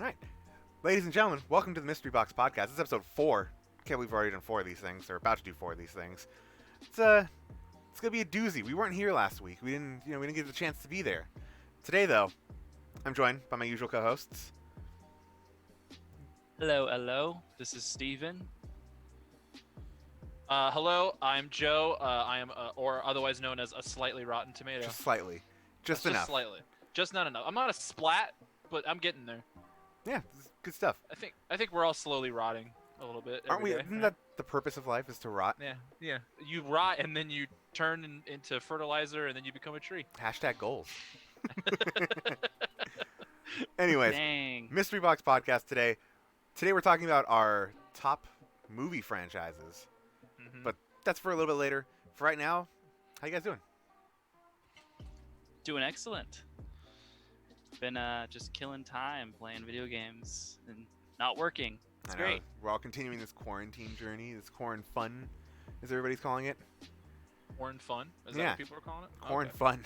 All right. Ladies and gentlemen, welcome to the Mystery Box Podcast. This is episode 4. Can't believe we've already done 4 of these things, or about to do 4 of these things. It's gonna be a doozy. We weren't here last week. We didn't get the chance to be there. Today, though, I'm joined by my usual co-hosts. Hello. This is Steven. Hello, I'm Joe. I am, or otherwise known as a slightly rotten tomato. Just slightly. Just enough. Just slightly. Just not enough. I'm not a splat, but I'm getting there. Yeah, this is good stuff. I think we're all slowly rotting a little bit. Aren't we? Day, Isn't right? that the purpose of life, is to rot? Yeah. You rot and then you turn into fertilizer and then you become a tree. Hashtag goals. Anyways, Dang. Mystery Box Podcast today. Today we're talking about our top movie franchises. Mm-hmm. But that's for a little bit later. For right now, how you guys doing? Doing excellent. Been just killing time playing video games and not working. It's great. We're all continuing this quarantine journey, this corn fun, as everybody's calling it. Corn fun? Is that Yeah. what people are calling it? Corn Okay. fun.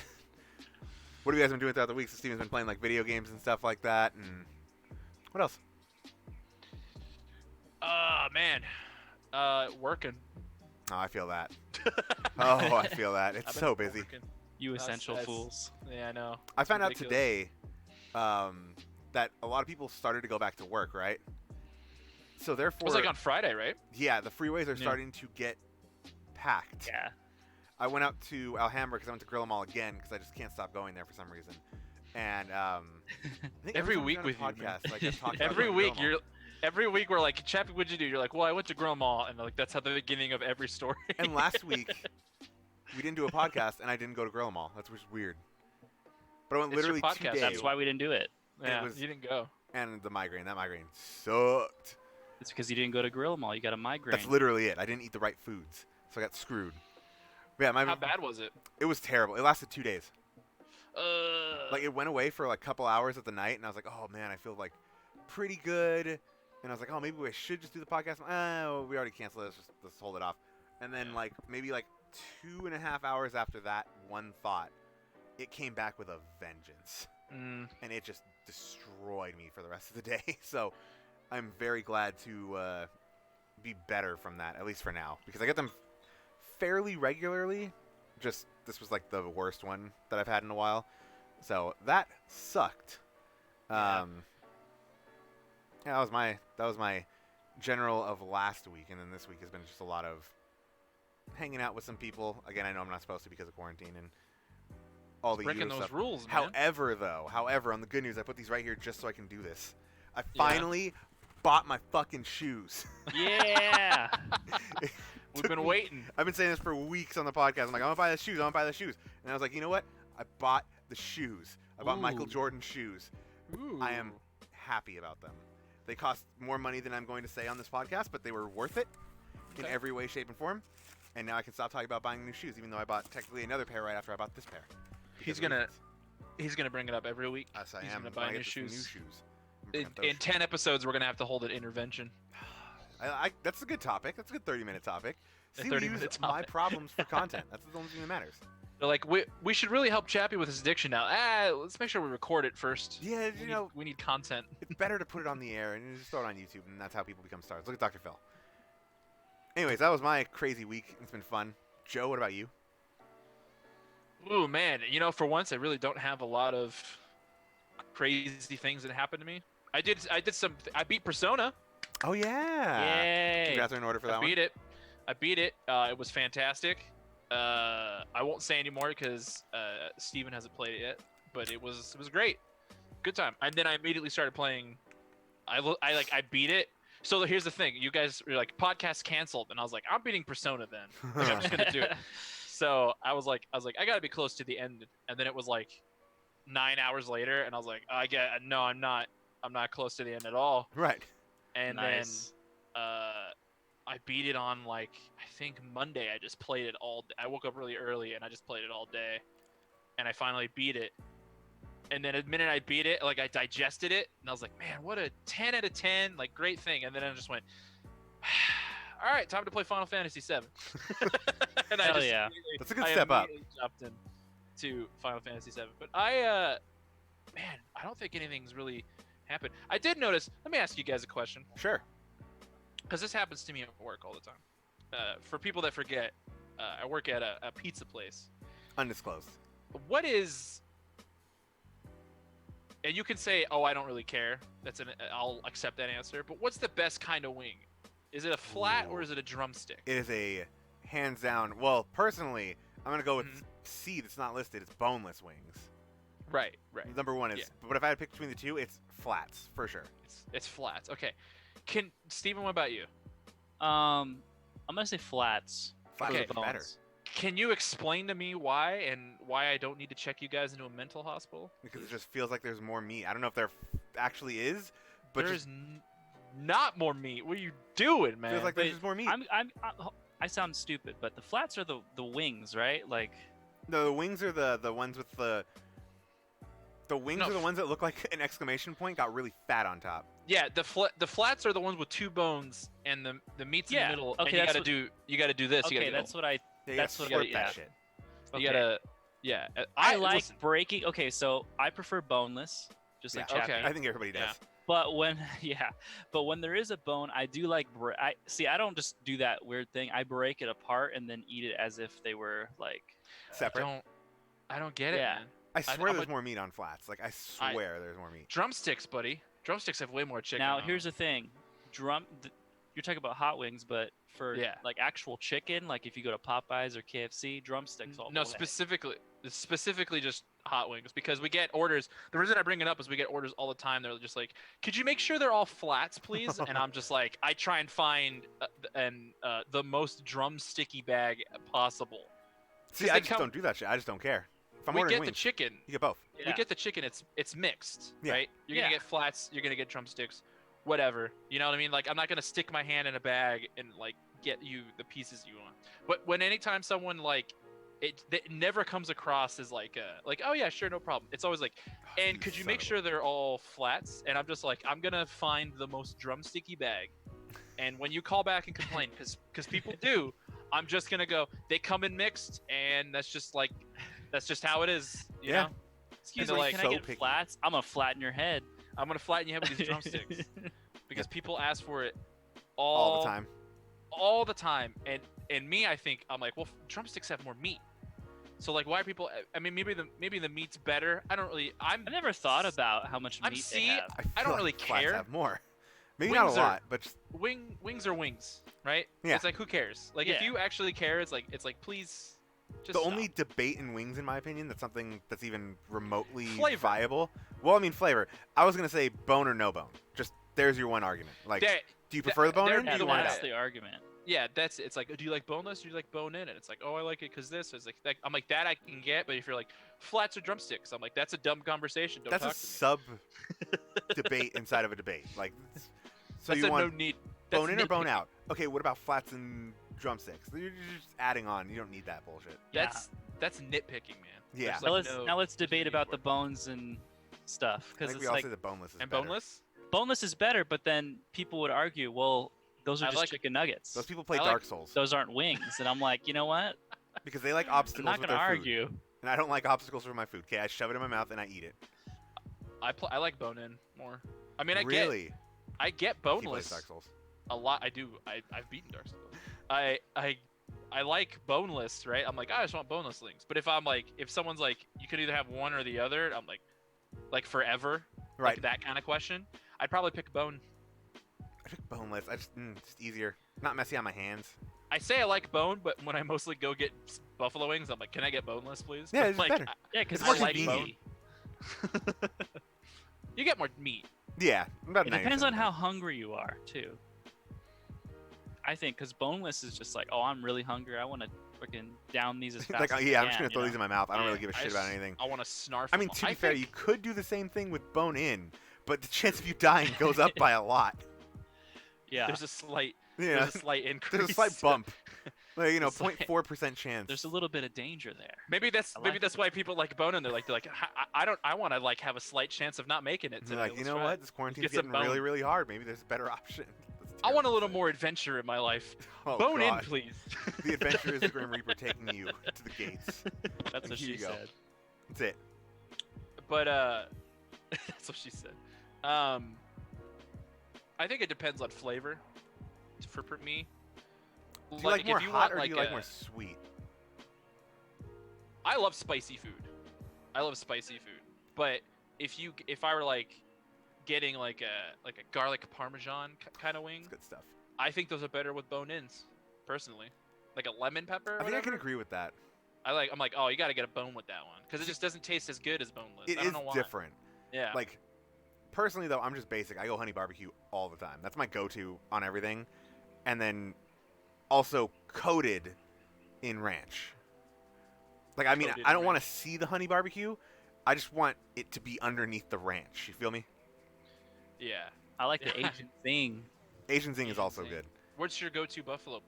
What have you guys been doing throughout the week? So Steven's been playing like video games and stuff like that, and what else? Man. Working. Oh, I feel that. Oh, I feel that. It's I've been so busy. working. You essential That's- fools. Yeah, I know. I found out ridiculous. today that a lot of people started to go back to work, right? So It therefore, was like on Friday, right? yeah, the freeways are Yeah. starting to get packed. Yeah. I went out to Alhambra because I went to Grill 'Em All again because I just can't stop going there for some reason. And I think Every time week we've done a with you, man. podcast, like, I've talked about Every going to week Grill 'Em All. every week we're like, Chappie, what'd you do? You're like, well, I went to Grill 'Em All, and like that's how the beginning of every story. And last week we didn't do a podcast, and I didn't go to Grill 'Em All. That's just weird. But I went It's your literally 2 podcast. days, That's why we didn't do it. yeah, was- you didn't go. and the migraine. That migraine sucked. It's because you didn't go to Grill 'Em All. You got a migraine. That's literally it. I didn't eat the right foods, so I got screwed. But yeah, How bad was it? it was terrible. It lasted 2 days. Like, it went away for like a couple hours at the night, and I was like, oh man, I feel like pretty good. And I was like, oh, maybe we should just do the podcast. Oh, we already canceled it. Let's hold it off. And then like maybe like 2.5 hours after that one thought, it came back with a vengeance, and it just destroyed me for the rest of the day. So I'm very glad to be better from that, at least for now, because I get them fairly regularly. Just this was like the worst one that I've had in a while, so that sucked. Yeah. Yeah, that was my general of last week, and then this week has been just a lot of hanging out with some people. Again, I know I'm not supposed to because of quarantine and all the Breaking usual those stuff. rules, man. However, on the good news, I put these right here just so I can do this. I finally bought my fucking shoes. Yeah. We've been waiting. I've been saying this for weeks on the podcast. I'm like, I'm gonna buy the shoes. And I was like, you know what? I bought the shoes. I bought Michael Ooh. Jordan shoes. Ooh. I am happy about them. They cost more money than I'm going to say on this podcast, but they were worth it in Okay. every way, shape, and form. And now I can stop talking about buying new shoes, even though I bought technically another pair right after I bought this pair. He's Because of gonna reasons. He's gonna bring it up every week. Yes, I He's am. gonna When I buy get new this shoes. I'm gonna bring In, up those in shoes. 10 episodes, we're gonna have to hold an intervention. That's a good topic. That's a good 30-minute topic. A See, we 30-minute use my topic. problems for content. That's the only thing that matters. They're like, we should really help Chappie with his addiction now. Let's make sure we record it first. Yeah, We need content. it's better to put it on the air and just throw it on YouTube, and that's how people become stars. Look at Dr. Phil. Anyways, that was my crazy week. It's been fun. Joe, what about you? Ooh, man. For once, I really don't have a lot of crazy things that happened to me. I beat Persona. Oh, yeah. Yay. Congrats are in order for that I beat it. It was fantastic. I won't say anymore because Steven hasn't played it yet, but it was great. Good time. And then I immediately started playing. I beat it. So here's the thing. You guys were like, podcast canceled, and I was like, I'm beating Persona then. Like, I'm just gonna do it. So I was like, I gotta be close to the end. And then it was like 9 hours later, and I was like, no, I'm not close to the end at all. Right. And Nice. then I beat it on like I think Monday. I just played it all. I woke up really early and I just played it all day, and I finally beat it. And then the minute I beat it, like I digested it, and I was like, man, what a 10 out of 10, like great thing. And then I just went, all right, time to play Final Fantasy VII. And Hell yeah. That's a good step up. immediately jumped into Final Fantasy VII. But I don't think anything's really happen. I did notice. Let me ask you guys a question, Sure. because this happens to me at work all the time. For people that forget, I work at a pizza place. Undisclosed. What is, and you can say, "Oh, I don't really care." I'll accept that answer. But what's the best kind of wing? Is it a flat or is it a drumstick? It is a hands down. Well, personally, I'm gonna go with C. That's not listed. It's boneless wings. Right. Number one is. Yeah. But if I had to pick between the two, it's flats for sure. It's flats. Okay. Steven, what about you? I'm gonna say flats. Flats Okay. are better. Can you explain to me why and why I don't need to check you guys into a mental hospital? Because it just feels like there's more meat. I don't know if there actually is, but There's not more meat. What are you doing, man? feels like there's just more meat. I sound stupid, but the flats are the wings, right? Like, No, the wings are the ones with the wings No. are the ones that look like an exclamation point got really fat on top. Yeah, the flats are the ones with two bones and the meat's in Yeah, the middle. okay, and you that's gotta do this. you okay, gotta that's what I. Yeah, you That's gotta what slurp I- that yeah. shit. Okay. You gotta. Yeah. I like listen, breaking. Okay, so I prefer boneless, just like Yeah, Chappie. okay. I think everybody does. Yeah. But when but when there is a bone, I do like I don't just do that weird thing. I break it apart and then eat it as if they were like Separate. I don't get it, Yeah. man. I swear I'm there's a- more meat on flats. Like I swear there's more meat. Drumsticks, buddy. Drumsticks have way more chicken. Now on here's them. the thing, you're talking about hot wings, but for Yeah. like actual chicken, like if you go to Popeyes or KFC, drumsticks all No, the way. specifically just hot wings, because we get orders. The reason I bring it up is we get orders all the time. They're just like, "Could you make sure they're all flats, please?" And I'm just like, I try and find the most drumsticky bag possible. See, they I just come- don't do that shit. I just don't care. If I'm We ordering get the wings, chicken. you get both. Yeah. We get the chicken. It's mixed, Yeah. right? You're gonna Yeah. get flats. You're gonna get drumsticks, whatever. You know what I mean? Like, I'm not gonna stick my hand in a bag and like get you the pieces you want. But when anytime someone like it never comes across as like oh yeah, sure, no problem. It's always like, and could you make sure they're all flats? And I'm just like, I'm gonna find the most drumsticky bag. And when you call back and complain, because people do, I'm just gonna go, they come in mixed, and that's just how it is. You Yeah. know? Excuse And me, they're can so I get picky. flats? I'm gonna flatten your head. I'm gonna flatten you head with these drumsticks because people ask for it All the time. all the time. And me, I think I'm like, well, drumsticks have more meat. So like, why are people? I mean, maybe the meat's better. I don't really. I never thought about how much I'm meat see- they have. I, feel don't like really flats care. have more. Maybe not a Wings are- lot, but just, wings are wings, right? Yeah. It's like, who cares? Like, if Yeah. you actually care, it's like please. Just the stop. only debate in wings, in my opinion, that's something that's even remotely Flavor. viable. Well, I mean flavor. I was gonna say bone or no bone. Just there's your one argument. Like, That- do you prefer the bone there- in? Or Yeah, do you the want it that's out? the argument. yeah, that's it's like, do you like boneless or do you like bone in? And it's like, oh, I like it because this. It's like I'm like, that I can get, but if you're like flats or drumsticks, I'm like, that's a dumb conversation. Don't That's a talk to me. sub debate inside of a debate. Like, so That's you a want no need. That's bone in or bone nitpicking. out? Okay, what about flats and drumsticks? You're just adding on. You don't need that bullshit. Yeah. That's nitpicking, man. Yeah. There's, Now like, let's no- now let's there's no debate need about for the it. bones and stuff I because think it's we all like say that boneless is And better. boneless. boneless is better, but then people would argue, well, those are I just like- chicken nuggets. Those people play I like- Dark Souls Those aren't wings, and I'm like, you know what? because they like I'm obstacles not with gonna their argue. food, and I don't like obstacles for my food. Okay, I shove it in my mouth and I eat it. I like bone in more. I mean, Really? I get He plays boneless Dark Souls. a lot. I do. I've beaten Dark Souls. I like boneless, right? I'm like, I just want boneless links. But if I'm like, if someone's like, you could either have one or the other, I'm like forever, Right. like that kind of question, I'd probably pick bone. I pick boneless. I just easier. Not messy on my hands. I say I like bone, but when I mostly go get buffalo wings, I'm like, can I get boneless, please? Yeah, But, it's like, better. Yeah, because It's more I like convenient. bone. you get more meat. Yeah, about It 90% depends on of how it. hungry you are too. I think because boneless is just like, oh, I'm really hungry. I want to freaking down these as fast Like, as yeah, I I'm just can, gonna throw you these in my mouth. I don't Yeah, really give a shit about anything. I want to snarf. I mean, them. to be fair, think- you could do the same thing with bone in, but the chance of you dying goes up by a lot. Yeah, there's a slight, Yeah, there's a slight increase. there's a slight bump. Like, you know, It's like- 0.4% chance. there's a little bit of danger there. Maybe that's I like why people like bone in. They're like I want to like have a slight chance of not making it. And Today. you're like, you Let's know try what? it." This quarantine's Get some getting really, bone. really hard. Maybe there's a better option. That's I want a terrible little to more adventure in my life. say. Oh, Bone in, God. please. The adventure is the Grim Reaper taking you to the gates. That's And what here she you go. said. That's it. But that's what she said. I think it depends on flavor. For me, Do you like more if you hot want, or do you like a- more sweet? I love spicy food. I love spicy food. But if I were like getting like a garlic parmesan kind of wing, It's good stuff. I think those are better with bone-ins, personally. Like a lemon pepper. Or I think I can whatever. agree with that. I'm like, oh, you got to get a bone with that one because it just doesn't taste as good as boneless. It I don't is know why. different. Yeah. Like, personally though, I'm just basic. I go honey barbecue all the time. That's my go-to on everything. And then also coated in ranch. Like, I mean, Coated I in don't want to ranch. see the honey barbecue. I just want it to be underneath the ranch. You feel me? Yeah. I like the Asian thing. Asian Zing is Asian also Zing. good. What's your go-to buffalo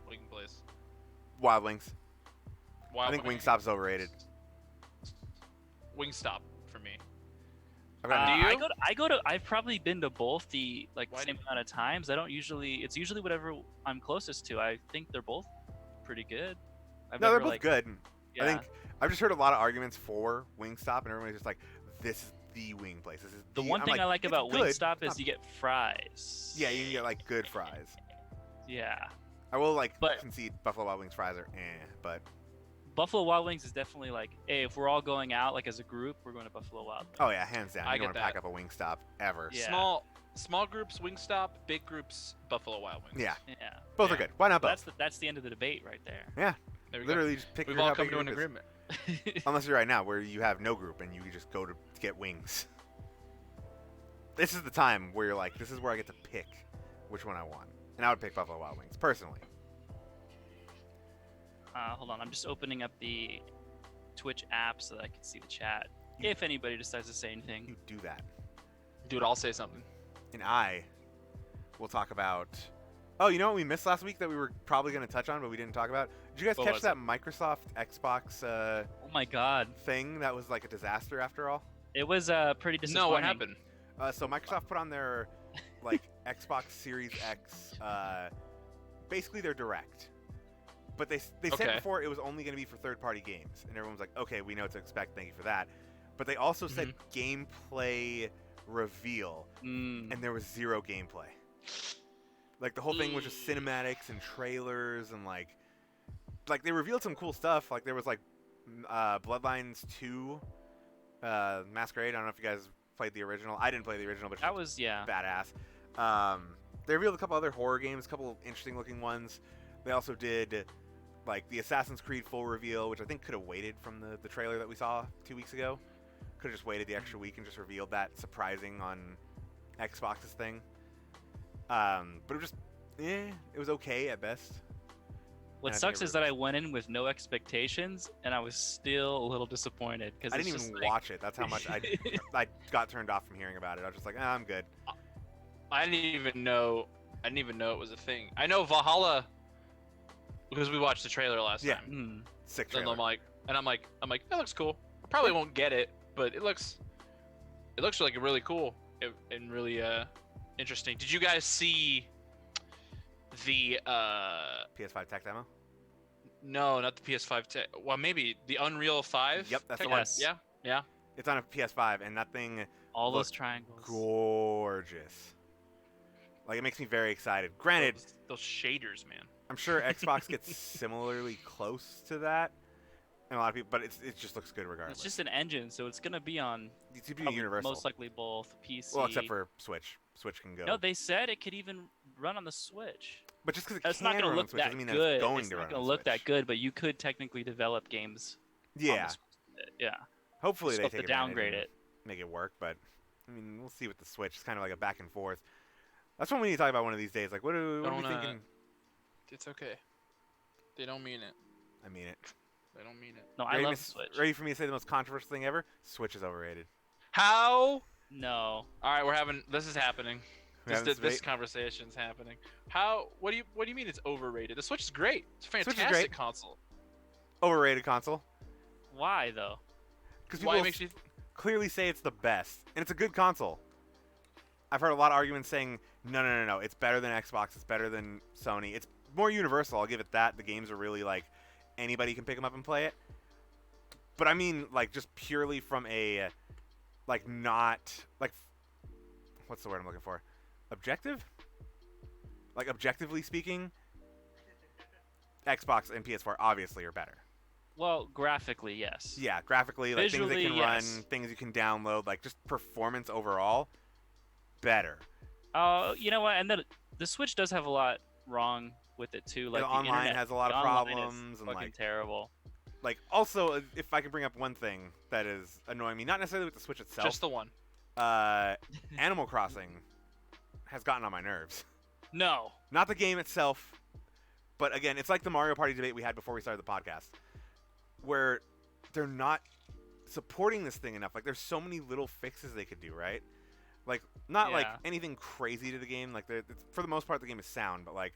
wing place? Wild Wings. Wild I think Wings. Wingstop's overrated. Wingstop for me. I've gotten- Do you? I've probably been to both the Why same do- amount of times. I don't usually. It's usually whatever I'm closest to. I think they're both pretty good. I've No, they're never, both good. Yeah. I think I've just heard a lot of arguments for Wingstop, and everybody's just like, "This is the wing place. This is The the." one I'm thing I like "It's about good. Wingstop It's is you get fries. Yeah, you can get like good fries. Yeah. I will like But- concede Buffalo Wild Wings fries are but Buffalo Wild Wings is definitely like, hey, if we're all going out like as a group, we're going to Buffalo Wild Wings. oh yeah, hands down. I You don't get want to pack that. up a Wingstop ever. Yeah. Small groups Wingstop, big groups Buffalo Wild Wings. Yeah, Yeah. both are Yeah. good. Why not both? That's the end of the debate right there. There we Literally, just pick go. We've your all how come big to your an group is. agreement. Unless you're right now where you have no group and you just go to get wings. This is the time where you're like, this is where I get to pick which one I want, and I would pick Buffalo Wild Wings personally. Hold on, I'm just opening up the Twitch app so that I can see the chat. You- If anybody decides to say anything. You do that, Dude, I'll say something. and I will talk about. Oh, you know what we missed last week that we were probably going to touch on, but we didn't talk about? Did you guys What catch was that Microsoft Xbox Oh my god. thing that was like a disaster after all? It was pretty disappointing. No, what happened? So Microsoft put on their like Xbox Series X, basically their direct. But they said Okay. before it was only going to be for third-party games, and everyone was like, okay, we know what to expect. Thank you for that. But they also said gameplay reveal, Mm. and there was zero gameplay. Like the whole thing was just cinematics and trailers, and like they revealed some cool stuff. Like there was like Bloodlines 2 Masquerade. I don't know if you guys played the original. I didn't play the original, but That was badass. They revealed a couple other horror games, a couple interesting looking ones. They also did like the Assassin's Creed full reveal, which I think could have waited from the trailer that we saw 2 weeks ago. Could have just waited the extra week and just revealed that surprising on Xbox's thing. But it was just, it was okay at best. What I think sucks it is that I went in with no expectations and I was still a little disappointed because I didn't even watch it. That's how much I got turned off from hearing about it. I was just like, I'm good. I didn't even know it was a thing. I know Valhalla because we watched the trailer last Yeah. time. Sick And trailer. I'm like, that looks cool. I probably won't get it, but it looks like really cool and really interesting. Did you guys see the PS5 tech demo? no, not the PS5 well, maybe the Unreal 5? Yep, that's the tech- one. Yes. Yeah. It's on a PS5, and that thing all those looked triangles. gorgeous. Like, it makes me very excited. Granted, those shaders, man. I'm sure Xbox gets similarly close to that, and a lot of people, but it just looks good regardless. It's just an engine, so it's gonna be on It's to be probably universal. most likely both PC. Well, except for Switch. Switch can go. No, they said it could even run on the Switch. but just because it It's can not gonna run on look Switch that doesn't mean that good. it's going It's to not run gonna on look that Switch. good, but you could technically develop games. on the Yeah. Switch. Yeah. Hopefully Just they have take to advantage downgrade and it. make it work, but I mean, we'll see with the Switch. It's kind of like a back and forth. That's what we need to talk about one of these days. Like, what are we Don't, thinking? It's okay. They don't mean it. I mean it. They don't mean it. No, I Ready, love miss- Switch. ready for me to say the most controversial thing ever? Switch is overrated. How? No. All right, this is happening. We having This debate? conversation's happening. How? What do you mean it's overrated? The Switch is great. It's a Switch is fantastic great. console. Overrated console. Why though? Because Why people makes you? clearly say it's the best, and it's a good console. I've heard a lot of arguments saying, no, it's better than Xbox, it's better than Sony. It's more universal, I'll give it that. The games are really, like, anybody can pick them up and play it. But I mean, like, just purely from a, like, not, like, what's the word I'm looking for? Objective? Like objectively speaking, Xbox and PS4 obviously are better. Well, graphically, yes. Yeah, graphically, like things that Visually, can yes. run, things you can download, like just performance overall, better. You know what? And then the Switch does have a lot wrong with it too. Like The the online internet, has a lot the of online is problems and fucking like terrible. like also if I could bring up one thing that is annoying me, not necessarily with the Switch itself. Just the one. Animal Crossing has gotten on my nerves. No. Not the game itself, but again, it's like the Mario Party debate we had before we started the podcast, where they're not supporting this thing enough. Like, there's so many little fixes they could do, right? Like, not like Yeah. anything crazy to the game. Like, for the most part, the game is sound, but like,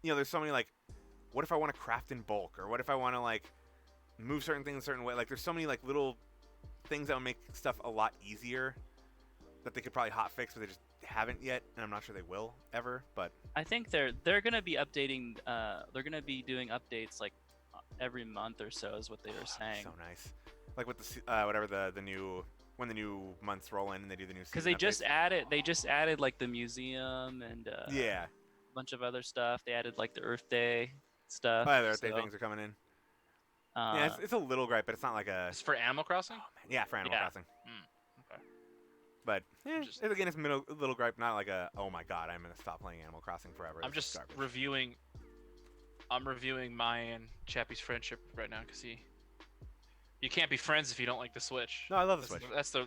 you know, there's so many like, what if I want to craft in bulk, or what if I want to like move certain things a certain way? Like, there's so many like little things that would make stuff a lot easier that they could probably hotfix, but they just haven't yet, and I'm not sure they will ever. But I think they're gonna be updating. They're gonna be doing updates like every month or so, is what they were saying. so nice. Like with the whatever the new when the new months roll in and they do the new season Because they just updates. added like the museum and Yeah. a bunch of other stuff. They added like the Earth Day stuff. Oh, yeah, the Earth Day so, things are coming in. Yeah, it's a little gripe, but it's not like a. It's for Animal Crossing. Oh, man. Yeah, for Animal Yeah. Crossing. Okay. But Just- again, it's a little gripe, not like a oh my god, I'm gonna stop playing Animal Crossing forever. I'm This is just garbage. reviewing. I'm reviewing my and Chappie's friendship right now because you can't be friends if you don't like the Switch. No, I love the Switch.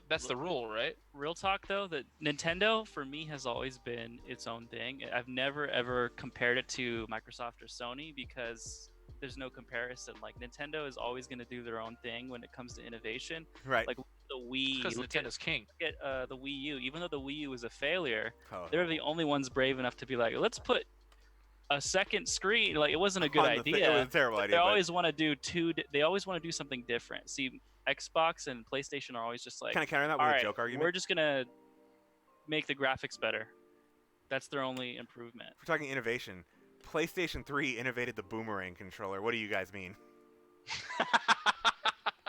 That's the rule, right? Real talk though, that Nintendo for me has always been its own thing. I've never ever compared it to Microsoft or Sony because there's no comparison. Like Nintendo is always going to do their own thing when it comes to innovation. Right. Like the Wii, Because look at Nintendo's king. the Wii U. Even though the Wii U was a failure, Oh. they're the only ones brave enough to be like, let's put a second screen. Like it wasn't a good On the idea. it was a terrible But idea. they but always want to do They always want to do something different. See, Xbox and PlayStation are always just like, kind of counter that all with right, a joke argument. we're just gonna make the graphics better. That's their only improvement. If we're talking innovation, PlayStation 3 innovated the boomerang controller. What do you guys mean?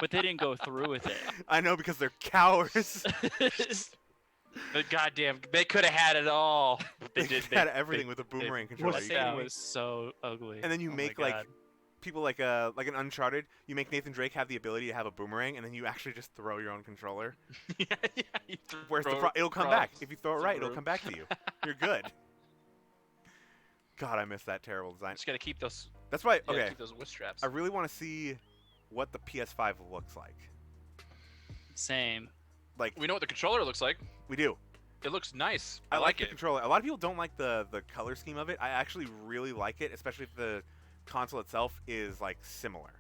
But they didn't go through with it. I know because they're cowards. But goddamn, they could have had it all. They did- had they- everything with a boomerang controller. That You thing can't- was so ugly. And then you Oh my make like God. people like an Uncharted. You make Nathan Drake have the ability to have a boomerang, and then you actually just throw your own controller. yeah, you Where's the throw it'll come across back if you throw it the right. It'll room. come back to you. You're good. God, I miss that terrible design. Just gotta keep those. That's why. You gotta Okay, keep those whip straps. I really want to see what the PS5 looks like. Same. Like We know what the controller looks like. we do. It looks nice. I like it. the controller. A lot of people don't like the color scheme of it. I actually really like it, especially if the console itself is like similar.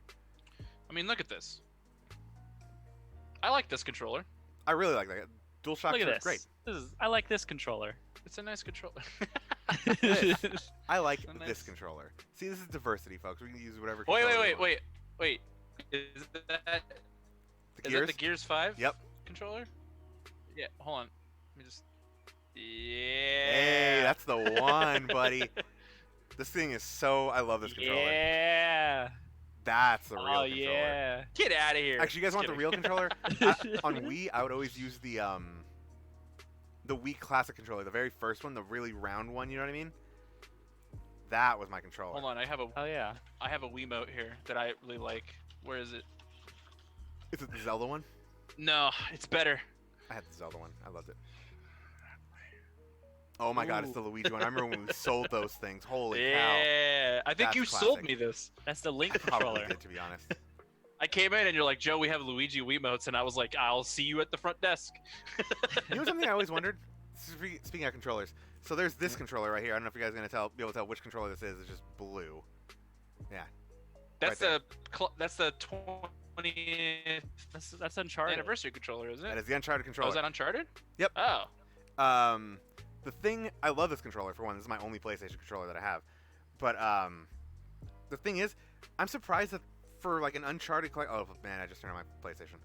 I mean, look at this. I like this controller. I really like that. DualShock Look at is this. great. I like this controller. It's a nice controller. I like So this nice. controller. See, this is diversity, folks. We can use whatever. wait, controller wait, we wait, want. wait, wait. Is that The is gears? that the Gears 5? Yep. Controller? Yeah. Hold on. Let me just. Yeah. Hey, that's the one, buddy. This thing is so. I love this controller. Yeah. That's the real Oh controller. yeah. Get out of here. Actually, you guys Just want the kidding. real controller? On Wii, I would always use the Wii Classic controller, the very first one, the really round one. You know what I mean? That was my controller. Hold on. I have Oh yeah. a Wiimote here that I really like. Where is it? Is it the Zelda one? No, it's better. I had the Zelda one. I loved it. Oh my god, it's the Ooh. Luigi one. I remember when we sold those things. Holy cow. Yeah. I think That's you sold classic. me this. That's the Link Probably controller. did, to be honest. I came in and you're like, Joe, we have Luigi Wiimotes, and I was like, I'll see you at the front desk. You know something I always wondered? Speaking of controllers, so there's this controller right here. I don't know if you guys are gonna be able to tell which controller this is. It's just blue. Yeah. That's Right that's the 20th That's Uncharted. anniversary controller, isn't it? That is the Uncharted Oh, controller. is that Uncharted? Yep. Oh. The thing I love this controller for one. This is my only PlayStation controller that I have. But the thing is, I'm surprised that for like an Uncharted oh man, I just turned on my PlayStation.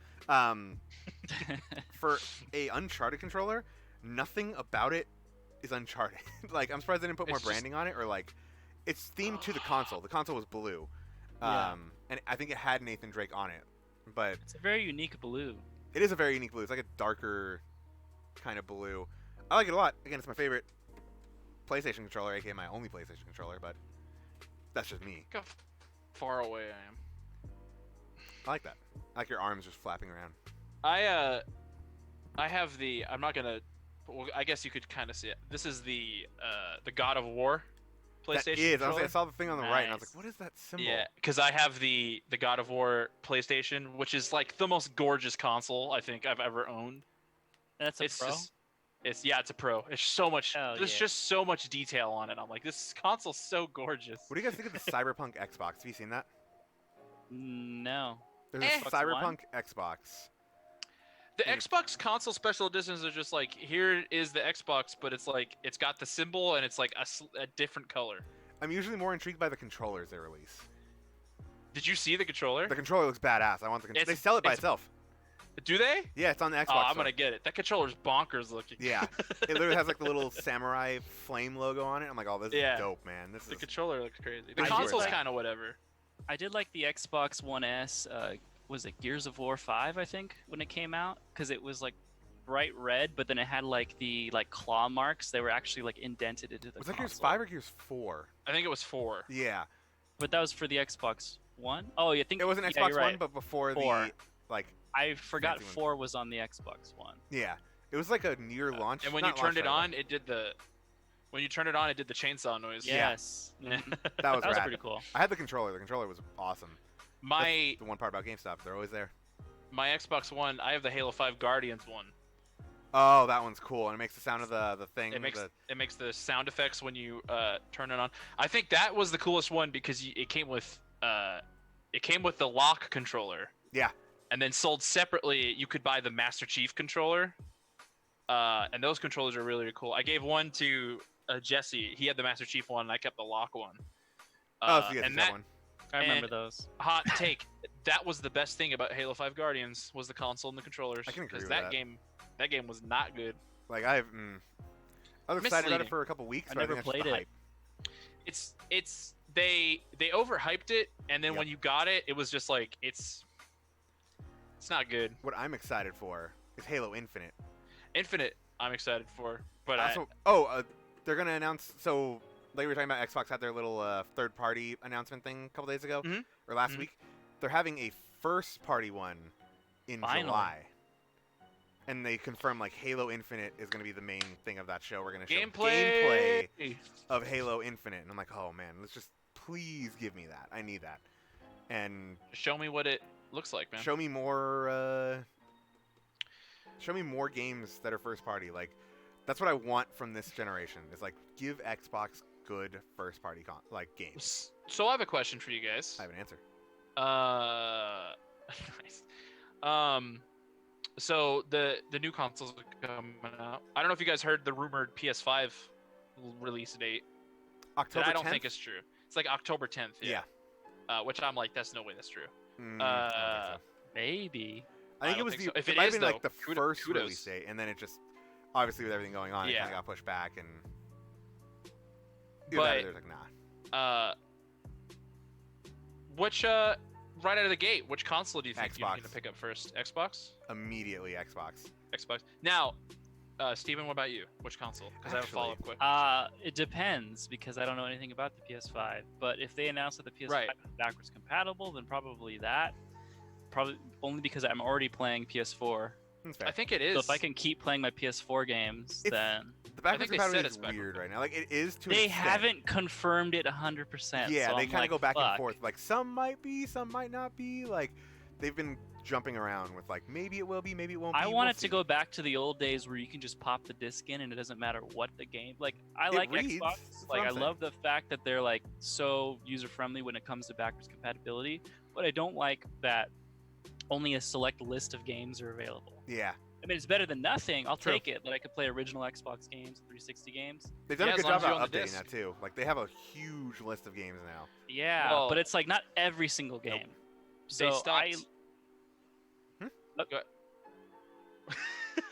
For a Uncharted controller, nothing about it is Uncharted. Like I'm surprised they didn't put more It's just- branding on it, or like it's themed to the console. The console was blue. Yeah. And I think it had Nathan Drake on it. But It's a very unique blue. it is a very unique blue. It's like a darker kind of blue. I like it a lot. Again, it's my favorite PlayStation controller, aka my only PlayStation controller, but that's just me. Look how far away I am. I like that. I like your arms just flapping around. I have the. I'm not gonna. Well, I guess you could kind of see it. This is the God of War PlayStation That is. controller. I saw the thing on the right, and I was Nice. like, "What is that symbol?" Yeah, because I have the God of War PlayStation, which is like the most gorgeous console I think I've ever owned. That's a It's pro. just, it's a pro. It's so much. Hell There's yeah. just so much detail on it. I'm like, this console's so gorgeous. What do you guys think of the Cyberpunk Xbox? Have you seen that? No. There's a Eh. Xbox One? Cyberpunk Xbox. The Mm. Xbox console special editions are just like, here is the Xbox, but it's like it's got the symbol and it's like a different color. I'm usually more intrigued by the controllers they release. Did you see the controller? The controller looks badass. I want the controller. They It's- sell it by it's- itself. Do they? Yeah, it's on the Xbox. Oh, I'm store. gonna get it. That controller's bonkers looking. Yeah, it literally has like the little samurai flame logo on it. I'm like, oh, this Yeah. is dope, man. This The is. controller looks crazy. The I did console's like- kind of whatever. I did like the Xbox One S. Was it Gears of War 5? I think when it came out, because it was like bright red, but then it had like the claw marks. They were actually like indented into the Was that Gears console. 5 or Gears 4? I think it was 4. Yeah, But that was for the Xbox One. Oh, yeah, I think it was an yeah, Xbox you're One, right. but before 4. the like. I forgot fancy one. 4 was on the Xbox One. Yeah, it was like a near launch. And when not you turned launch it title. on, it did the. When you turned it on, it did the chainsaw noise. Yeah. Yes. Yeah. Mhm. that was That was rad. pretty cool. I had the controller. The controller was awesome. my The one part about GameStop, they're always there. my Xbox One, I have the Halo 5 Guardians one. Oh, that one's cool, and it makes the sound of the thing. It makes the sound effects when you turn it on. I think that was the coolest one because it came with the lock controller. Yeah. And then sold separately, you could buy the Master Chief controller. And those controllers are really, really cool. I gave one to Jesse. He had the Master Chief one, and I kept the lock one. Oh, so you guys and that that one. I remember And- those. hot take. That was the best thing about Halo 5 Guardians was the console and the controllers. I can agree 'cause with that that. That game was not good. Like I was excited about it Misleading. for a couple weeks. I but never think that's just played the it. hype. It's they overhyped it, and then Yep. when you got it, it was just like it's not good. What I'm excited for is Halo Infinite. Infinite, I'm excited for, but They're gonna announce. So, like we were talking about, Xbox had their little third-party announcement thing a couple days ago, Mhm. or last Mhm. week. They're having a first-party one in Finally. July, and they confirmed like Halo Infinite is gonna be the main thing of that show. We're gonna show gameplay. of Halo Infinite, and I'm like, oh man, let's just please give me that. I need that, and Show me what it looks like, man. show me more games that are first party. Like that's what I want from this generation. Is like give Xbox good first party games. So I have a question for you guys. I have an answer. Nice. So the new consoles are coming out. I don't know if you guys heard the rumored PS5 release date. October That I don't 10th? think it's true. It's like October 10th. Yeah. Which I'm like, that's no way that's true. I don't think so. Maybe. I think I it don't was think the. so. If it it might is, have been like though, the first kudos. release date, and then it just obviously with everything going on, it Yeah. kind of got pushed back, and But- they're like, nah. Which right out of the gate, which console do you think you're Xbox. gonna pick up first? Xbox. Immediately Xbox. Xbox. Now, Steven, what about you? Which console? Because I have a Actually, follow-up question. It depends because I don't know anything about the PS5. But if they announce that the PS5 Right. is backwards compatible, then probably that. Probably only because I'm already playing PS4. That's fair. I think it is. So if I can keep playing my PS4 games, It's- then the backwards think they said compatibility it's is backward weird right now. Like it is to an they extent. haven't confirmed it 100%. Yeah, so they I'm kind of like, go back and fuck. forth. Like some might be, some might not be. Like they've been jumping around with like maybe it will be, maybe it won't be. I we'll want it see. to go back to the old days where you can just pop the disc in and it doesn't matter what the game. Like I It like reads, Xbox. that's what Like I'm I love the fact that they're like so user friendly when it comes to backwards compatibility. But I don't like that only a select list of games are available. Yeah, I mean, it's better than nothing. I'll True. take it. That I could play original Xbox games, 360 games. they've done Yeah, a as good long job as you about own the updating disc. that too. Like they have a huge list of games now. Yeah, Well, but it's like not every single game. So They stopped.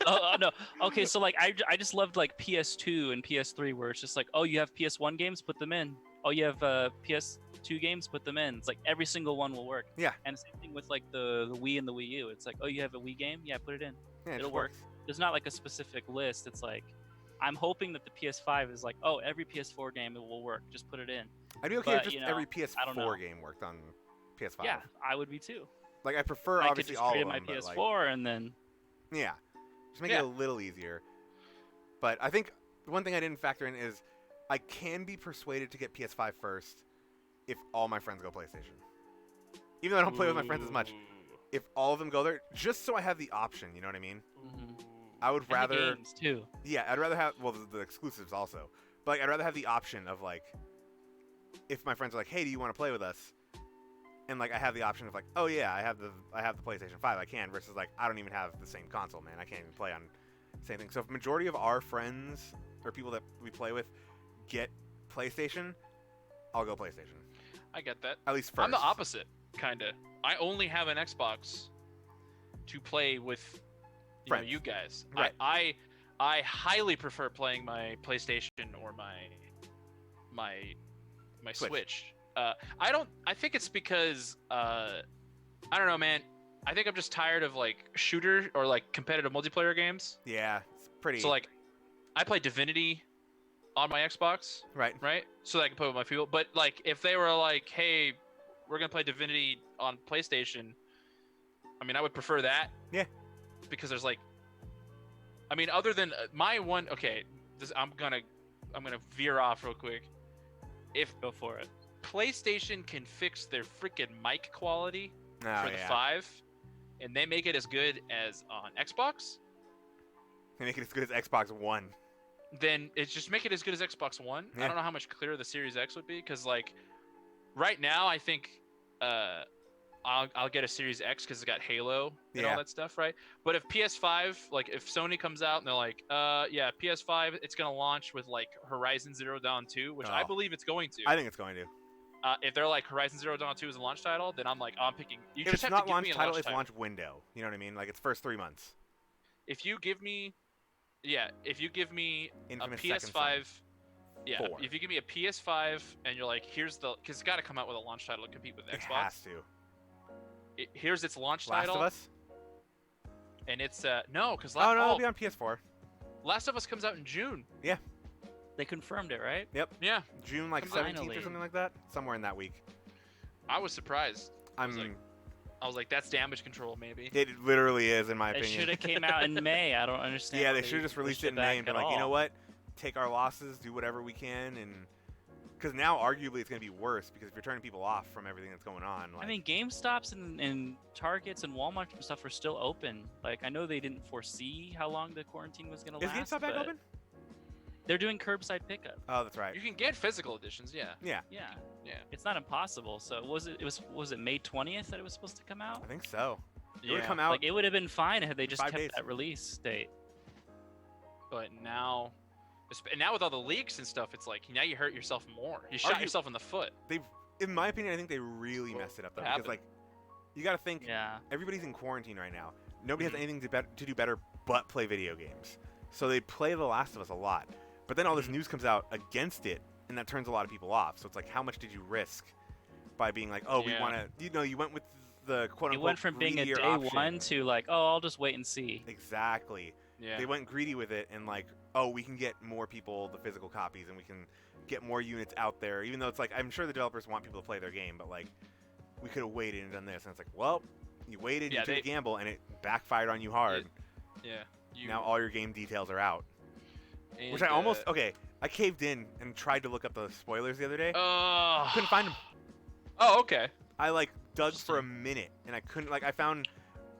oh no. Okay, so like I just loved like PS2 and PS3 where it's just like, oh, you have PS1 games, put them in. Oh, you have PS2 games, put them in. It's like every single one will work. Yeah. And same thing with like the Wii and the Wii U. It's like, oh, you have a Wii game, yeah, put it in. Yeah, it It'll just work. works. There's not like a specific list. It's like I'm hoping that the PS5 is like, oh, every PS4 game it will work. Just put it in. I'd be okay if But, just you know, every I don't know. PS4 game worked on PS5. Yeah, I would be too. Like I prefer I could obviously just all trade of my them, but PS4 like, and then. yeah, just make it a little easier. But I think the one thing I didn't factor in is I can be persuaded to get PS5 first if all my friends go PlayStation. Even though I don't play with my friends as much, if all of them go there, just so I have the option, you know what I mean? Mm-hmm. I would And rather. the games too. Yeah, I'd rather have the exclusives also, but like, I'd rather have the option of like, if my friends are like, hey, do you want to play with us? And like I have the option of like, oh yeah, I have the PlayStation 5, I can. Versus like I don't even have the same console, man. I can't even play on the same thing. So if majority of our friends or people that we play with get PlayStation, I'll go PlayStation. I get that. At least first. I'm the opposite, kinda. I only have an Xbox to play with you guys. Right. I highly prefer playing my PlayStation or my Switch. I think it's because I don't know, man. I think I'm just tired of like shooter or like competitive multiplayer games. Yeah, it's pretty. So like, I play Divinity on my Xbox. Right. So that I can play with my people. But like, if they were like, hey, we're gonna play Divinity on PlayStation, I mean, I would prefer that. Yeah. Because there's like, I mean, other than my one. Okay, I'm gonna veer off real quick. Go for it. PlayStation can fix their freaking mic quality Oh, for the 5, and they make it as good as on Xbox, They make it as good as Xbox One. then it's just make it as good as Xbox One. Yeah. I don't know how much clearer the Series X would be, because like right now I think I'll get a Series X because it's got Halo and all that stuff, right? But if PS5, like if Sony comes out and they're like, yeah, PS5, it's gonna launch with like Horizon Zero Dawn 2, which I believe it's going to. I think it's going to. If they're like Horizon Zero Dawn 2 is a launch title, then I'm like, I'm picking. You If just it's have not to give launch me a title, launch it's title. launch window. You know what I mean? Like its first 3 months. If you give me, if you give me Infamous a Second Son. PS5, 4. if you give me a PS5 and you're like, here's the, because it's got to come out with a launch title to compete with It Xbox. has to. Here's its launch Last title. of Us? And it's no, because Oh no, it'll be on PS4. Last of Us comes out in June. They confirmed it, right? Yep. Yeah, June like Comes out 17th or finally. something like that. Somewhere in that week. I was surprised. I was like, that's damage control, maybe. It literally is, in my It opinion. should have came out in May. I don't understand. Yeah, why they should have just released pushed it in May and back been at like, you know all. what? Take our losses, do whatever we can, and because now arguably it's going to be worse because if you're turning people off from everything that's going on. Like, I mean, GameStops and Targets and Walmart and stuff are still open. Like, I know they didn't foresee how long the quarantine was going to is last. GameStop back but open? They're doing curbside pickup. Oh, that's right. You can get physical editions, yeah. Yeah, Yeah. Yeah. It's not impossible. So was it May 20th that it was supposed to come out? I think so. It would Yeah. come out. Like, it would have been fine had they just 5 kept days. that release date. But now with all the leaks and stuff, it's like now you hurt yourself more. You shot yourself in the foot. In my opinion, I think they really messed it up though What because happened? like, you got to think. Yeah. Everybody's in quarantine right now. Nobody has anything to do better but play video games. So they play The Last of Us a lot. But then all this news comes out against it, and that turns a lot of people off. So it's like, how much did you risk by being like, oh, we Yeah. want to, you went with the quote unquote It went from being a greedier day option. one to like, oh, I'll just wait and see. Exactly. Yeah. They went greedy with it and like, oh, we can get more people the physical copies and we can get more units out there. Even though it's like, I'm sure the developers want people to play their game, but like, we could have waited and done this. And it's like, well, you waited, you took a gamble, and it backfired on you hard. Yeah. Now all your game details are out. And, Which I almost, I caved in and tried to look up the spoilers the other day. Oh. Couldn't find them. Oh, okay. I like dug for a minute and I couldn't, like, I found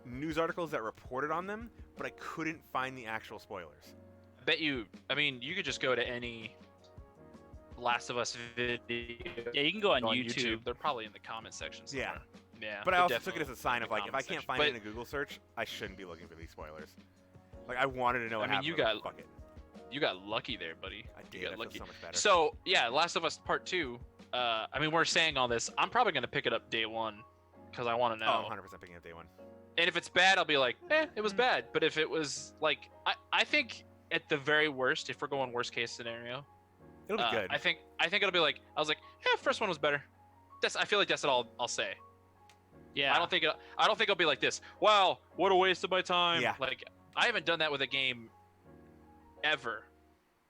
news articles that reported on them, but I couldn't find the actual spoilers. I mean, you could just go to any Last of Us video. Yeah, you can go on YouTube. They're probably in the comment section somewhere. Yeah. But I they're also took it definitely as a sign in of the like, if I comment can't section. find But, it in a Google search, I shouldn't be looking for these spoilers. Like, I wanted to know what I mean, happened. you I'm like, got- fuck it. You got lucky there, buddy. I You did. got I feel lucky. so much better. So yeah, Last of Us Part 2. I mean, we're saying all this. I'm probably gonna pick it up day one because I want to know. Oh, I'm 100% picking up day one. And if it's bad, I'll be like, it was bad. But if it was like, I think at the very worst, if we're going worst case scenario, It'll be good. I think it'll be like, I was like, first one was better. I feel like that's all I'll say. Yeah. I don't think it'll be like this. Wow, what a waste of my time. Yeah. Like I haven't done that with a game ever.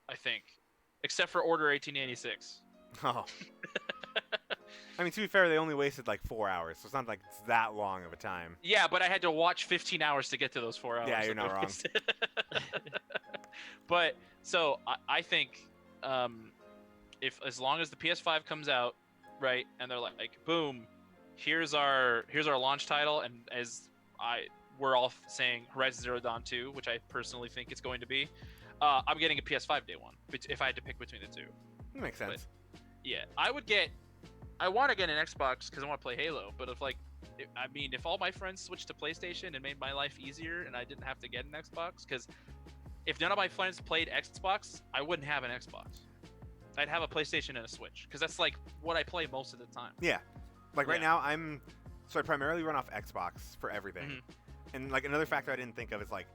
I think, except for Order 1886. Oh. I mean, to be fair, they only wasted like 4 hours, so it's not like it's that long of a time. Yeah, but I had to watch 15 hours to get to those 4 hours. Yeah, you're that not they wrong. wasted. But so I think if as long as the PS5 comes out, right, and they're like, boom, here's our launch title, and as we're all saying Horizon Zero Dawn 2, which I personally think it's going to be, I'm getting a PS5 day one if I had to pick between the two. That makes sense. Yeah, I want to get an Xbox because I want to play Halo, but if all my friends switched to PlayStation and made my life easier and I didn't have to get an Xbox, because if none of my friends played Xbox, I wouldn't have an Xbox. I'd have a PlayStation and a Switch, because that's like what I play most of the time. Yeah. Like right now, I primarily run off Xbox for everything. Mm-hmm. And like another factor I didn't think of is like,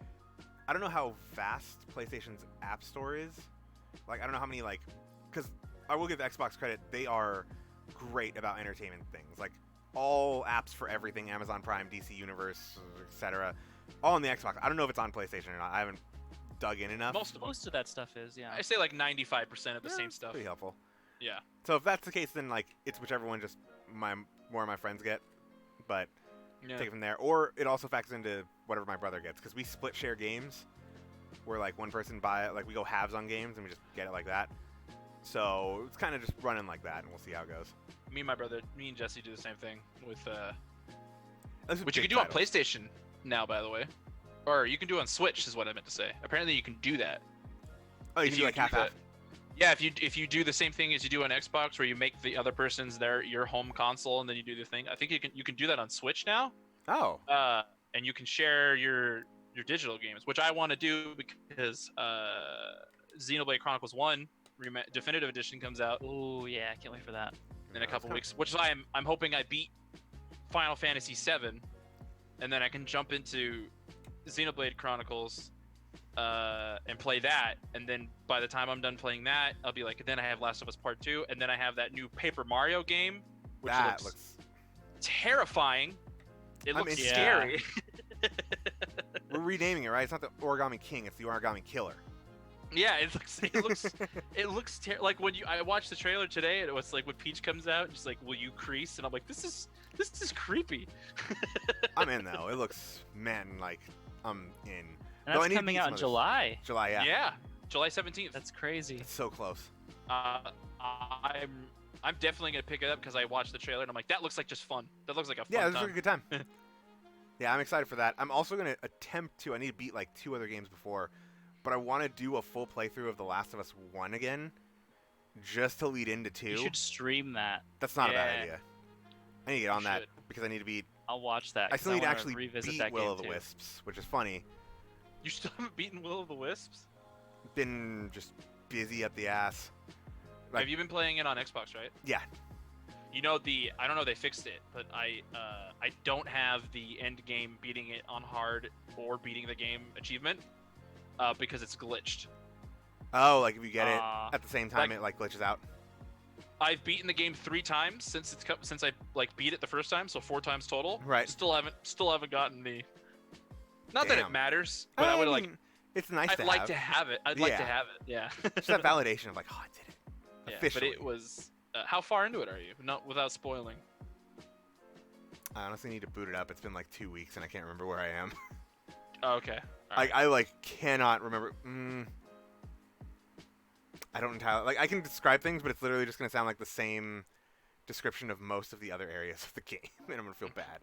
I don't know how vast PlayStation's App Store is. Like, I don't know how many because I will give Xbox credit, they are great about entertainment things. Like all apps for everything, Amazon Prime, DC Universe, etc., all on the Xbox. I don't know if it's on PlayStation or not. I haven't dug in enough. Most of that stuff is, yeah. I say like 95% of the same stuff. Pretty helpful. Yeah. So if that's the case, then like it's whichever one just more of my friends get, but take it from there. Or it also factors into whatever my brother gets, because we split share games, where like one person we go halves on games and we just get it like that. So it's kind of just running like that, and we'll see how it goes. Me and Jesse do the same thing with Those are which you big can do on titles. PlayStation now, by the way, or you can do on Switch, is what I meant to say. Apparently, you can do that. Oh, you if can do like half. Yeah, if you do the same thing as you do on Xbox, where you make the other person's your home console and then you do the thing. I think you can do that on Switch now. Oh. And you can share your digital games, which I want to do because Xenoblade Chronicles 1 Definitive Edition comes out. Oh yeah, I can't wait for that. In a couple weeks, which is why I'm hoping I beat Final Fantasy VII, and then I can jump into Xenoblade Chronicles and play that, and then by the time I'm done playing that, I'll be like, then I have Last of Us Part 2, and then I have that new Paper Mario game, which looks terrifying. It looks scary. We're renaming it, right? It's not the Origami King, it's the Origami Killer. Yeah, it looks like when I watched the trailer today, and it was like when Peach comes out, just like, will you crease? And I'm like, this is creepy. I'm in though. It looks like I'm in. And that's coming out in July. July, yeah. Yeah, July 17th. That's crazy. It's so close. I'm definitely gonna pick it up because I watched the trailer and I'm like, that looks like just fun. That looks like a fun Yeah, time. this is a good time. Yeah, I'm excited for that. I'm also gonna attempt to. I need to beat like 2 other games before, but I want to do a full playthrough of The Last of Us 1 again, just to lead into 2. You should stream that. That's not a bad idea. I need to get on that should. because I need to beat. I'll watch that. I still need to actually revisit beat that Will game of the too. Wisps, which is funny. You still haven't beaten Will of the Wisps? Been just busy up the ass. Have you been playing it on Xbox, right? Yeah. You know I don't know if they fixed it, but I don't have the end game beating it on hard or beating the game achievement because it's glitched. Oh, like if you get it at the same time, like, it like glitches out. I've beaten the game 3 times since I beat it the first time, so 4 times total. Right. Still haven't gotten the. Not that it matters, but I would like. It's nice. I'd like to have it. I'd like to have it. Yeah. Just that validation of like, oh, I did it. Yeah, Officially. but it was. How far into it are you? Not without spoiling. I honestly need to boot it up. It's been like 2 weeks and I can't remember where I am. Oh, okay. I cannot remember. I don't entirely I can describe things, but it's literally just gonna sound like the same description of most of the other areas of the game, and I'm gonna feel bad.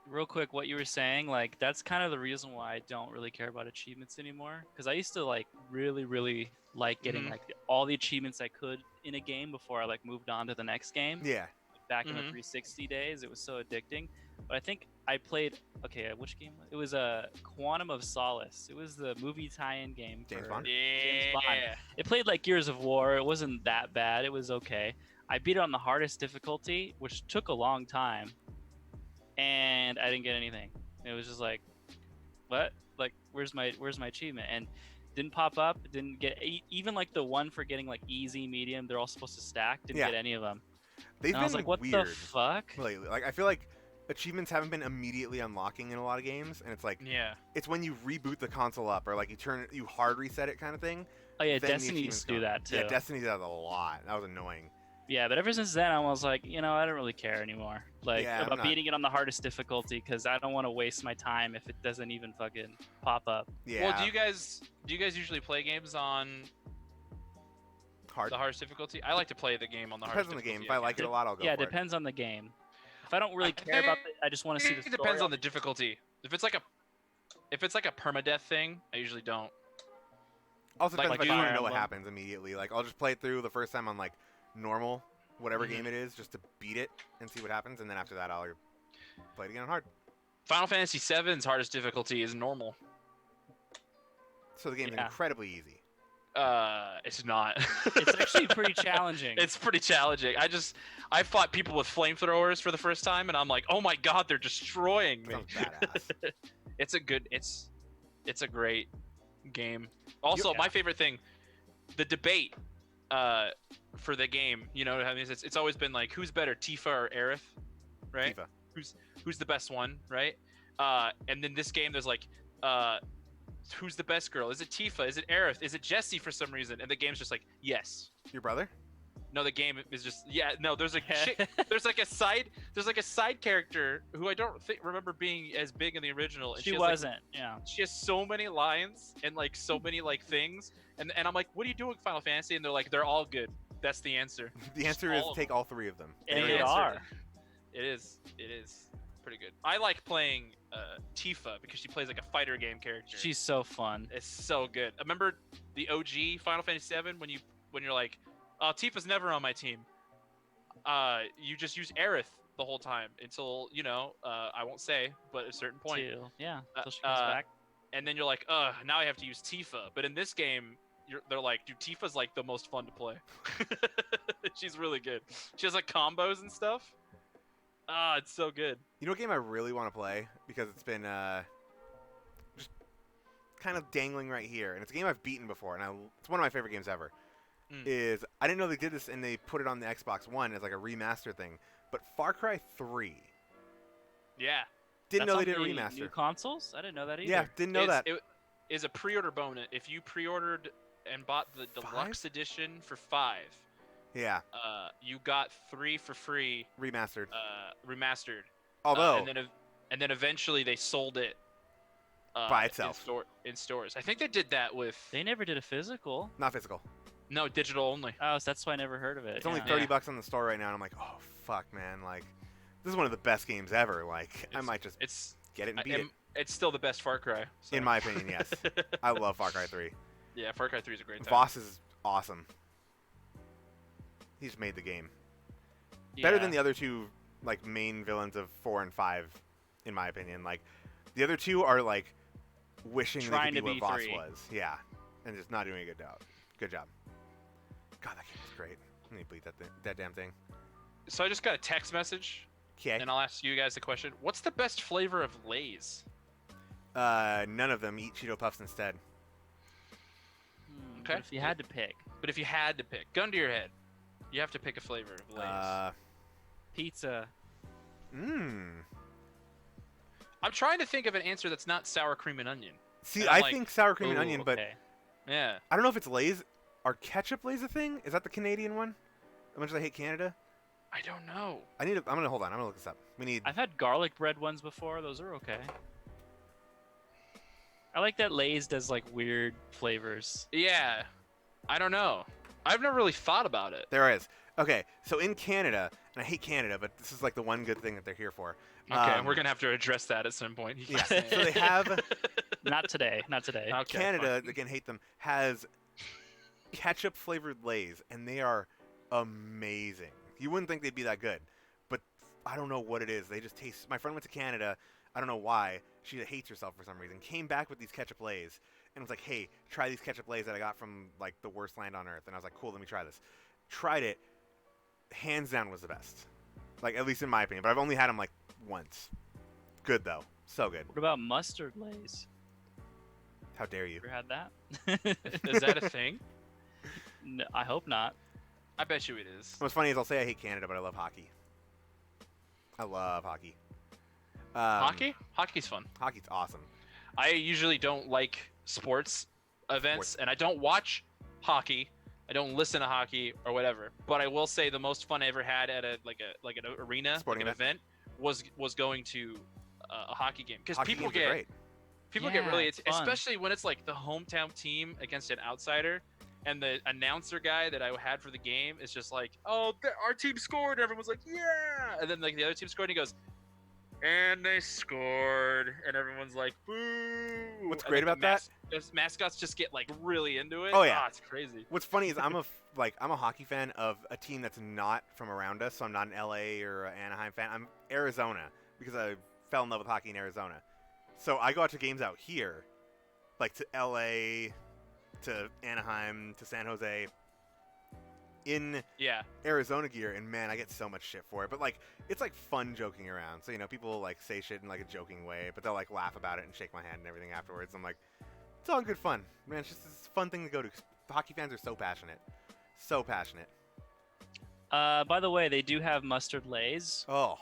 Real quick, what you were saying, that's kind of the reason why I don't really care about achievements anymore. Because I used to really like getting all the achievements I could in a game before I moved on to the next game. Yeah. Back in the 360 days, it was so addicting. But I think I played which game? It was Quantum of Solace. It was the movie tie-in game. James Bond. James Bond. It played like Gears of War. It wasn't that bad. It was okay. I beat it on the hardest difficulty, which took a long time, and I didn't get anything. It was just like, what? Where's my achievement? And didn't pop up. Didn't get even the one for getting easy, medium. They're all supposed to stack. Didn't get any of them. They've and I was been like, what weird the fuck? lately. I feel like achievements haven't been immediately unlocking in a lot of games, and it's like, it's when you reboot the console up or you hard reset it kind of thing. Oh yeah, then the Destiny achievements used to do gone. that too. Yeah, Destiny does that a lot. That was annoying. Yeah, but ever since then, I was like, I don't really care anymore. Like Yeah, I'm about not- beating it on the hardest difficulty because I don't want to waste my time if it doesn't even fucking pop up. Yeah. Well, do you guys usually play games on hard? the hardest difficulty? I like to play the game on the Depends hardest on the game. difficulty. If I like it a lot, I'll go Yeah, it for it. depends on the game. If I don't really I care about think it, I just want to see the It story. depends on the difficulty. If it's like a permadeath thing, I usually don't. Also Like depends if I Fire want to know what Emblem. happens immediately. Like I'll just play it through the first time on like normal, whatever Mhm. game it is, just to beat it and see what happens, and then after that I'll play it again on hard. Final Fantasy VII's hardest difficulty is normal. So the game's Yeah. incredibly easy. It's not. It's actually pretty challenging. It's pretty challenging. I fought people with flamethrowers for the first time, and I'm like, oh my god, they're destroying me. Sounds badass. It's a great game. Also, Yeah. my favorite thing, the debate for the game. You know, I mean, it's always been like, who's better, Tifa or Aerith, right? Tifa. Who's the best one, right? And then this game, there's like, who's the best girl? Is it Tifa? Is it Aerith? Is it Jessie for some reason? And the game's just like, yes. Your brother? No, the game is just no. There's a chick, there's like a side character who I don't remember being as big in the original. And She has, wasn't. Yeah. She has so many lines and like so many like things, and I'm like, what are you doing, Final Fantasy? And they're like, they're all good. That's the answer. The answer Just is all of take them. all three of them. And The they answer- are. It is pretty good. I like playing Tifa because she plays like a fighter game character. She's so fun. It's so good. I remember the OG Final Fantasy VII when you're like, Tifa's never on my team. You just use Aerith the whole time until I won't say, but at a certain point, Yeah. Until she comes back. and then you're like, now I have to use Tifa. But in this game, they're like, dude, Tifa's like the most fun to play. She's really good. She has like combos and stuff. It's so good. You know what game I really want to play because it's been just kind of dangling right here, and it's a game I've beaten before, and it's one of my favorite games ever. Is I didn't know they did this and they put it on the Xbox One as like a remaster thing, but Far Cry 3. Yeah. Didn't That's know they on did a the remaster. New consoles? I didn't know that either. Yeah, didn't know that. It is a pre-order bonus. If you pre-ordered and bought the deluxe edition for $5, Yeah, you got 3 for free, remastered. remastered. Although and then eventually they sold it by itself, in stores. I think they did that with They never did a physical. not physical. no digital only. Oh, so that's why I never heard of it. It's only yeah. 30 bucks on the store right now, and I'm like, oh fuck, man! Like, this is one of the best games ever. Like, I might just It's get it and beat it. it's still the best Far Cry. So. In my opinion, yes. I love Far Cry 3. Yeah, Far Cry 3 is a great time. Voss is awesome. He's made the game better than the other two, like main villains of 4 and 5, in my opinion. Like, the other two are like wishing Trying they could to be what be Voss 3. was. Yeah, and just not doing a good job. Good job. God, that game was great. I need to delete that damn thing. So I just got a text message, Okay. and I'll ask you guys the question: what's the best flavor of Lay's? None of them. Eat Cheeto Puffs instead. But if you had to pick, But if you had to pick, gun to your head, you have to pick a flavor of Lay's. pizza. Mmm. I'm trying to think of an answer that's not sour cream and onion. See, And I'm I like, think sour cream and Ooh, onion, but okay. Yeah. I don't know if it's Lay's. Are ketchup Lay's a thing? Is that the Canadian one? As much as I hate Canada. I don't know. I'm gonna hold on. I'm gonna look this up. We need. I've had garlic bread ones before. Those are okay. I like that Lay's does like weird flavors. Yeah. I don't know. I've never really thought about it. There is. Okay, so in Canada, and I hate Canada, but this is like the one good thing that they're here for. Okay, we're gonna have to address that at some point. Yeah. So they have Not today. Not today. Okay, Canada. Again, hate them. Has ketchup flavored Lay's, and they are amazing. You wouldn't think they'd be that good, but I don't know what it is. They just taste. My friend went to Canada. I don't know why. She hates herself for some reason. Came back with these ketchup Lay's and was like, "Hey, try these ketchup Lay's that I got from like the worst land on earth." And I was like, "Cool, let me try this." Tried it. Hands down was the best. Like, at least in my opinion. But I've only had them like once. Good though. So good. What about mustard Lay's? How dare you? Ever had that? Is that a thing? No, I hope not. I bet you it is. What's funny is I'll say I hate Canada, but I love hockey. I love hockey. Hockey? Hockey's fun. Hockey's awesome. I usually don't like sports events, Sports. and I don't watch hockey. I don't listen to hockey or whatever. But I will say the most fun I ever had at an arena, Sporting like an event, was going to a hockey game, because Hockey people games are get great. people Yeah, get really, it's fun. especially when it's like the hometown team against an outsider, and the announcer guy that I had for the game is just like, "Oh, our team scored." And everyone's like, "Yeah!" And then like the other team scored, and he goes, "And they scored," and everyone's like, "Boo!" What's And, great like, about the mascots just get like really into it. Oh, yeah. It's crazy. What's funny is I'm a hockey fan of a team that's not from around us, so I'm not an LA or Anaheim fan. I'm Arizona because I fell in love with hockey in Arizona. So I go out to games out here, like to LA, to Anaheim, to San Jose, in Yeah. Arizona gear, and man, I get so much shit for it. But like, it's like fun joking around. So people like say shit in like a joking way, but they'll like laugh about it and shake my hand and everything afterwards. I'm like, it's all in good fun, man. It's a fun thing to go to. Hockey fans are so passionate, so passionate. By the way, they do have mustard lays, Oh,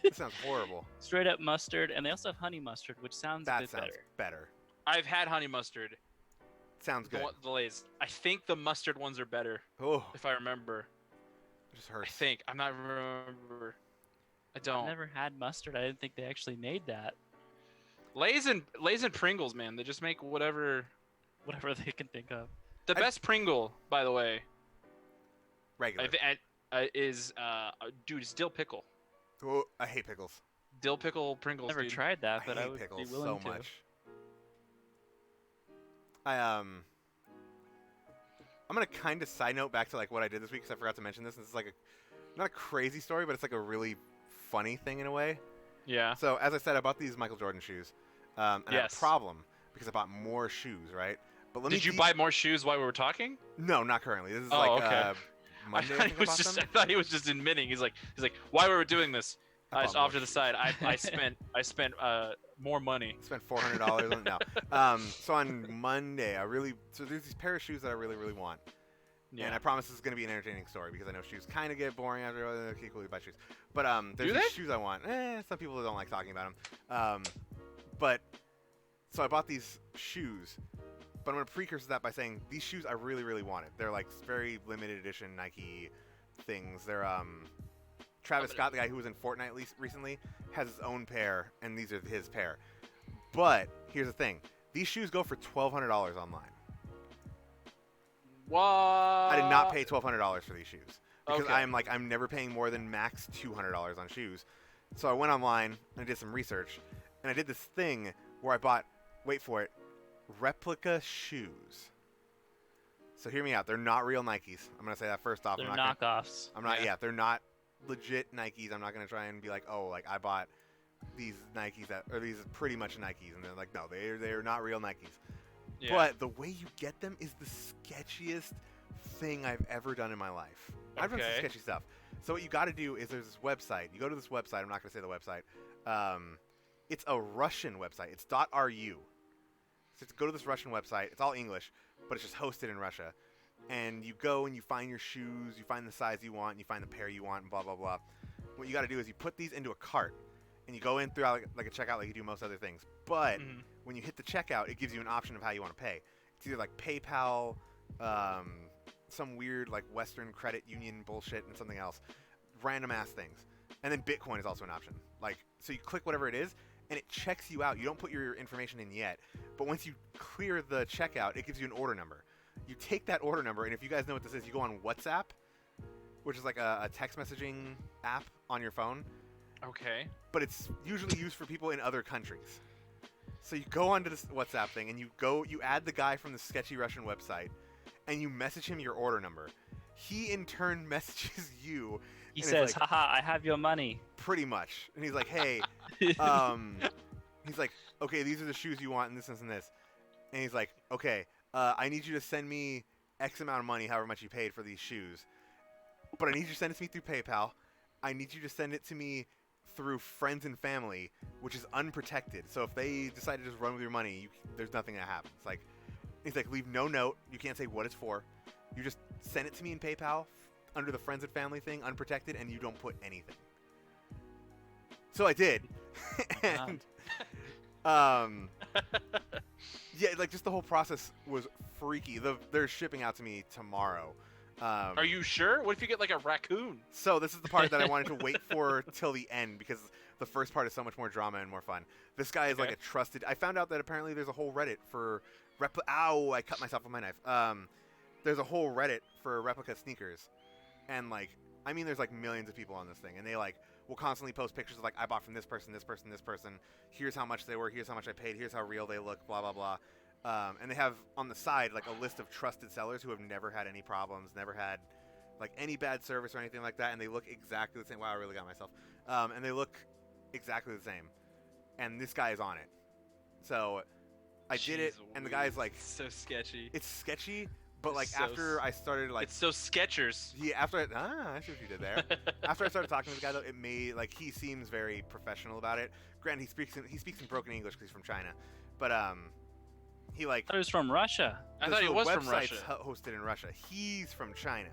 that sounds horrible. straight up mustard, and they also have honey mustard, which sounds a That bit sounds better. better. I've had honey mustard. Sounds good. The Lay's. I think the mustard ones are better, Oh, if I remember. it just I hurts. think. I'm not remember. I I've don't. never had mustard. I didn't think they actually made that. Lay's and Pringles, man. They just make whatever. Whatever they can think of. The best Pringle, by the way, Regular. is dude, it's dill pickle. Oh, I hate pickles. Dill pickle Pringles. Never dude. tried that, I but hate I would pickles be willing so to. much. I'm gonna kind of side note back to like what I did this week because I forgot to mention this. This is like not a crazy story, but it's like a really funny thing in a way. Yeah. So as I said, I bought these Michael Jordan shoes, and I have Yes. a problem because I bought more shoes, right? But let me Did you buy more shoes while we were talking? No, not currently. This is Oh, like okay. Monday. I thought he was just admitting. He's like, why were we doing this? I Just bought off to more the side. I spent more money. Spent $400 on no. So on Monday, there's these pair of shoes that I really, really want. Yeah. And I promise this is going to be an entertaining story because I know shoes kind of get boring after okay, cool, you buy shoes. But there's Do these they? shoes I want. Some people don't like talking about them. But so I bought these shoes. But I'm going to precursor that by saying these shoes I really, really wanted. They're like very limited edition Nike things. They're Travis Scott, the guy who was in Fortnite recently, has his own pair, and these are his pair. But here's the thing: these shoes go for $1,200 online. What? I did not pay $1,200 for these shoes because Okay. I'm never paying more than max $200 on shoes. So I went online and I did some research, and I did this thing where I bought, wait for it, replica shoes. So hear me out. They're not real Nikes. I'm gonna say that first off. They're I'm not knockoffs. I'm not. Yeah. Yeah, they're not legit Nikes. I'm not gonna try and be like, oh, like I bought these Nikes or these pretty much Nikes, and they're like, no, they're not real Nikes. Yeah. But the way you get them is the sketchiest thing I've ever done in my life. I've done some Okay. sketchy stuff. So what you got to do is there's this website. You go to this website. I'm not gonna say the website. It's a Russian website. It's .ru. So go to this Russian website. It's all English, but it's just hosted in Russia. And you go and you find your shoes, you find the size you want, and you find the pair you want, and blah, blah, blah. What you got to do is you put these into a cart, and you go in through like a checkout like you do most other things. But Mhm. when you hit the checkout, it gives you an option of how you want to pay. It's either like PayPal, some weird like Western credit union bullshit, and something else. Random ass things. And then Bitcoin is also an option. Like, so you click whatever it is, and it checks you out. You don't put your information in yet, but once you clear the checkout, it gives you an order number. You take that order number, and if you guys know what this is, you go on WhatsApp, which is like a text messaging app on your phone, Okay. but it's usually used for people in other countries. So you go onto this WhatsApp thing, and you add the guy from the sketchy Russian website, and you message him your order number. He in turn messages you. He and says, it's like, haha, I have your money. pretty much. And he's like, hey, he's like, okay, these are the shoes you want, and this, and this. And he's like, okay, I need you to send me X amount of money, however much you paid for these shoes. But I need you to send it to me through PayPal. I need you to send it to me through friends and family, which is unprotected. So if they decide to just run with your money, there's nothing that happens. Like, he's like, leave no note. You can't say what it's for. You just send it to me in PayPal under the friends and family thing, unprotected, and you don't put anything. So I did. And Yeah, like just the whole process was freaky. They're shipping out to me tomorrow. Are you sure? What if you get like a raccoon? So this is the part that I wanted to wait for till the end because the first part is so much more drama and more fun. This guy is like a trusted. I found out that apparently there's a whole Reddit for Ow! I cut myself with my knife. There's a whole Reddit for replica sneakers, and like I mean, there's like millions of people on this thing, and they like will constantly post pictures of like I bought from this person, this person, this person. Here's how much they were. Here's how much I paid. Here's how real they look. Blah blah blah. And they have on the side like a list of trusted sellers who have never had any problems, never had like any bad service or anything like that, and they look exactly the same. Wow, I really got myself. And they look exactly the same. And this guy is on it. So I did it, and the guy's like, so sketchy. it's sketchy, but like So after I started like, It's so Skechers. yeah, after I see what you did there. After I started talking to the guy though, it made like he seems very professional about it. Granted, he speaks in broken English because he's from China, but he like I thought it was from Russia. I thought he the was from website's Russia. hosted in Russia. He's from China.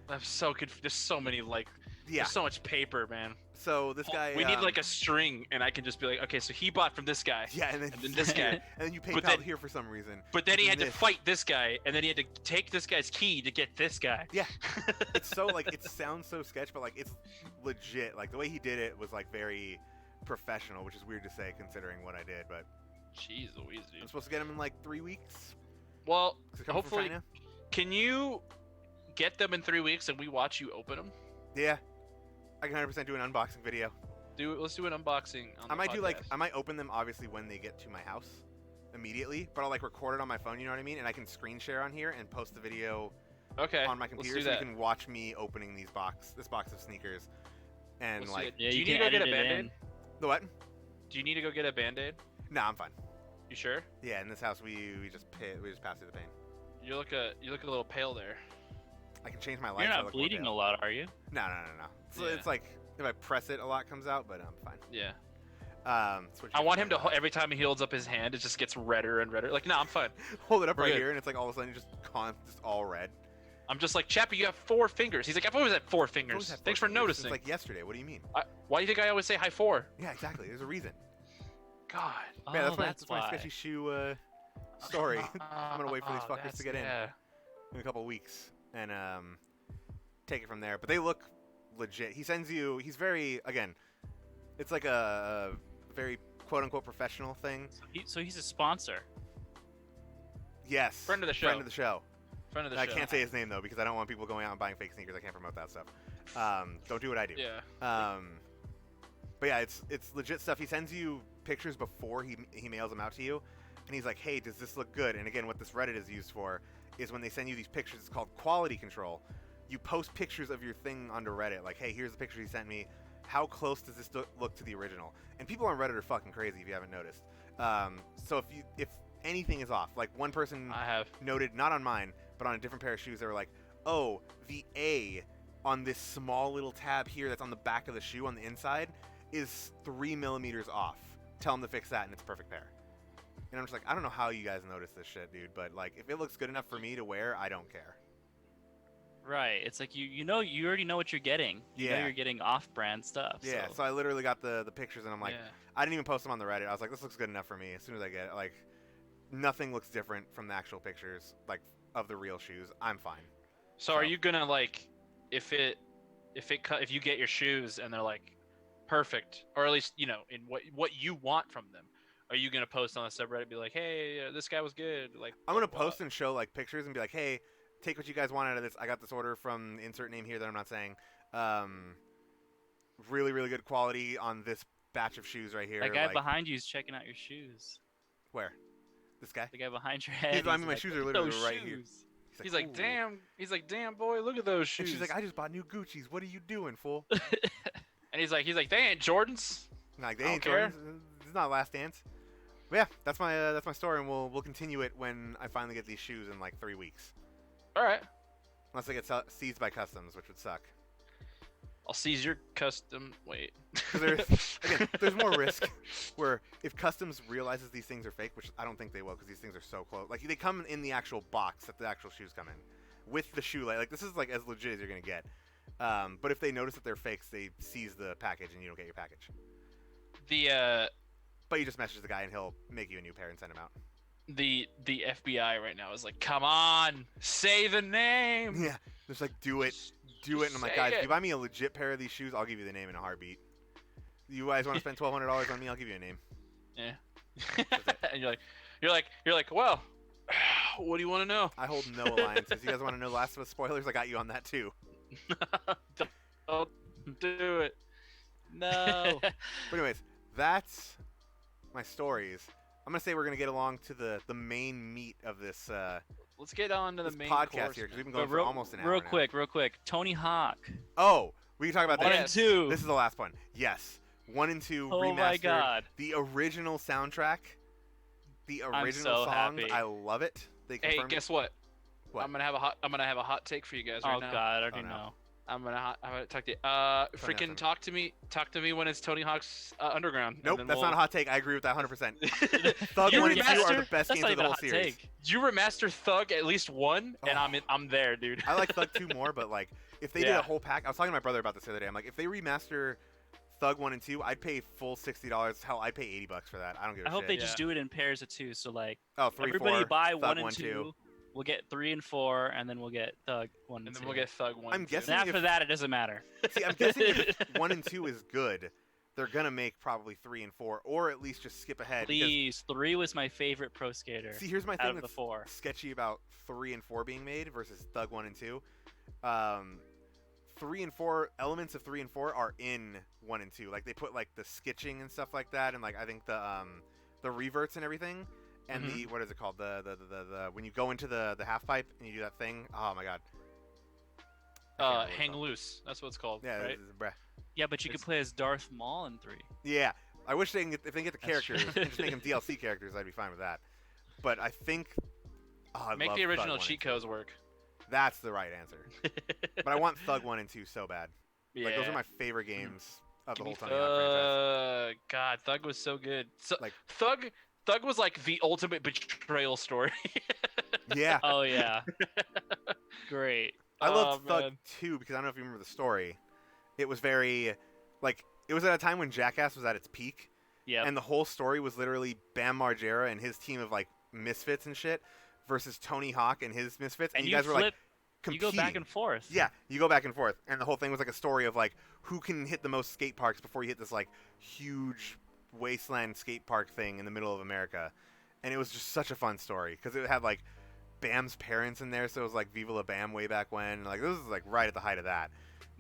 I'm so confused. There's so many like. Yeah. There's so much paper, man. So this guy. We need like a string, and I can just be like, okay, so he bought from this guy. Yeah, and then this guy. and then you But PayPal then- here for some reason. But then he had to This. fight this guy, and then he had to take this guy's key to get this guy. Yeah. It's so like it sounds so sketch, but like it's legit. Like the way he did it was like very professional, which is weird to say considering what I did. But Jeez Louise, I'm dude. supposed to get him in like 3 weeks. Well, 'Cause they're coming from hopefully, China. can you get them in 3 weeks and we watch you open them? Yeah, I can 100% do an unboxing video. Let's do an unboxing. On I might the do like podcast. I might open them obviously when they get to my house immediately, but I'll like record it on my phone. You know what I mean? And I can screen share on here and post the video Okay. on my let's computer, do so you that. can watch me opening this box of sneakers, and Let's do like it. Yeah, Do you you need can to go get edit a it Band-Aid? in. the what? Do you need to go get a Band-Aid? Nah, I'm fine. You sure? Yeah, in this house we just pass through the pain. You look a little pale there. I can change my life. You're so I not look more bleeding a pale. lot, are you? No. So Yeah. it's like if I press it, a lot comes out, but I'm fine. Yeah. That's what you I do want in him to my life. every time he holds up his hand, it just gets redder and redder. Like, no, I'm fine. hold it up We're right good. here, and it's like all of a sudden just all red. I'm just like, Chappie, you have 4 fingers. He's like, I've always had 4 I've always fingers. had 4 Thanks for fingers noticing. Since like yesterday. What do you mean? Why do you think I always say high 4? Yeah, exactly. There's a reason. God. Yeah, Oh, that's my why. sketchy shoe story. I'm gonna wait for these Oh, fuckers to that's- get in yeah. a couple of weeks and take it from there. But they look legit. He sends you. He's very again. It's like a very quote unquote professional thing. So he's a sponsor. Yes. Friend of the show. Friend of the show. Friend of the I show. can't say his name though because I don't want people going out and buying fake sneakers. I can't promote that stuff. Don't do what I do. Yeah. But yeah, it's legit stuff. He sends you pictures before he mails them out to you, and he's like, "Hey, does this look good?" And again, what this Reddit is used for is when they send you these pictures. It's called quality control. You post pictures of your thing onto Reddit, like, "Hey, here's the picture he sent me. How close does this look to the original?" And people on Reddit are fucking crazy if you haven't noticed. So if anything is off, like one person I have. noted, not on mine, but on a different pair of shoes, they were like, "Oh, the A on this small little tab here that's on the back of the shoe on the inside is 3 millimeters off. Tell them to fix that, and it's a perfect pair." And I'm just like, I don't know how you guys notice this shit, dude, but like, if it looks good enough for me to wear, I don't care. Right. It's like you already know what you're getting. You know Yeah. you're getting off-brand stuff. Yeah, So. so I literally got the pictures, and I'm like, yeah. I didn't even post them on the Reddit. I was like, this looks good enough for me. As soon as I get it, like, nothing looks different from the actual pictures, like, of the real shoes. I'm fine. So are you gonna like, if you get your shoes and they're like perfect, or at least in what you want from them, are you gonna post on the subreddit and be like, hey, this guy was good? Like, I'm gonna blah, blah. post and show like pictures and be like, hey, take what you guys want out of this. I got this order from insert name here that I'm not saying. Really, really good quality on this batch of shoes right here. That guy like, behind you is checking out your shoes. where? This guy? The guy behind your head. I mean, my like, shoes "Look are at literally those right here." shoes." He's like, "Ooh." damn. He's like, damn, boy, look at those shoes. And she's like, I just bought new Gucci's. What are you doing, fool? And he's like, they ain't Jordans. Like, they I don't ain't care. Jordans. It's not Last Dance. But yeah, that's my story, and we'll continue it when I finally get these shoes in like 3 weeks. All right, Unless they get seized by customs, which would suck. I'll seize your custom. Wait. 'Cause there's more risk where if customs realizes these things are fake, which I don't think they will because these things are so close. Like, they come in the actual box that the actual shoes come in with the shoe. Like this is like as legit as you're gonna get. But if they notice that they're fakes, they seize the package and you don't get your package. The But you just message the guy and he'll make you a new pair and send them out. the FBI right now is like, come on, say the name. Yeah, just like do it. And I'm like, Say guys, if it. you buy me a legit pair of these shoes, I'll give you the name in a heartbeat. You guys want to spend $1,200 on me? I'll give you a name. Yeah. And you're like, well, what do you want to know? I hold no alliances. You guys want to know Last of Us spoilers? I got you on that too. Don't do it. No. But anyways, that's my stories. I'm gonna say we're gonna get along to the main meat of this Let's get on to the this main podcast course, here because man. we've been going But for almost an hour. real now. quick. Tony Hawk. Oh, we can talk about that. 1 and Yes. 2. This is the last one. Yes, 1 and 2 Oh remastered. my god. The original soundtrack. The I'm original so song. happy. I love it. They Hey, confirmed guess what? What? I'm gonna have a hot take for you guys right Oh now. god, I already no. know. I'm gonna talk to you. Freaking Hawk. talk to me when it's Tony Hawk's Underground. and Nope, then that's we'll- not a hot take. I agree with that 100%. Thug You 1 and 2 are the remaster? best That's games not of the even a whole hot series. take. You remaster Thug at least one, and Oh. I'm there, dude. I like Thug 2 more, but like if they did Yeah. a whole pack, I was talking to my brother about this the other day. I'm like, if they remaster Thug 1 and 2, I'd pay full $60. Hell, I'd pay $80 for that. I don't give a I hope shit. they just Yeah. do it in pairs of 2. So like Oh, 3, everybody 4, buy Thug 1 and 1, 2. We'll get 3 and 4, and then we'll get Thug 1 and And 2. then we'll get Thug 1. I'm and two. guessing And after if- that, it doesn't matter. See, I'm guessing if 1 and 2 is good, they're gonna make probably 3 and 4, or at least just skip ahead. because- Please, 3 was my favorite Pro Skater See, here's my out thing of the that's 4. sketchy about 3 and 4 being made versus Thug 1 and 2. 3 and 4 elements of 3 and 4 are in 1 and 2. Like they put like the sketching and stuff like that, and like I think the reverts and everything, and the what is it called? The when you go into the half pipe and you do that thing. Oh my god. I can't remember what it's Hang called. loose. That's what it's called. Yeah, Right? this is- bruh. Yeah, but you could It's- play as Darth Maul in 3. Yeah. I wish they can get, if they can get the That's true. characters and just make them DLC characters, I'd be fine with that. But I think I Make love the Thug original 1 and cheat 2. codes work. That's the right answer. But I want Thug 1 and 2 so bad. Yeah. Like those are my favorite games of the Give me whole Tony Hawk franchise. God, Thug was so good. So, Like- Thug was like the ultimate betrayal story. Yeah. Oh yeah. Great. I loved Oh, Thug man. 2 because I don't know if you remember the story. It was very like it was at a time when Jackass was at its peak, Yeah. and the whole story was literally Bam Margera and his team of like misfits and shit versus Tony Hawk and his misfits, and, And you guys were like flip. You competing. go back and forth. Yeah, you go back and forth, and the whole thing was like a story of like who can hit the most skate parks before you hit this like huge wasteland skate park thing in the middle of America, and it was just such a fun story because it had like Bam's parents in there, so it was like Viva La Bam way back when. Like this was like right at the height of that.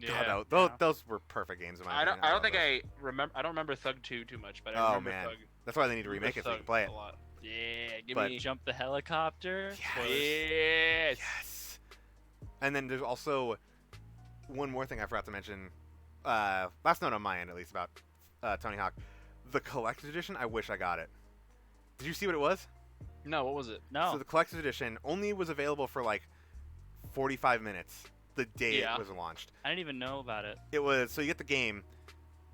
God, those were perfect games in my opinion. I don't love think those. I remember. I don't remember Thug 2 too much, but I Oh, remember man. Thug. That's why they need to remember remake it so you Thug can play it. a lot. Yeah, give But- me. Jump the helicopter. Yes. Yes. And then there's also one more thing I forgot to mention. Last note on my end, at least, about Tony Hawk. The collector's edition, I wish I got it. Did you see what it was? No, what was it? No. So the collector's edition only was available for like 45 minutes the day Yeah. it was launched. I didn't even know about it. It was, so you get the game,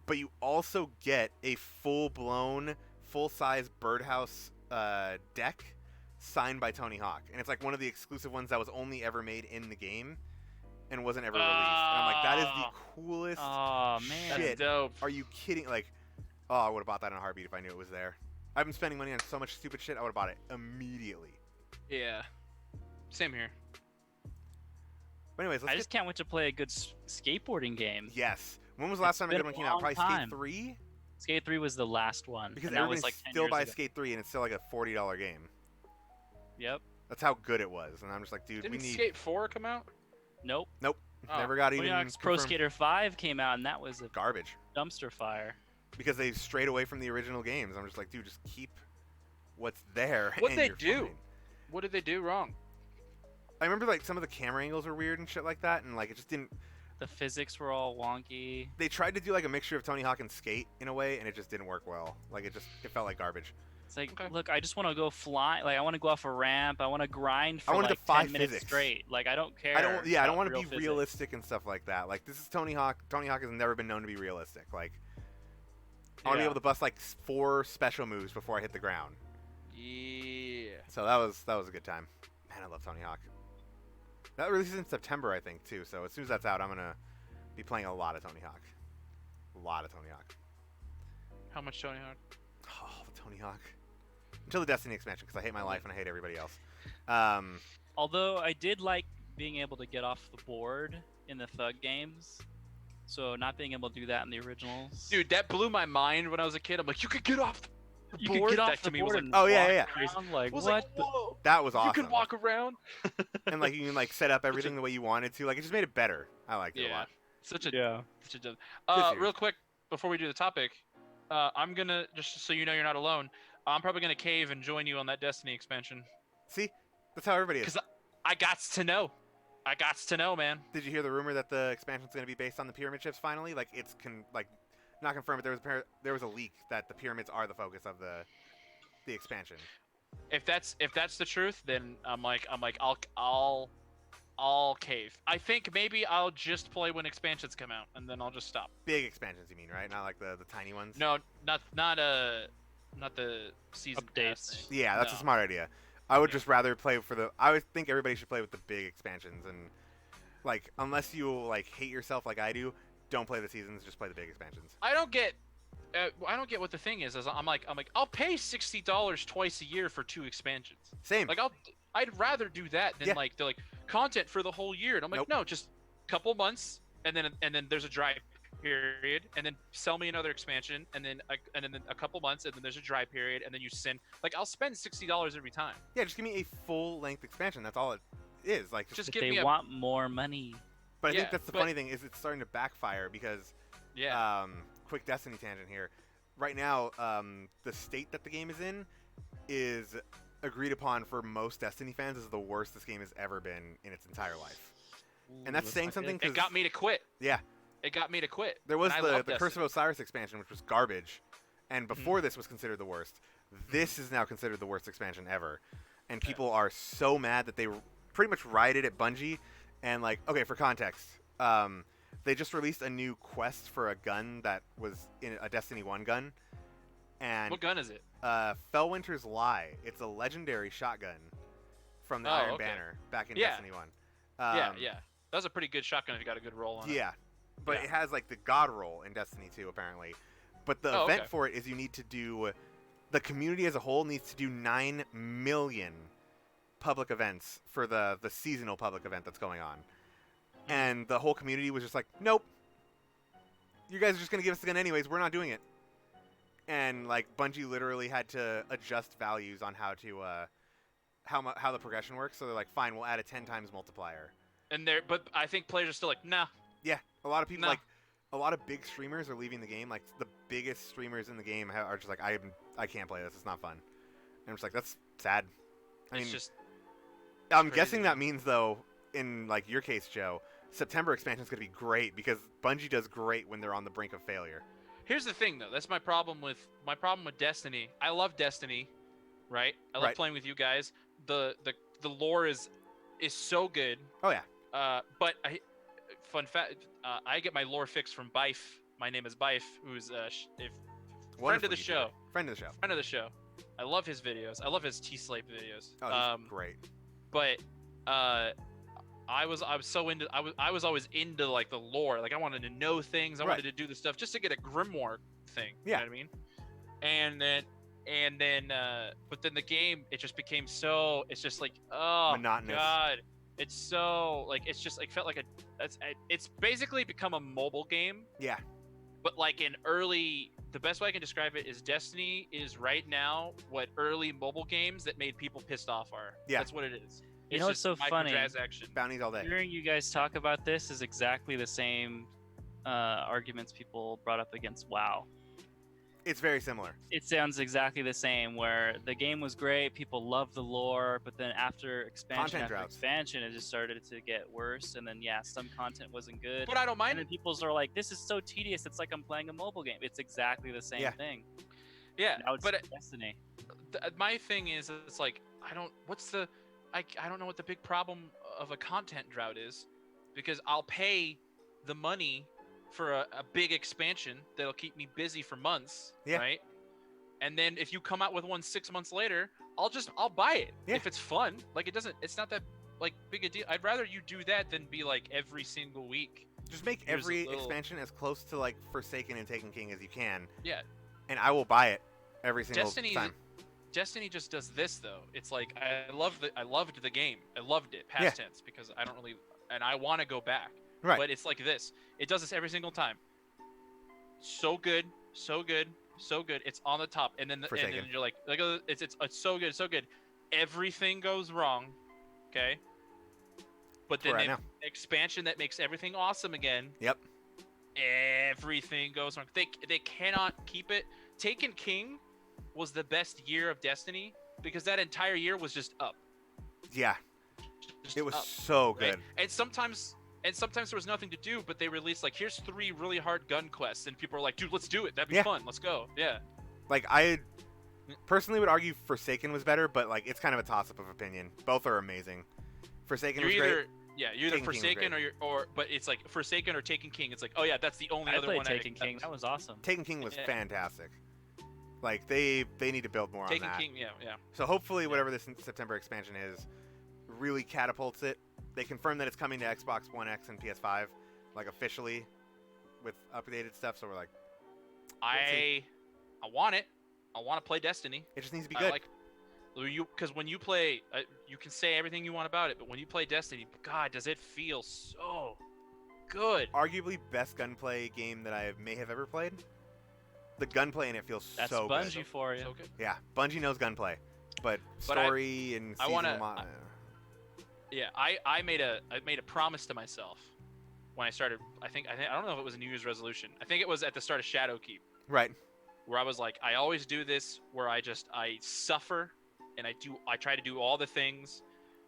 but you also get a full-blown, full-size birdhouse deck signed by Tony Hawk. And it's like one of the exclusive ones that was only ever made in the game and wasn't ever released. And I'm like, that is the coolest Oh man. That's shit. dope. Are you kidding? Like, oh, I would have bought that in a heartbeat if I knew it was there. I've been spending money on so much stupid shit, I would have bought it immediately. Yeah. Same here. But anyways, let's I just can't wait to play a good skateboarding game. yes. When was the last It's time a been good a one came out? long Probably time. Skate 3? Skate 3 was the last one. Because and that everybody was like 10 still years buys ago. Skate 3 and it's still like a $40 game. Yep. That's how good it was. And I'm just like, dude, Didn't we need... Skate 4 come out? Nope. Nope. Oh. Never got Tony even Hawk's Pro confirmed. Skater 5 came out, and that was a Garbage. dumpster fire. Because they strayed away from the original games. I'm just like, dude, just keep what's there. What'd and they you're do? fine. What did they do wrong? I remember like some of the camera angles were weird and shit like that, and like it just didn't. The physics were all wonky. They tried to do like a mixture of Tony Hawk and Skate in a way, and it just didn't work well. Like it felt like garbage. It's like, Okay. look, I just want to go fly. Like, I want to go off a ramp. I want to grind for I wanna like defy 10 minutes physics. straight. Like, I don't care. I don't. Yeah, I don't about want to real be physics. realistic and stuff like that. Like this is Tony Hawk. Tony Hawk has never been known to be realistic. Like I want to be Yeah. able to bust like 4 special moves before I hit the ground. Yeah. So that was a good time. Man, I love Tony Hawk. That releases in September, I think, too. So as soon as that's out, I'm gonna be playing a lot of Tony Hawk. A lot of Tony Hawk. How much Tony Hawk? Oh, the Tony Hawk. until the Destiny expansion, because I hate my life and I hate everybody else. Um, Although I did like being able to get off the board in the Thug games, so not being able to do that in the originals. Dude, that blew my mind when I was a kid. I'm like, you could get off the you board. could get off That the to me was board like, and Oh, yeah, walk yeah, around, like I was what? like, whoa. that was awesome. You could walk around. And like you can like set up everything the way you wanted to. Like it just made it better. I liked it a Yeah. lot. Such a Yeah. such a. Good Real quick before we do the topic, I'm gonna just so you know you're not alone. I'm probably gonna cave and join you on that Destiny expansion. See, that's how everybody is. Cause I gots to know. I gots to know, man. Did you hear the rumor that the expansion's going to be based on the pyramid ships finally? Like it's not confirmed, but there was a leak that the pyramids are the focus of the expansion. If that's the truth, then I'm like I'll cave. I think maybe I'll just play when expansions come out, and then I'll just stop. Big expansions, you mean, right? Not like the tiny ones. No, not the season pass Updates. thing. Yeah, that's No. a smart idea. I would Yeah. just rather play for the. I would think everybody should play with the big expansions, and like unless you like hate yourself like I do, don't play the seasons. Just play the big expansions. I don't get what the thing is. I'm like I'll pay $60 twice a year for 2 expansions. Same. Like I'd rather do that than Yeah. like they're like content for the whole year. And I'm like, Nope. no, just a couple months and then there's a dry period and then sell me another expansion and then a couple months and then there's a dry period and then you send like I'll spend $60 every time. Yeah, just give me a full length expansion. That's all it is. Like Just If give they me a want more money. But I Yeah, think that's the but- funny thing is it's starting to backfire because yeah. quick Destiny tangent here. Right now, the state that the game is in is agreed upon for most Destiny fans as the worst this game has ever been in its entire life. And that's saying not something good. It got me to quit. Yeah, It got me to quit. there was And I love the Curse of Destiny. Osiris expansion, which was garbage, and before this was considered the worst. This is now considered the worst expansion ever, and people are so mad that they pretty much rioted at Bungie. And like, okay, for context, they just released a new quest for a gun that was in a Destiny 1 gun, and What gun is it? Fellwinter's Lie. It's a legendary shotgun from the Oh, Iron okay. Banner back in Yeah. Destiny 1. Yeah. That was a pretty good shotgun if you got a good roll on it. Yeah, but Yeah. it has like the god roll in Destiny 2 apparently. But the Oh, event okay. for it is you need to do, the community as a whole needs to do 9 million public events for the seasonal public event that's going on. And the whole community was just like, nope. You guys are just going to give us the gun anyways. We're not doing it. And like Bungie literally had to adjust values on how to how the progression works. So they're like, fine, we'll add a 10 times multiplier. But I think players are still like, nah. Yeah, a lot of people No. like a lot of big streamers are leaving the game. Like the biggest streamers in the game are just like, I can't play this. It's not fun. And I'm just like, that's sad. I It's mean, just I'm crazy. guessing that means though, in like your case, Joe, September expansion is gonna be great because Bungie does great when they're on the brink of failure. Here's the thing, though. That's my problem with Destiny. I love Destiny, right? I love Right. playing with you guys. The lore is so good. Oh yeah, But fun fact, I get my lore fix from Bife. My name is Bife, who's friend Wonderful of the YouTuber. show. Friend of the show. Friend of the show. I love his videos. I love his T-Slave videos. Oh, he's great. But I was so into I was always into like the lore. Like I wanted to know things. I wanted to do the stuff just to get a grimoire thing. Yeah. You know what I mean? And then but then the game it just became so it's just like oh Monotonous. god. It's so like it's just like felt like it's basically become a mobile game. Yeah. But like the best way I can describe it is Destiny is right now what early mobile games that made people pissed off are. Yeah. That's what it is. You know what's so funny? Action. Bounties all day. Hearing you guys talk about this is exactly the same arguments people brought up against WoW. It's very similar. It sounds exactly the same. Where the game was great, people loved the lore, but then after expansion Content after droughts. expansion, it just started to get worse. And then some content wasn't good. But I don't And mind then it. people's are like, "This is so tedious. It's like I'm playing a mobile game." It's exactly the same Yeah. thing. Yeah, Now it's but Destiny. my thing is it's like I don't know what the big problem of a content drought is because I'll pay the money for a big expansion that'll keep me busy for months, Yeah. right? And then if you come out with one 6 months later, I'll buy it Yeah. if it's fun. Like it's not that like big a deal. I'd rather you do that than be like every single week. Just make Here's a every little- expansion as close to like Forsaken and Taken King as you can, Yeah. and I will buy it every single Destiny time. Destiny just does this though. It's like I loved the game. I loved it past tense because I don't really and I want to go back. Right. But it's like this. It does this every single time. So good, so good, so good. It's on the top, and then you're like it's so good, so good. Everything goes wrong, okay? But then the expansion that makes everything awesome again. Yep. Everything goes wrong. They cannot keep it. Taken King was the best year of Destiny because that entire year was just up. Yeah. Just it was up, so good. Right? And sometimes there was nothing to do, but they released like, here's 3 really hard gun quests, and people are like, dude, let's do it. That'd be fun. Let's go. Yeah. Like I personally would argue Forsaken was better, but like it's kind of a toss-up of opinion. Both are amazing. Forsaken was great. Yeah, you're either Forsaken but it's like Forsaken or Taken King. It's like, oh yeah, that's the only other one. Taken King. That was awesome. Taken King was fantastic. Like they need to build more on that. Taken King, yeah. So hopefully whatever this September expansion is really catapults it. They confirmed that it's coming to Xbox One X and PS5, like officially, with updated stuff. So we're like, I want it. I want to play Destiny. It just needs to be good. Because when you play, you can say everything you want about it, but when you play Destiny, God, does it feel so good? Arguably best gunplay game that I may have ever played. The gunplay in it feels so good. That's Bungie for you. So good. Yeah, Bungie knows gunplay, but story and seasonal Yeah, I made a promise to myself when I started. I don't know if it was a New Year's resolution. I think it was at the start of Shadowkeep. Right. Where I was like, I always do this, where I suffer, and I try to do all the things,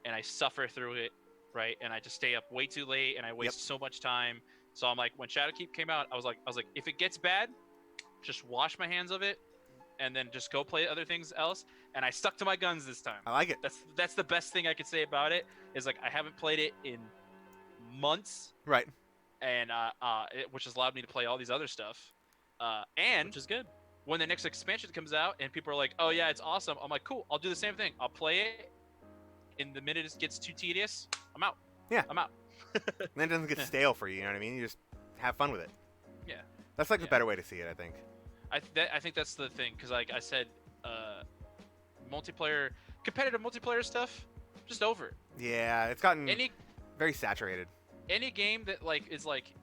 and I suffer through it, right? And I just stay up way too late, and I waste so much time. So I'm like, when Shadowkeep came out, I was like, if it gets bad, just wash my hands of it, and then just go play other things else. And I stuck to my guns this time. I like it. That's the best thing I could say about it. Is like I haven't played it in months. Right. And which has allowed me to play all these other stuff. And which is good. When the next expansion comes out and people are like, "Oh yeah, it's awesome," I'm like, "Cool, I'll do the same thing. I'll play it. And the minute it gets too tedious, I'm out. Yeah, I'm out." And then it doesn't get stale for you. You know what I mean? You just have fun with it. Yeah. That's like the better way to see it, I think. I think that's the thing, because like I said, competitive multiplayer stuff, just over it. Yeah, it's gotten very saturated. Any game that like is like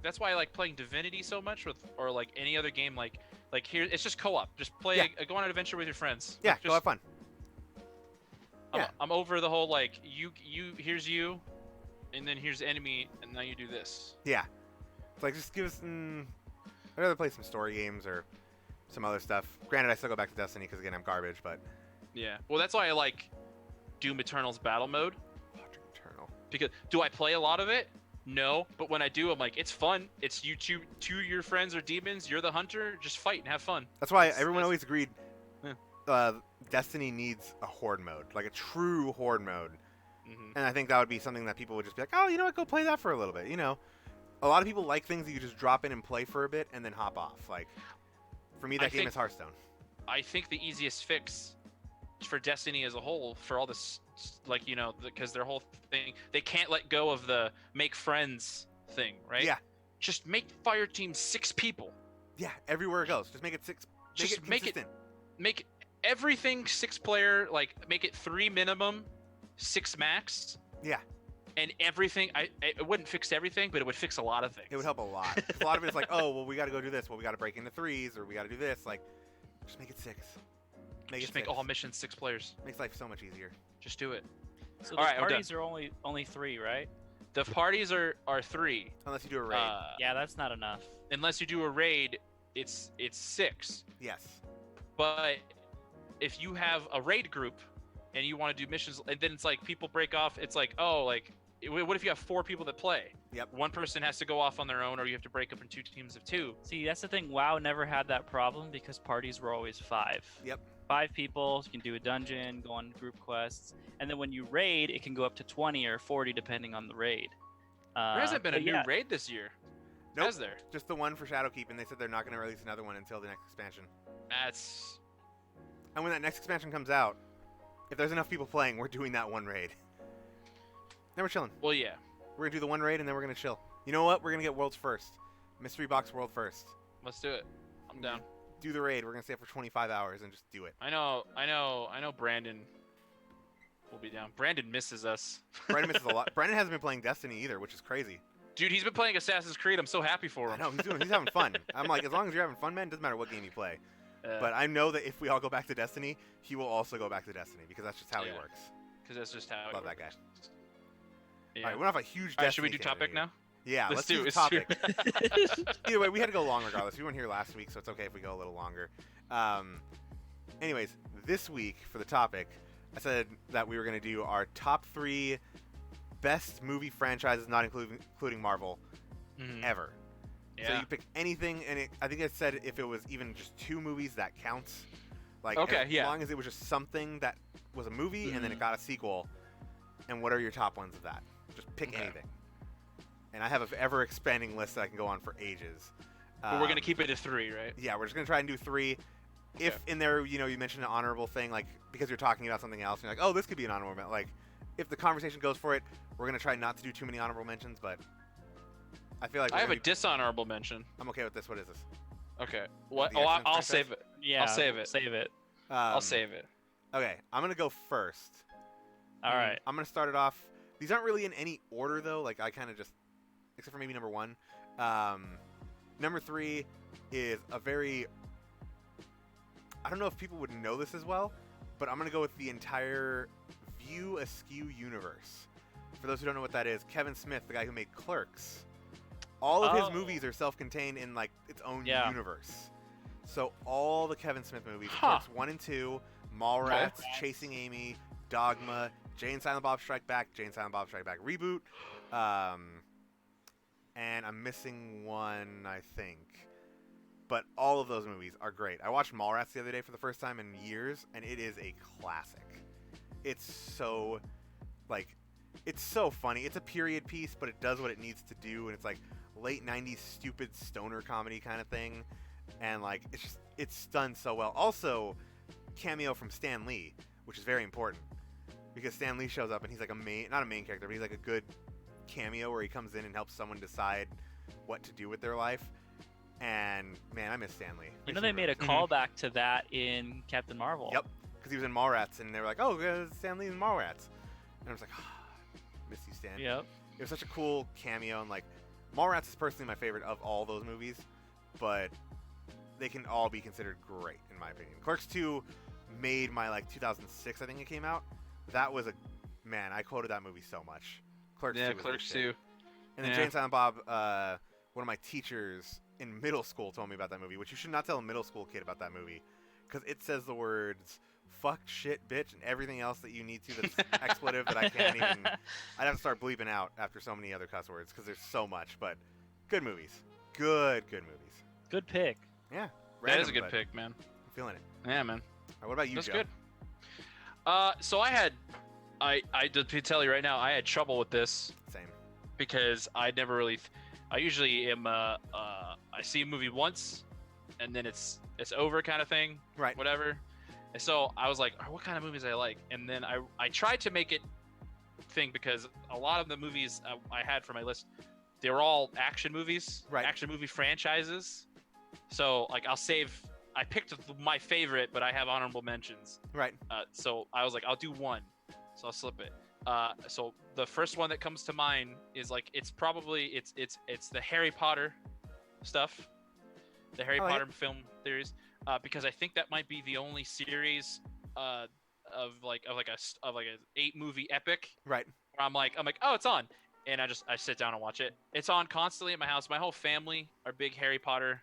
that's why I like playing Divinity so much, or like any other game like here it's just co-op. Just play go on an adventure with your friends. Yeah, go have fun. I'm over the whole like here's you, and then here's the enemy, and now you do this. Yeah, it's like just give us. I'd rather play some story games or some other stuff. Granted, I still go back to Destiny because again I'm garbage, but yeah. Well, that's why I like Doom Eternal's battle mode. Doom Eternal. Because do I play a lot of it? No, but when I do, I'm like, it's fun. It's you two your friends are demons. You're the hunter. Just fight and have fun. That's why everyone always agreed. Destiny needs a horde mode, like a true horde mode. Mm-hmm. And I think that would be something that people would just be like, oh, you know what, go play that for a little bit. You know, a lot of people like things that you just drop in and play for a bit and then hop off. Like, for me, that game is Hearthstone. I think the easiest fix for Destiny as a whole, for all this, like, you know, because their whole thing, they can't let go of the make friends thing, right? Yeah. Just make fire team 6 people. Yeah, everywhere it goes. Just make it 6. Make everything 6-player, like, make it 3 minimum, 6 max. Yeah. And everything, it wouldn't fix everything, but it would fix a lot of things. It would help a lot. A lot of it is like, oh, well, we got to go do this. Well, we got to break into 3s, or we got to do this. Like, just make it 6. Make all missions 6 players. Makes life so much easier. Just do it. So the parties are only 3, right? The parties are 3. Unless you do a raid. Yeah, that's not enough. Unless you do a raid, it's 6. Yes. But if you have a raid group and you want to do missions, and then it's like people break off, it's like, oh, like, what if you have 4 people that play? Yep. One person has to go off on their own, or you have to break up into 2 teams of 2. See, that's the thing. WoW never had that problem because parties were always 5. Yep. 5 people, you can do a dungeon, go on group quests, and then when you raid, it can go up to 20 or 40 depending on the raid. There hasn't been a new raid this year. Nope. Has there? Just the one for Shadowkeep, and they said they're not going to release another one until the next expansion. And when that next expansion comes out, if there's enough people playing, we're doing that one raid. Then we're chilling. Well, yeah. We're going to do the one raid, and then we're going to chill. You know what? We're going to get worlds first. Mystery box world first. Let's do it. I'm down. do the raid. We're gonna stay up for 25 hours and just do it. I know. Brandon will be down. Brandon misses us. Brandon misses a lot. Brandon hasn't been playing Destiny either, which is crazy. Dude, he's been playing Assassin's Creed. I'm so happy for him. I know he's having fun. I'm like, as long as you're having fun, man, doesn't matter what game you play. But I know that if we all go back to Destiny, he will also go back to Destiny because that's just how he works. Because that's just how. Love that guy. Yeah. All right, we don't have a huge Destiny. Should we do topic now? Yeah, let's do the topic. Either way, we had to go long regardless. We weren't here last week, so it's okay if we go a little longer. Anyways, this week for the topic, I said that we were going to do our top 3 best movie franchises, not including Marvel, ever. Yeah. So you pick anything, and I think I said if it was even just 2 movies, that counts. Like, okay, as long as it was just something that was a movie and then it got a sequel. And what are your top ones of that? Just pick anything. And I have an ever-expanding list that I can go on for ages. But we're going to keep it to 3, right? Yeah, we're just going to try and do 3. If in there, you mentioned an honorable thing, like, because you're talking about something else, and you're like, oh, this could be an honorable mention. Like, if the conversation goes for it, we're going to try not to do too many honorable mentions, but I feel like... I have a dishonorable mention. I'm okay with this. What is this? Okay. What? Oh, I'll save it. Yeah, I'll save it. Save it. I'll save it. Okay, I'm going to go first. All right. I'm going to start it off. These aren't really in any order, though. Like, I kind of just... Except for maybe number 1. Number 3 is a very... I don't know if people would know this as well, but I'm going to go with the entire View Askew universe. For those who don't know what that is, Kevin Smith, the guy who made Clerks, all of his movies are self-contained in, like, its own universe. So all the Kevin Smith movies, Clerks 1 and 2, Mallrats, Chasing Amy, Dogma, Jay and Silent Bob Strike Back, Jay and Silent Bob Strike Back Reboot, and I'm missing one, I think. But all of those movies are great. I watched Mallrats the other day for the first time in years, and it is a classic. It's so, like, it's so funny. It's a period piece, but it does what it needs to do, and it's like late 90s stupid stoner comedy kind of thing. And, like, it's done so well. Also, cameo from Stan Lee, which is very important. Because Stan Lee shows up, and he's like not a main character, but he's like a good cameo where he comes in and helps someone decide what to do with their life. And, man, I miss Stan Lee. You know, they made a callback to that in Captain Marvel. Yep, because he was in Mallrats, and they were like, oh, Stan Lee in Mallrats. And I was like, miss you, Stan. Yep. It was such a cool cameo, and, like, Mallrats is personally my favorite of all those movies, but they can all be considered great, in my opinion. Clerks 2 made my, like, 2006, I think it came out. That was man, I quoted that movie so much. Clerks 2 was Clerks 2. And then Jay and Silent Bob, one of my teachers in middle school told me about that movie, which you should not tell a middle school kid about that movie, because it says the words fuck, shit, bitch, and everything else that you need to that's expletive that I can't even... I'd have to start bleeping out after so many other cuss words, because there's so much, but good movies. Good movies. Good pick. Yeah. That is a good pick, man. I'm feeling it. Yeah, man. All right, what about you, That's Joe? good. So I did tell you right now, I had trouble with this. Same. Because I never really... I usually am, I see a movie once, and then it's over kind of thing. Right. Whatever. And so I was like, what kind of movies I like? And then I tried to make it thing, because a lot of the movies I had for my list, they were all action movies. Right. Action movie franchises. So, like, I picked my favorite, but I have honorable mentions. Right. So I was like, I'll do one. So I'll slip it. So the first one that comes to mind is, like, it's the Harry Potter stuff, the Harry Potter film series, because I think that might be the only series of a 8-movie epic. Right. Where I'm like, oh, it's on, and I sit down and watch it. It's on constantly at my house. My whole family are big Harry Potter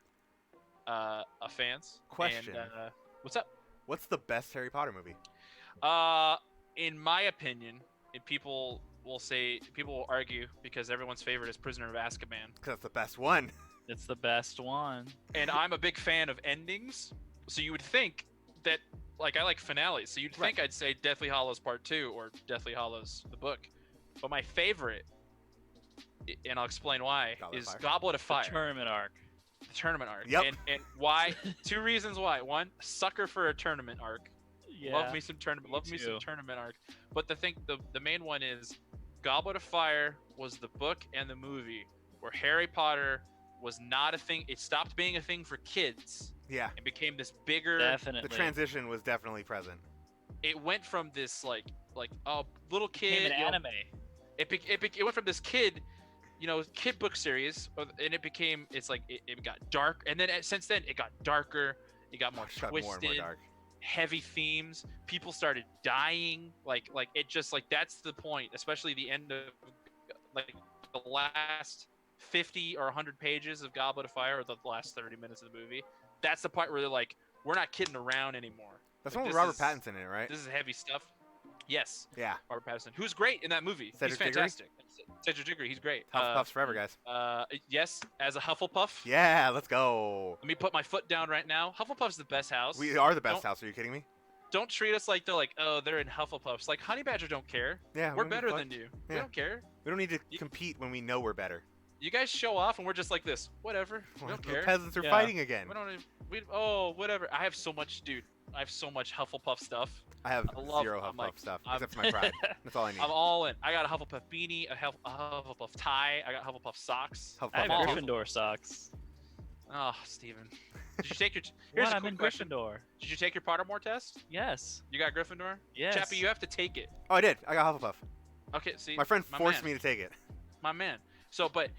fans. Question. And, what's up? What's the best Harry Potter movie? In my opinion, and people will argue, because everyone's favorite is Prisoner of Azkaban. Because it's the best one. It's the best one. And I'm a big fan of endings, so you would think that, like, I like finales, so you'd think I'd say Deathly Hallows Part 2 or Deathly Hallows the book. But my favorite, and I'll explain why, is Goblet of Fire. The tournament arc. The tournament arc. Yep. And why? 2 reasons why. One, sucker for a tournament arc. Yeah. Love me some tournament arc. But the main one is Goblet of Fire was the book and the movie where Harry Potter was not a thing. It stopped being a thing for kids Yeah. It became this bigger. Definitely. The transition was definitely present. It went from this like a little Became kid. an you know, anime. it went from this kid, kid book series, and it's like it got dark, and then since then it got darker. It got more It got twisted. more and more dark. Heavy themes. People started dying. Like it just like that's the point. Especially the end of like the last 50 or 100 pages of Goblet of Fire, or the last 30 minutes of the movie. That's the part where they're like, we're not kidding around anymore. That's Like, one with this Robert is- Pattinson in it, right? This is heavy stuff. Yes, Yeah. Robert Pattinson, who's great in that movie. Cedric He's Diggory? fantastic. Cedric Diggory, he's great. Hufflepuffs forever, guys. Yes, as a Hufflepuff. Yeah, let's go. Let me put my foot down right now. Hufflepuff's the best house. We are the best Don't- house. Are you kidding me? Don't treat us like they're in Hufflepuffs. Like Honey Badger don't care. Yeah. We're we don't give a better fuck. than you. We Yeah. don't care. We don't need to You- compete when we know we're better. You guys show off, and we're just like this. Whatever. We don't The care. peasants are Yeah. fighting again. We don't. Whatever. I have so much, dude. I have so much Hufflepuff stuff. I have I love- zero I'm Hufflepuff like- stuff, I'm- except for my pride. That's all I need. I'm all in. I got a Hufflepuff beanie, a Hufflepuff tie. I got Hufflepuff socks. Hufflepuff I have all Gryffindor. Gryffindor socks. Oh, Steven. Did you take your? Here's What? a I'm quick in question. Gryffindor. Did you take your Pottermore test? Yes. You got Gryffindor? Yes. Chappie, you have to take it. Oh, I did. I got Hufflepuff. Okay, see. My friend forced man. me to take it. My man. So, but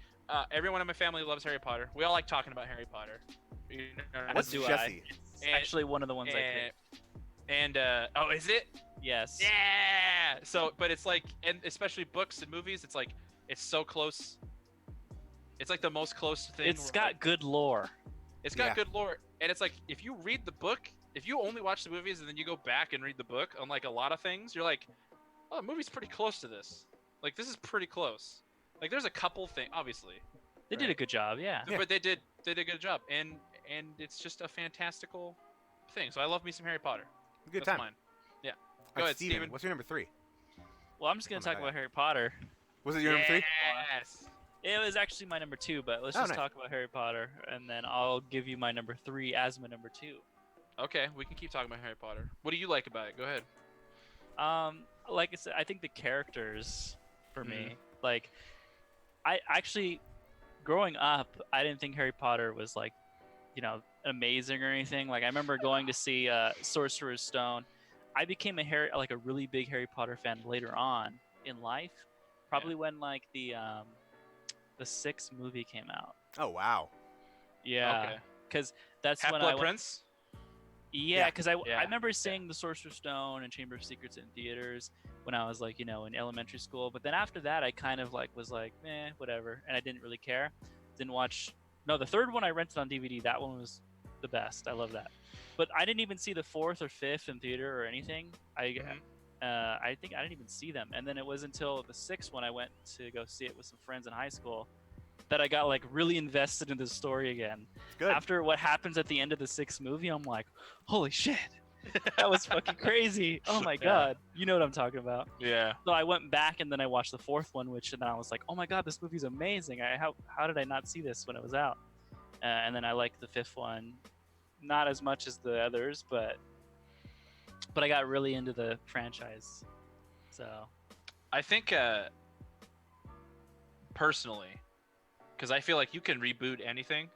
everyone in my family loves Harry Potter. We all like talking about Harry Potter. You know, As What's do Jesse? I. It's And- actually one of the ones I and, picked. and oh, is it? Yes. Yeah. So, but it's like, and especially books and movies, it's like it's so close. It's like the most close thing. It's where, got like, good lore. It's got Yeah. good lore, and it's like if you read the book, if you only watch the movies and then you go back and read the book on like a lot of things, you're like, oh, the movie's pretty close to this. Like this is pretty close. Like there's a couple things, obviously, They did a good job, yeah. Yeah. but they did a good job, and it's just a fantastical thing. So I love me some Harry Potter. Good That's time. mine. Yeah. All Go right, ahead, Steven. What's your number 3? Well, I'm just gonna Oh my talk God. about Harry Potter. Was it your number 3? Yes. It was actually my number 2, but let's Oh, just nice. talk about Harry Potter, and then I'll give you my number 3 as my number 2. Okay, we can keep talking about Harry Potter. What do you like about it? Go ahead. Like I said, I think the characters for me, Mm-hmm. like, I actually, growing up, I didn't think Harry Potter was like, amazing or anything. Like I remember going to see Sorcerer's Stone. I became a really big Harry Potter fan later on in life, probably when like the 6th movie came out. Oh, wow. Yeah, Okay. because that's when I Half-Blood went. Prince. Yeah, Yeah. because I Yeah. remember seeing the Sorcerer's Stone and Chamber of Secrets in theaters when I was like, in elementary school. But then after that, I kind of like was like, whatever, and I didn't really care. Didn't watch. No, the 3rd one I rented on DVD. That one was the best. I love that. But I didn't even see the 4th or 5th in theater or anything. Mhm. I think I didn't even see them. And then it was until the 6th when I went to go see it with some friends in high school that I got like really invested in the story again. Good. After what happens at the end of the 6th movie, I'm like, holy shit, that was fucking crazy. Oh my Yeah. god, you know what I'm talking about. Yeah. So I went back and then I watched the 4th one, and then I was like, oh my god, this movie's amazing. How did I not see this when it was out? And then I liked the 5th one, not as much as the others, but I got really into the franchise. So I think personally, because I feel like you can reboot anything.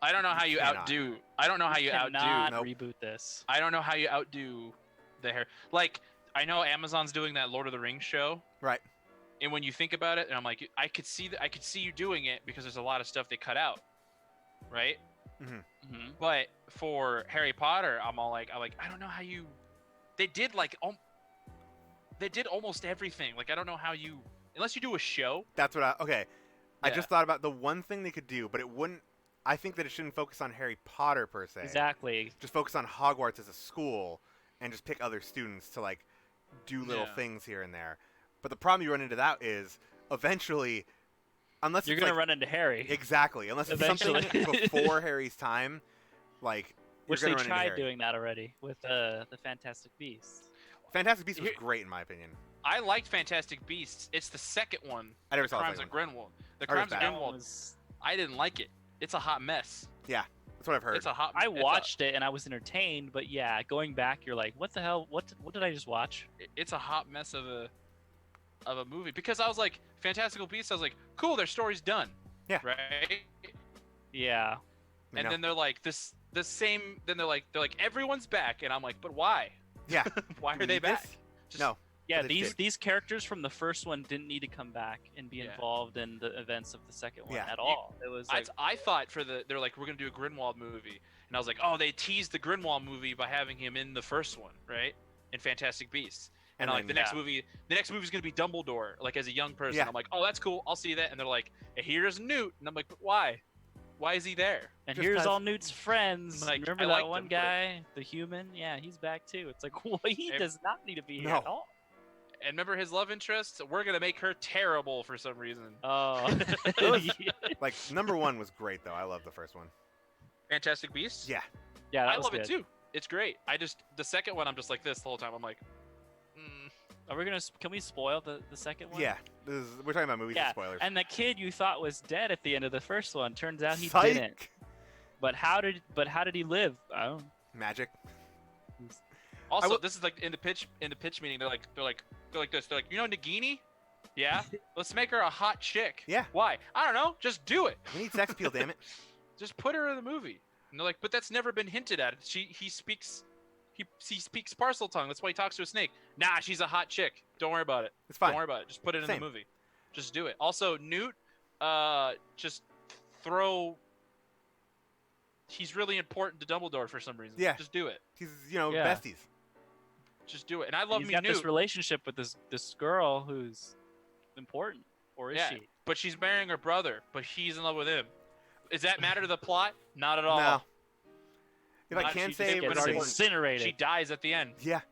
I don't know how you cannot. outdo. I don't know how you outdo. cannot Nope. reboot this. I don't know how you outdo the hair. Like I know Amazon's doing that Lord of the Rings show, Right. and when you think about it, and I'm like, I could see you doing it because there's a lot of stuff they cut out, right? Mm-hmm. But for Harry Potter, I'm like, I don't know how you. They did they did almost everything. Like I don't know how you, unless you do a show. That's what okay. I Yeah. just thought about the one thing they could do, but it wouldn't. I think that it shouldn't focus on Harry Potter per se. Exactly. Just focus on Hogwarts as a school and just pick other students to like do little Yeah. things here and there. But the problem you run into that is eventually, unless You're it's gonna like, run into Harry, exactly, unless it's Eventually. something before Harry's time, like which you're they gonna run into tried Harry. doing that already with the Fantastic Beasts. Fantastic Beasts was Here- great in my opinion. I liked Fantastic Beasts. It's the second one. I never saw the Crimes second of one. Grindelwald. The I heard Crimes it's of bad. That one Grindelwald. was. I didn't like it. It's a hot mess. That's what I've heard. It's a hot. I it's a- watched it and I was entertained, but yeah, going back, you're like, what the hell? What did I just watch? It's a hot mess of a movie because I was like Fantastical Beasts. I was like, cool, their story's done. Yeah. Right. Yeah, You And know? then they're like, this the same. Then they're like everyone's back, and I'm like, but why? Yeah. Why Do we are they need back? this? Just, No. Yeah, But it's these characters from the first one didn't need to come back and be Yeah. involved in the events of the second one Yeah. at all. It was like, I thought they're like, we're gonna do a Grindelwald movie, and I was like, oh, they teased the Grindelwald movie by having him in the first one, right? In Fantastic Beasts. And And like then- the next movie is gonna be Dumbledore, like as a young person. Yeah. I'm like, oh, that's cool. I'll see that. And they're like, here's Newt, and I'm like, but why? Why is he there? and just here's 'cause- all Newt's friends. Like, Remember I that liked one him, but- guy, the human? Yeah, he's back too. It's like, well, he Ev- does not need to be here No. at all. And remember his love interest? We're gonna make her terrible for some reason. Oh, Those- Like number 1 was great though. I love the first one. Fantastic Beasts. Yeah. yeah, that I was love good. it too. It's great. The second one, I'm just like this the whole time. I'm like, Are we gonna? Can we spoil the second one? Yeah. We're talking about movies and Yeah, spoilers. and the kid you thought was dead at the end of the first one turns out he Psych. didn't. But how did he live? I don't. Magic. Also, will- this is like in the pitch meeting. They're like this. They're like, you know, Nagini? Yeah. Let's make her a hot chick. Yeah. Why? I don't know. Just do it. We need sex appeal, damn it. Just put her in the movie. And they're like, but that's never been hinted at. He speaks parcel tongue. That's why he talks to a snake. Nah, she's a hot chick. Don't worry about it. It's fine. Don't worry about it. Just put it in Same. the movie. Just do it. Also, Newt, just throw. He's really important to Dumbledore for some reason. Yeah. Just do it. He's, Yeah. besties. Just do it. And I love He's me got Newt, this relationship with this girl who's important, or is Yeah. she? but she's marrying her brother. But he's in love with him. Does that matter to the plot? Not at all. No. If I Not- can she say just it gets was Gets already incinerated. She dies at the end. Yeah.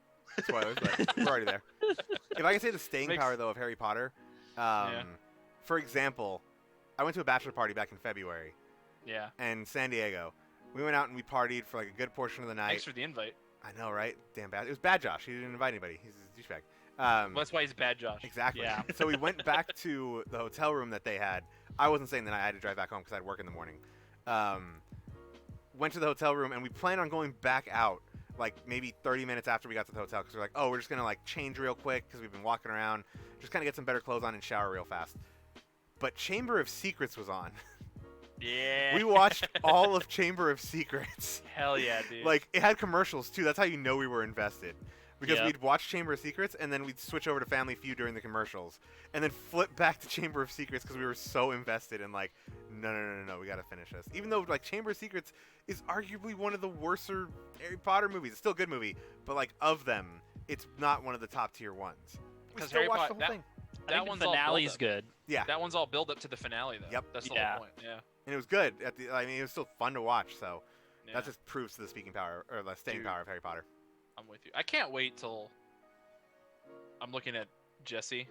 Spoilers, but we're already there. If I can say the staying Makes- power though of Harry Potter, for example, I went to a bachelor party back in February Yeah. in San Diego. We went out and we partied for like a good portion of the night. Thanks for the invite. I know, right? Damn bad. It was bad Josh. He didn't invite anybody. He's a douchebag. Well, that's why he's bad, Josh. Exactly. Yeah. So we went back to the hotel room that they had. I wasn't saying that I had to drive back home because I had work in the morning. Went to the hotel room and we planned on going back out like maybe 30 minutes after we got to the hotel because we're like, oh, we're just gonna like change real quick because we've been walking around, just kind of get some better clothes on and shower real fast. But Chamber of Secrets was on. Yeah. We watched all of Chamber of Secrets. Hell yeah, dude. Like it had commercials too. That's how you know we were invested. Because Yeah. we'd watch Chamber of Secrets and then we'd switch over to Family Feud during the commercials, and then flip back to Chamber of Secrets because we were so invested in like, no, we gotta finish this. Even though like Chamber of Secrets is arguably one of the worser Harry Potter movies. It's still a good movie, but like of them, it's not one of the top tier ones. We 'Cause still Harry watched Potter- the whole thing. I that think one's the all finale's build-up. good. Yeah, That one's all build up to the finale, though. Yep. That's the Yeah. whole point. Yeah. and it was good. I mean, it was still fun to watch. So Yeah. that just proves to the speaking power or the staying Dude. power of Harry Potter. I'm with you. I can't wait till. I'm looking at Jesse.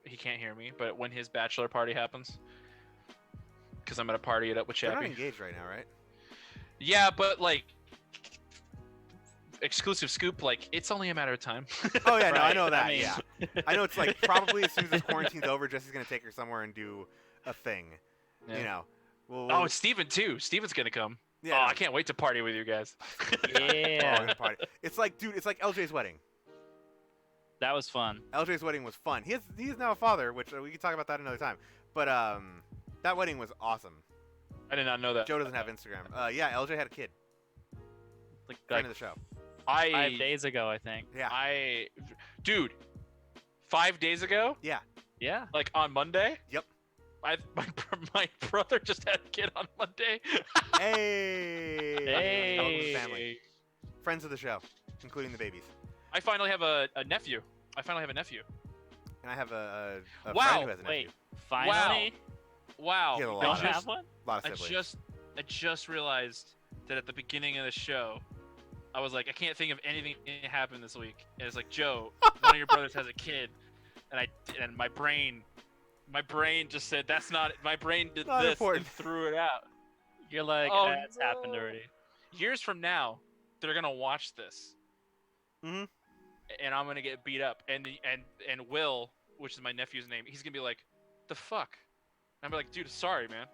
He can't hear me, but when his bachelor party happens, because I'm gonna party it up with They're not Chappie. engaged right now, right? Yeah, but like. Exclusive scoop, like it's only a matter of time. Oh yeah, no, I Right, know I that. mean- Yeah, I know it's like probably as soon as this quarantine's over, Jesse's gonna take her somewhere and do a thing. You Yeah. know. Oh, it's Steven too. Steven's gonna come. yeah. Oh, no, I can't wait to party with you guys. we're all Yeah, gonna party. It's like, dude, it's like LJ's wedding. that was fun. LJ's wedding was fun. He is now a father, which we can talk about that another time. But that wedding was awesome. I did not know that. Joe doesn't have Instagram. Yeah, LJ had a kid. Like Friend of the show. 5 days ago, I think. Yeah. Dude, 5 days ago, Yeah. Yeah. like on Monday. Yep. My brother just had a kid on Monday. Hey. Hey. Welcome to the family. Friends of the show, including the babies. I finally have a nephew. I finally have a nephew. And I have a Wow. friend who has a nephew. Wait, finally? Wow. He had a You lot. don't Just- have one? A lot I of siblings. just realized that at the beginning of the show, I was like, I can't think of anything that happened this week. And it's like, Joe, one of your brothers has a kid, and my brain just said that's not. My brain did Not this important. and threw it out. You're like, Oh, it's happened already. Years from now, they're gonna watch this, Mhm. and I'm gonna get beat up. And Will, which is my nephew's name, he's gonna be like, the fuck. I'm like, dude, sorry, man.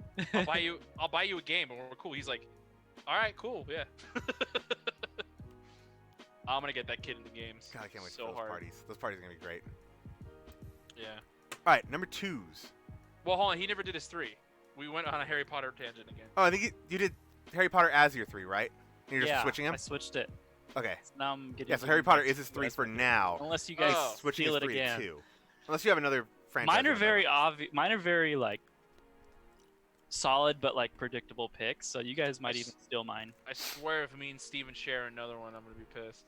I'll buy you a game, and we're cool. He's like, all right, cool, yeah. I'm gonna get that kid into games. God, I can't wait so for those hard. parties. Those parties are gonna be great. Yeah. All right, number 2s. Well, hold on. He never did his 3. We went on a Harry Potter tangent again. Oh, I think you did Harry Potter as your 3, right? And you're just switching them? I switched it. Okay. So now I'm getting. Yeah, so Harry Potter is his 3 for now. Unless you guys switching feel his it 3 again. to 2. Unless you have another franchise. Mine are very obvious. Mine are very like solid but like predictable picks. So you guys might even steal mine. I swear, if me and Steven share another one, I'm gonna be pissed.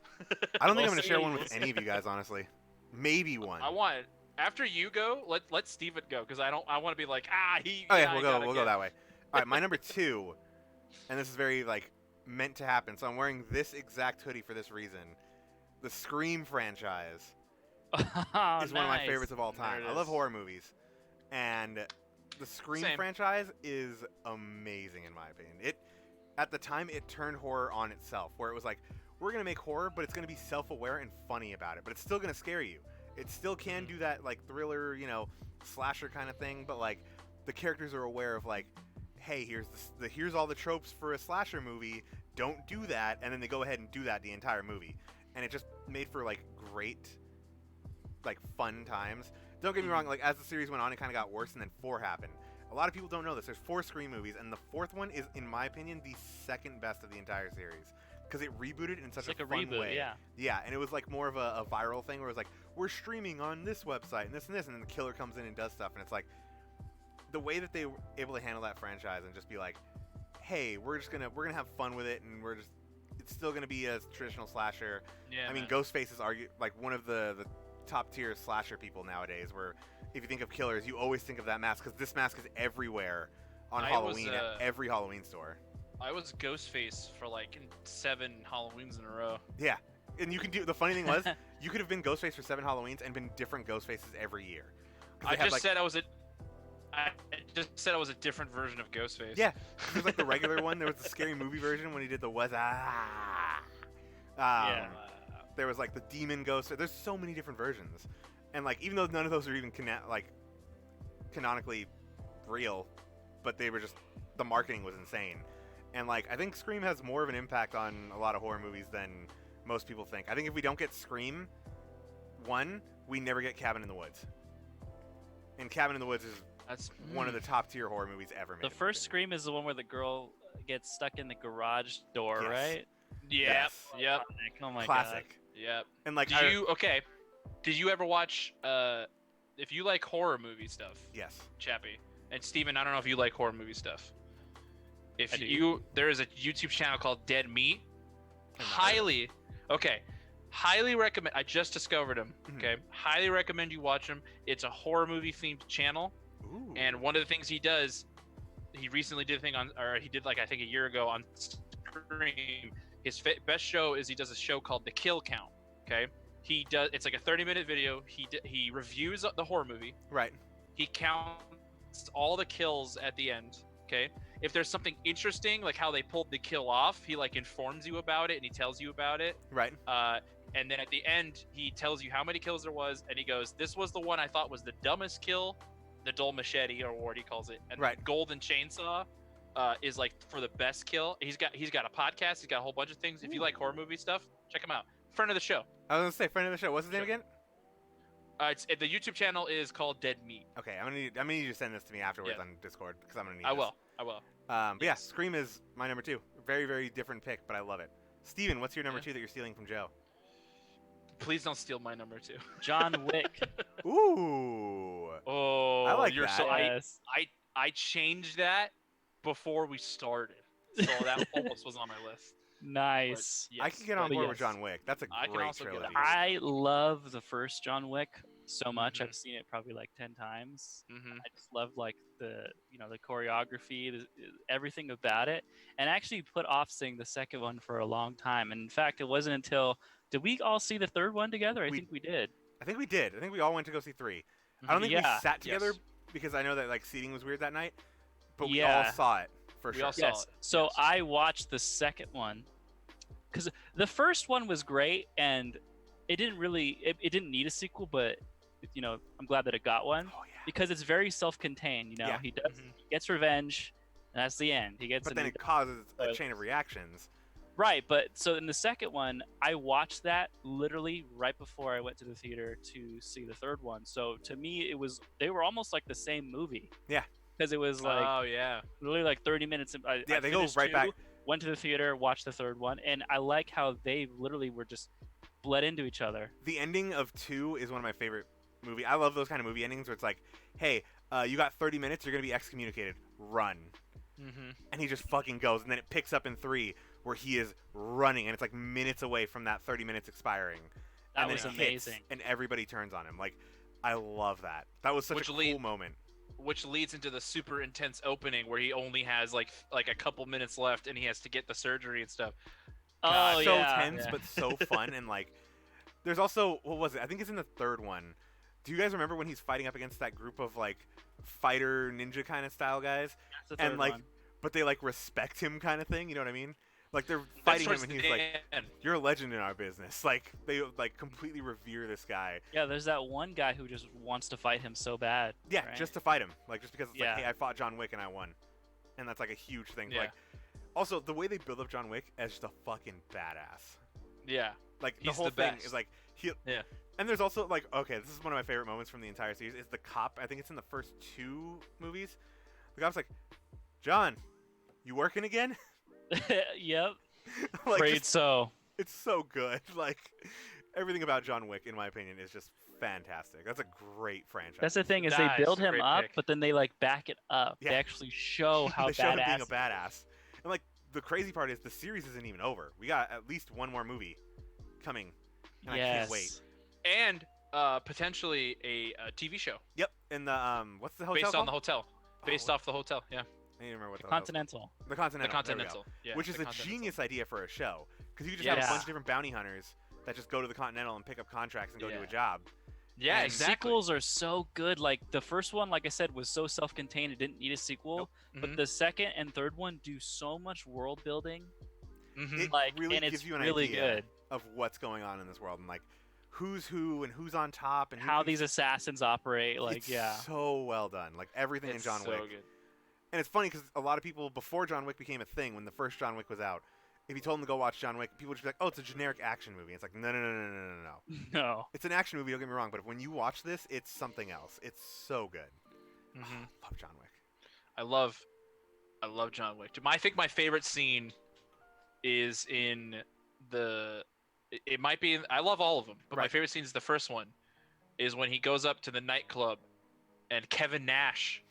I don't think I'm gonna share one with any of you guys, honestly. Maybe one. I want after you go, let Steven go because I want to be like he. Okay, we'll go that way. All right, my number 2, and this is very like meant to happen. So I'm wearing this exact hoodie for this reason. The Scream franchise is one of my favorites of all time. I love horror movies, and the Scream franchise is amazing in my opinion. At the time it turned horror on itself, where it was like, we're gonna make horror, but it's gonna be self-aware and funny about it, but it's still gonna scare you. It still can do that like thriller, slasher kind of thing, but like the characters are aware of like, hey, here's all the tropes for a slasher movie. Don't do that, and then they go ahead and do that the entire movie, and it just made for like great, like fun times. Don't get me wrong, like as the series went on, it kind of got worse, and then 4 happened. A lot of people don't know this. There's 4 Scream movies, and the 4th one is, in my opinion, the second best of the entire series. Because it rebooted in such a fun way. Yeah. Yeah, and it was like more of a viral thing where it was like, we're streaming on this website and this, and then the killer comes in and does stuff, and it's like, the way that they were able to handle that franchise and just be like, hey, we're gonna have fun with it, and it's still gonna be a traditional slasher. Yeah. I mean, Ghostface is like one of the top tier slasher people nowadays, where if you think of killers, you always think of that mask, because this mask is everywhere on Halloween at every Halloween store. I was Ghostface for like 7 Halloweens in a row. Yeah, and you can do. The funny thing was, you could have been Ghostface for 7 Halloweens and been different Ghostfaces every year. I just said I was a different version of Ghostface. Yeah, there's like the regular one. There was the Scary Movie version when he did the There was like the demon ghost. There's so many different versions, and like even though none of those are even canonically real, but they were just, the marketing was insane. And like I think Scream has more of an impact on a lot of horror movies than most people think. I think if we don't get Scream 1, we never get Cabin in the Woods. And Cabin in the Woods is one of the top tier horror movies ever made. The first Scream is the one where the girl gets stuck in the garage door, right? Yep. Yep. Oh my Classic. God. Yep. And like, did you ever watch? If you like horror movie stuff, yes, Chappie and Steven, I don't know if you like horror movie stuff. There is a YouTube channel called Dead Meat. Highly recommend. I just discovered him. Okay, highly recommend you watch him. It's a horror movie themed channel. Ooh. And one of the things he does, he recently did a thing he did like I think a year ago on Scream. His best show is he does a show called The Kill Count. Okay, it's like a 30-minute video. He reviews the horror movie. Right. He counts all the kills at the end. Okay, if there's something interesting, like how they pulled the kill off, he like informs you about it and he tells you about it. Right. And then at the end, he tells you how many kills there was, and he goes, "This was the one I thought was the dumbest kill, the dull machete, or what he calls it, and right. golden chainsaw is like for the best kill." He's got a podcast. He's got a whole bunch of things. If you like horror movie stuff, check him out. Friend of the show. I was gonna say friend of the show. What's his name again? The YouTube channel is called Dead Meat. Okay, I'm gonna need you to send this to me afterwards on Discord because I'm gonna need. I will. But yeah, Scream is my number 2. Very, very different pick, but I love it. Steven, what's your number 2 that you're stealing from Joe? Please don't steal my number 2. John Wick. Ooh. Oh, I like you're that. So I changed that before we started, so that almost was on my list. Nice. Yes, I can get on board with John Wick. That's a great trilogy. I love the first John Wick so much. I've seen it probably like 10 times. I just love like the choreography, everything about it. And I actually put off seeing the second one for a long time. And in fact, it wasn't until, did we all see the third one together? I think we did. I think we did. I think we all went to go see 3. I don't think we sat together because I know that like seating was weird that night. But we all saw it for sure. So I watched the second one because the first one was great and it didn't really it didn't need a sequel, but I'm glad that it got one because it's very self-contained. He gets revenge, and that's the end. But then it causes a chain of reactions. Right, but so in the second one, I watched that literally right before I went to the theater to see the third one. So to me, they were almost like the same movie. Yeah. Because it was like, oh yeah, literally like 30 minutes. They go right back. went to the theater, watched the third one, and I like how they literally were just bled into each other. The ending of 2 is one of my favorite movie. I love those kind of movie endings where it's like, hey, you got 30 minutes, you're gonna be excommunicated. Run. Mm-hmm. And he just fucking goes, and then it picks up in 3 where he is running, and it's like minutes away from that 30 minutes expiring. That and was then it hits, amazing. and everybody turns on him. Like, I love that. That was such a cool moment. Which leads into the super intense opening where he only has like a couple minutes left, and he has to get the surgery and stuff. Oh, so yeah. tense, but so fun, and like, there's also, what was it? I think it's in the third one. Do you guys remember when he's fighting up against that group of like fighter ninja kind of style guys? That's the And third like, one. but they like respect him kind of thing. You know what I mean? Like they're fighting him, and he's like, "You're a legend in our business." Like they like completely revere this guy. Yeah, there's that one guy who just wants to fight him so bad. Yeah, right? just to fight him. Like just because it's Yeah. like, hey, I fought John Wick and I won, and that's like a huge thing. Yeah. Like, also the way they build up John Wick as just a fucking badass. Yeah. Like He's the whole the thing best. is like he. Yeah. And there's also like, okay, this is one of my favorite moments from the entire series. Is the cop? I think it's in the first 2 movies. The cop's like, John, you working again? Yep. Like, Afraid just- so. it's so good. Like everything about John Wick, in my opinion, is just fantastic. That's a great franchise. That's the thing is Nice, they build him great up, pick. but then they like back it up. Yeah. They actually show how they show him badass. being a badass. And like the crazy part is the series isn't even over. We got at least one more movie coming, and I Yes. can't wait. And potentially a TV show Yep. And the what's the hotel based called? on the hotel, based Oh, off the hotel. Yeah. I don't even remember what The the hotel's Continental. called. The Continental. The there we go. Continental. Yeah. Which is the a Continental. genius idea for a show, because you could just have a Yes. bunch of different bounty hunters that just go to the Continental and pick up contracts and go do Yeah. a job. Yeah, And exactly. Sequels are so good. Like the first one, like I said, was so self-contained; it didn't need a sequel. Nope. But Mhm. the second and third one do so much world building. Mhm. It Like, really and gives it's you an really idea good. of what's going on in this world and like who's who and who's on top and who How can- these assassins operate. Like, it's yeah. so well done. Like everything in It's John so Wick. good. And it's funny because a lot of people before John Wick became a thing, when the first John Wick was out, if you told them to go watch John Wick, people would just be like, "Oh, it's a generic action movie." It's like, no, no, no, no, no, no, no. No. It's an action movie. Don't get me wrong, but when you watch this, it's something else. It's so good. Mhm. Love John Wick. I love John Wick. I think my favorite scene is in the. It might be. I love all of them, but my Right. favorite scene is the first one, is when he goes up to the nightclub, and Kevin Nash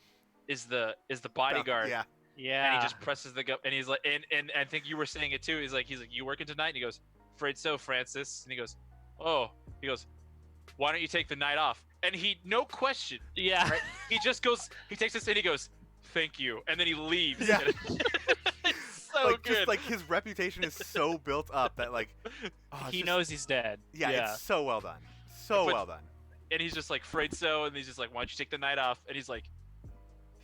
is the bodyguard. Yeah. Yeah. And he just presses the gun, and he's like, and I think you were saying it too. He's like, you working tonight? And he goes, "Afraid so, Francis." And he goes, "Oh." He goes, "Why don't you take the night off?" And he, no question, yeah. right? He just goes, he takes this and he goes, "Thank you," and then he leaves. Yeah. It's so Like good. just like his reputation is so built up that like oh, it's He just- knows he's dead. Yeah, Yeah. it's so well done. So But- well done. And he's just like, "Afraid so," and he's just like, "Why don't you take the night off?" And he's like,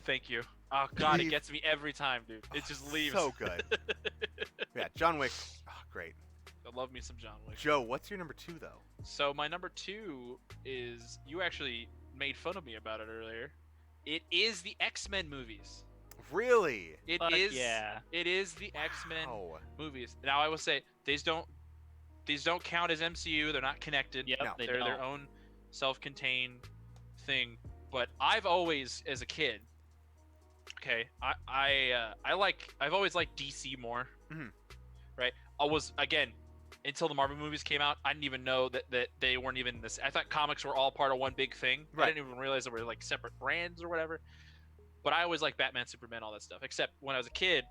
"Thank you." Oh God, Leave. it gets me every time, dude. It just leaves. So good. Yeah, John Wick. Oh, great. I love me some John Wick. Joe, what's your number 2 though? So my number 2 is, you actually made fun of me about it earlier. It is the X-Men movies. Really? It Fuck is. yeah. It is the X-Men Wow. movies. Now I will say these don't count as MCU. They're not connected. Yep, No. they They're don't. their own self-contained thing. But I've always, as a kid, okay, I've always liked DC more. Mhm. Right. I was, again, until the Marvel movies came out, I didn't even know that they weren't even this. I thought comics were all part of one big thing. I Right. didn't even realize they were like separate brands or whatever. But I always liked Batman, Superman, all that stuff. Except when I was a kid,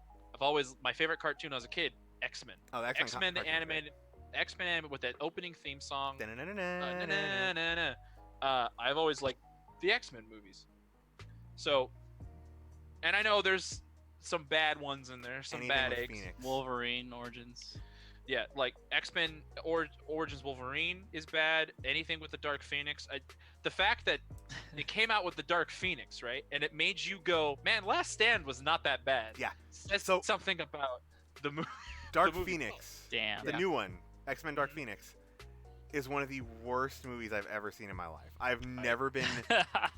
my favorite cartoon when I was a kid, X-Men. Oh, the X-Men, the cartoon is great. animated, X-Men animated with that opening theme song. Da-na-na-na-na. Na-na-na-na-na. I've always liked the X-Men movies. So, and I know there's some bad ones in there, some Anything bad with eggs. Phoenix. Wolverine origins. Yeah, like X-Men Origins Wolverine is bad. Anything with the Dark Phoenix. The fact that it came out with the Dark Phoenix, right? And it made you go, man, Last Stand was not that bad. Yeah. That's So- something about the movie. Dark the movie. Phoenix. Damn. The Yeah. new one, X-Men Dark Phoenix, is one of the worst movies I've ever seen in my life. I've never been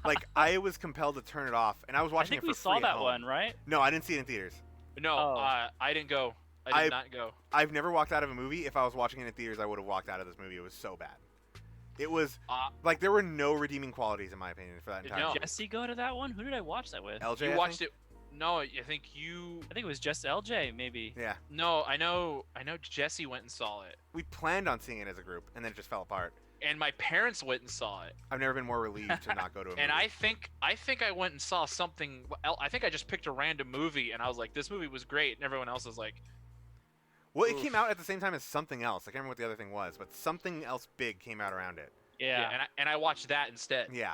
like I was compelled to turn it off, and I was I watching think it for we free saw at that home. one, right? No, I didn't see it in theaters. No, Oh. I didn't go. I did I- not go. I've never walked out of a movie. If I was watching it in theaters, I would have walked out of this movie. It was so bad. It was Uh, like there were no redeeming qualities in my opinion for that entire No. movie. Jesse go to that one? Who did I watch that with? LJ, You I watched think? it. No, I think you. I think it was just LJ, maybe. Yeah. No, I know Jesse went and saw it, We planned on seeing it as a group, and then it just fell apart. and my parents went and saw it. I've never been more relieved to not go to a movie. And I think I went and saw something. I think I just picked a random movie, and I was like, "This movie was great," and everyone else was like, Well, it oof. came out at the same time as something else. I can't remember what the other thing was, but something else big came out around it. Yeah. and I watched that instead. Yeah.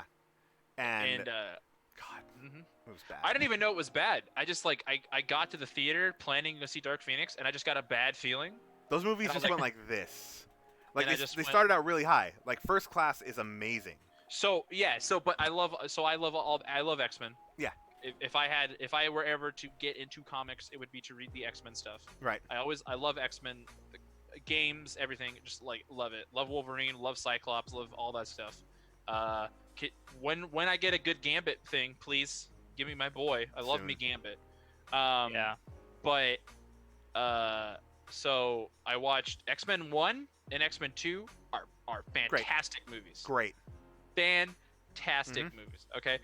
And, God, mhm. it was bad. I didn't even know it was bad. I just like I got to the theater planning to see Dark Phoenix, and I just got a bad feeling. Those movies and I was just went like this. Like And I they, just they went- started out really high. Like First Class is amazing. So but I love X-Men. Yeah. If I were ever to get into comics, it would be to read the X-Men stuff. Right. I love X-Men, the games, everything. Just like love it. Love Wolverine. Love Cyclops. Love all that stuff. When I get a good Gambit thing, please give me my boy. I love Soon. me Gambit. Yeah. But so I watched X-Men 1 and X-Men 2 are fantastic movies. Great. Fantastic movies. Okay.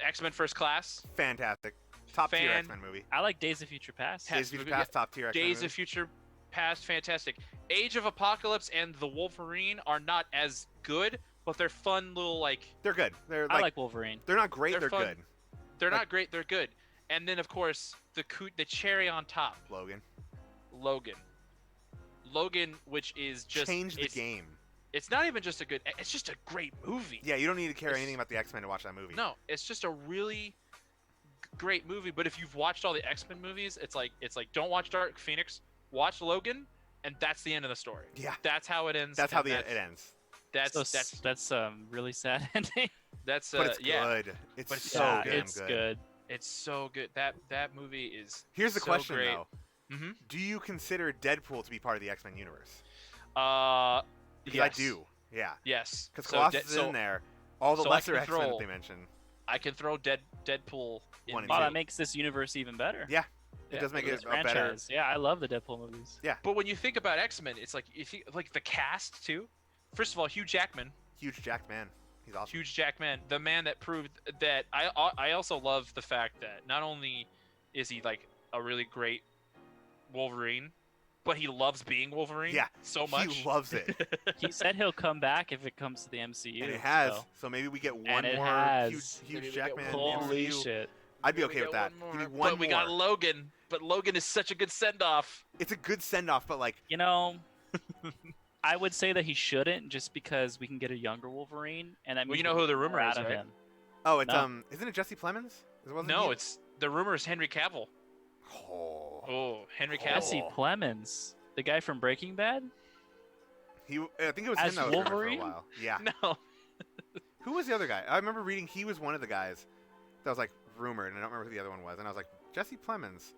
X-Men First Class. Fantastic. Top tier Fan- X-Men movie. I like Days of Future Past. Test Days of Future movie, Past, top tier X-Men Days movie. of Future Past, fantastic. Age of Apocalypse and the Wolverine are not as good, but they're fun little like. They're good. They're I like Wolverine. they're not great. They're They're fun. good. They're Like- not great. They're good. And then of course the cherry on top, Logan. Logan, which is just Change the it's, game. It's not even just a good. It's just a great movie. Yeah, you don't need to care It's- anything about the X-Men to watch that movie. No, it's just a really great movie. But if you've watched all the X-Men movies, it's like don't watch Dark Phoenix, watch Logan, and that's the end of the story. Yeah. That's how it ends. That's how and it ends. That's So that's really sad ending. that's But it's yeah. good. It's But it's so yeah, damn it's good. It's so good. That movie is. Here's the so question great. though. Mm-hmm. Do you consider Deadpool to be part of the X-Men universe? Because Yes. I do. Yeah. Yes. Because So Colossus De- is so in there. All the so I lesser can X-Men that throw- they mentioned. I can throw Deadpool in. One and Wow, two. that makes this universe even better. Yeah. It Yeah, does make This it a better. franchise. Yeah, I love the Deadpool movies. But when you think about X-Men, it's like if you like the cast too. First of all, Hugh Jackman. Huge Jack man. He's awesome. Huge Jackman, the man that proved that I also love the fact that not only is he like a really great Wolverine, but he loves being Wolverine Yeah, so much. He loves it. He said he'll come back if it comes to the MCU. And it has. so- So maybe we get one And it more has. huge Maybe we Jack get man in the Holy MCU. shit. I'd be Maybe okay with get that. one Give me more. one But we more. got Logan. But Logan is such a good send-off. It's a good send off, but like You know, I would say that he shouldn't, just because we can get a younger Wolverine, and that Well, means you know we'll who the get more rumor out is, of right? him. oh, it's No. isn't it Jesse Plemons? Wasn't No, he? it's the rumor is Henry Cavill. Oh. Oh, Henry Oh. Cavill. Jesse Plemons, the guy from Breaking Bad. I think it was As him that was rumored Wolverine? for a while. Yeah. No. Who was the other guy? I remember reading he was one of the guys that was like rumored, and I don't remember who the other one was. And I was like, Jesse Plemons,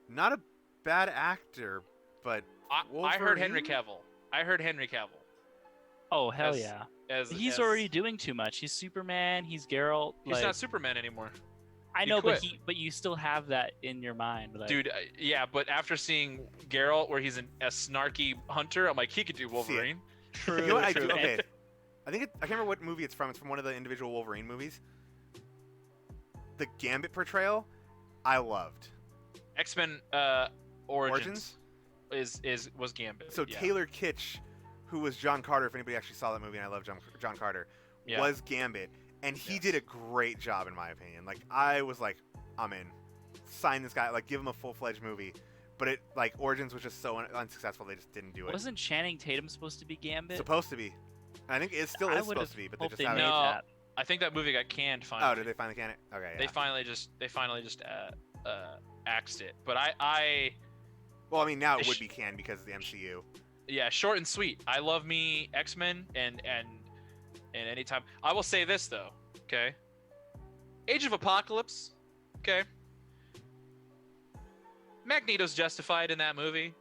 not a bad actor, but I heard Henry Wolverine? Cavill. I heard Henry Cavill. Oh hell As- yeah! as- He's already doing too much. He's Superman. He's Geralt. He's like, not Superman anymore. I he know, quit. but you still have that in your mind, like, Dude, yeah, but after seeing Geralt, where he's a snarky hunter, I'm like, he could do Wolverine. True. You know what I true. do? And- Okay. I can't remember what movie it's from. It's from one of the individual Wolverine movies. The Gambit portrayal, I loved. X-Men Origins was Gambit. So yeah. Taylor Kitsch, who was John Carter, if anybody actually saw that movie, and I love John Carter, Yeah. was Gambit, and he Yes. did a great job in my opinion. Like I was like, I'm in. Sign this guy. Like give him a full-fledged movie. But it like Origins was just so unsuccessful. They just didn't do it. Wasn't Channing Tatum supposed to be Gambit? Supposed to be. And I think it still I is would've supposed to be, but they hoped just they haven't. made No. that. I think that movie got canned finally. Oh, did they finally can it? Okay, yeah. They finally just axed it. But I Well, I mean, now it They would sh- be canned because of the MCU. yeah, short and sweet. I love me X-Men and anytime. I will say this though, okay? Age of Apocalypse, okay? Magneto's justified in that movie.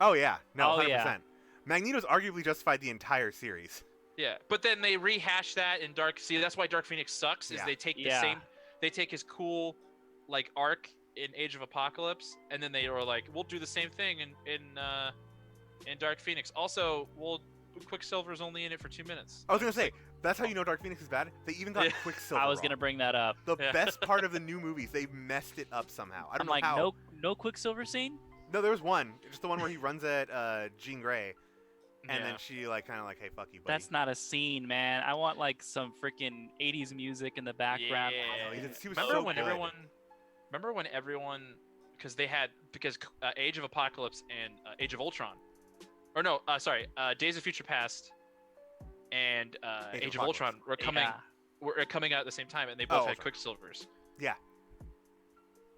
Oh yeah, no, Oh, 100%. yeah. Magneto's arguably justified the entire series. Yeah, but then they rehash that in Dark. See, that's why Dark Phoenix sucks. Is Yeah. they take the Yeah. same, they take his cool, like arc in Age of Apocalypse, and then they were like, we'll do the same thing in Dark Phoenix. Also, Quicksilver's only in it for 2 minutes. I was gonna say That's how you know Dark Phoenix is bad. They even got Yeah. Quicksilver. I was wrong. gonna bring that up. The Yeah. best part of the new movies, they messed it up somehow. I don't I'm know like, how. no Quicksilver scene. No, there was one, just the one where he runs at Jean Grey, and Yeah. then she like kind of like, hey, fuck you, buddy. That's not a scene, man. I want like some freaking 80s music in the background. Yeah. he was remember so when good. everyone, because Age of Apocalypse and Age of Ultron, or no, sorry, Days of Future Past and Age of Ultron were coming out at the same time, and they both had Ultron. Quicksilvers. Yeah.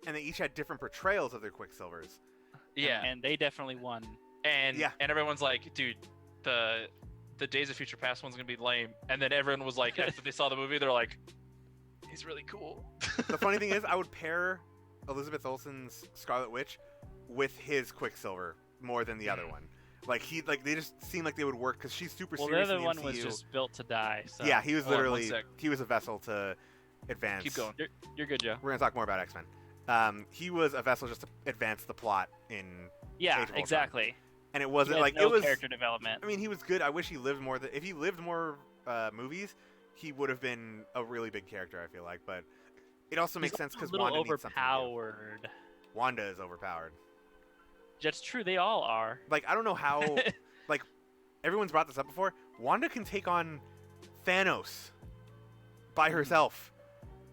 And they each had different portrayals of their Quicksilvers. Yeah, And they definitely won. and everyone's like, dude, the Days of Future Past one's gonna be lame, and then everyone was like, after they saw the movie, they're like, he's really cool. The funny thing is, I would pair Elizabeth Olsen's Scarlet Witch with his Quicksilver more than the other one. Like they just seem like they would work because she's super Well, the serious other in the one MCU. was just built to die. So. Yeah, he was Hold on one literally sec. he was a vessel to advance. Keep going. You're good, Joe. We're gonna talk more about X-Men. He was a vessel just to advance the plot in Yeah, Age of Ultron. exactly. And it He wasn't had like no it was. character development. I mean, he was good. I wish he lived more. If he lived more movies, he would have been a really big character. I feel like, but it also makes sense because a little Wanda needs something to do. overpowered. Wanda is overpowered. That's true. They all are. Like I don't know how. Like everyone's brought this up before. Wanda can take on Thanos by herself.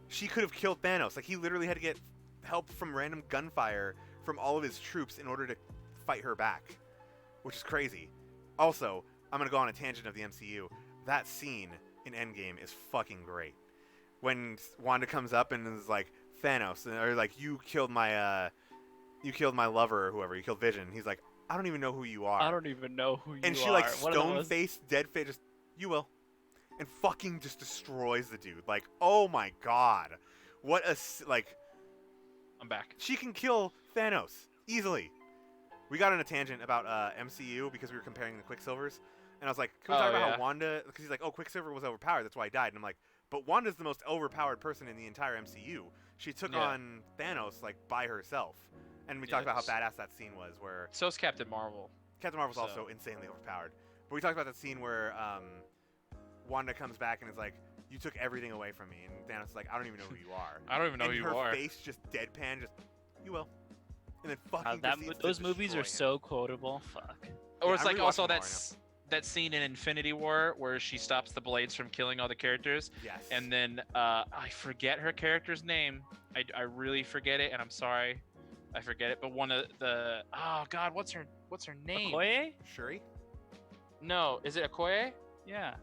She could have killed Thanos. Like he literally had to get help from random gunfire from all of his troops in order to fight her back, which is crazy. Also, I'm gonna go on a tangent of the MCU. That scene in Endgame is fucking great. When Wanda comes up and is like, Thanos, or like, you killed my lover or whoever. You killed Vision. He's like, I don't even know who you are. I don't even know who you are. And she like One of them stone was- face, dead face, just you will, and fucking just destroys the dude. Like, oh my god, what a like. I'm back. She can kill Thanos easily. We got on a tangent about MCU because we were comparing the Quicksilvers, and I was like, can we talk about how Wanda? Because he's like, oh, Quicksilver was overpowered, that's why he died. And I'm like, but Wanda's the most overpowered person in the entire MCU. She took on Thanos like by herself. And we talked about how badass that scene was, where So's Captain Marvel. Captain Marvel's also insanely overpowered. But we talked about that scene where Wanda comes back and is like, "You took everything away from me," and Thanos is like, "I don't even know who you are." I don't even know and who you her are. face just deadpan, just you will, and then fucking. proceeds to those movies destroy are him. so quotable. Fuck. Or Yeah, it's I'm like rewatching also them all that scene in Infinity War where she stops the blades from killing all the characters, Yes. and then I forget her character's name. I really forget it, and I'm sorry, I forget it. But one of the what's her name? Okoye? Shuri. No, is it Okoye? Yeah.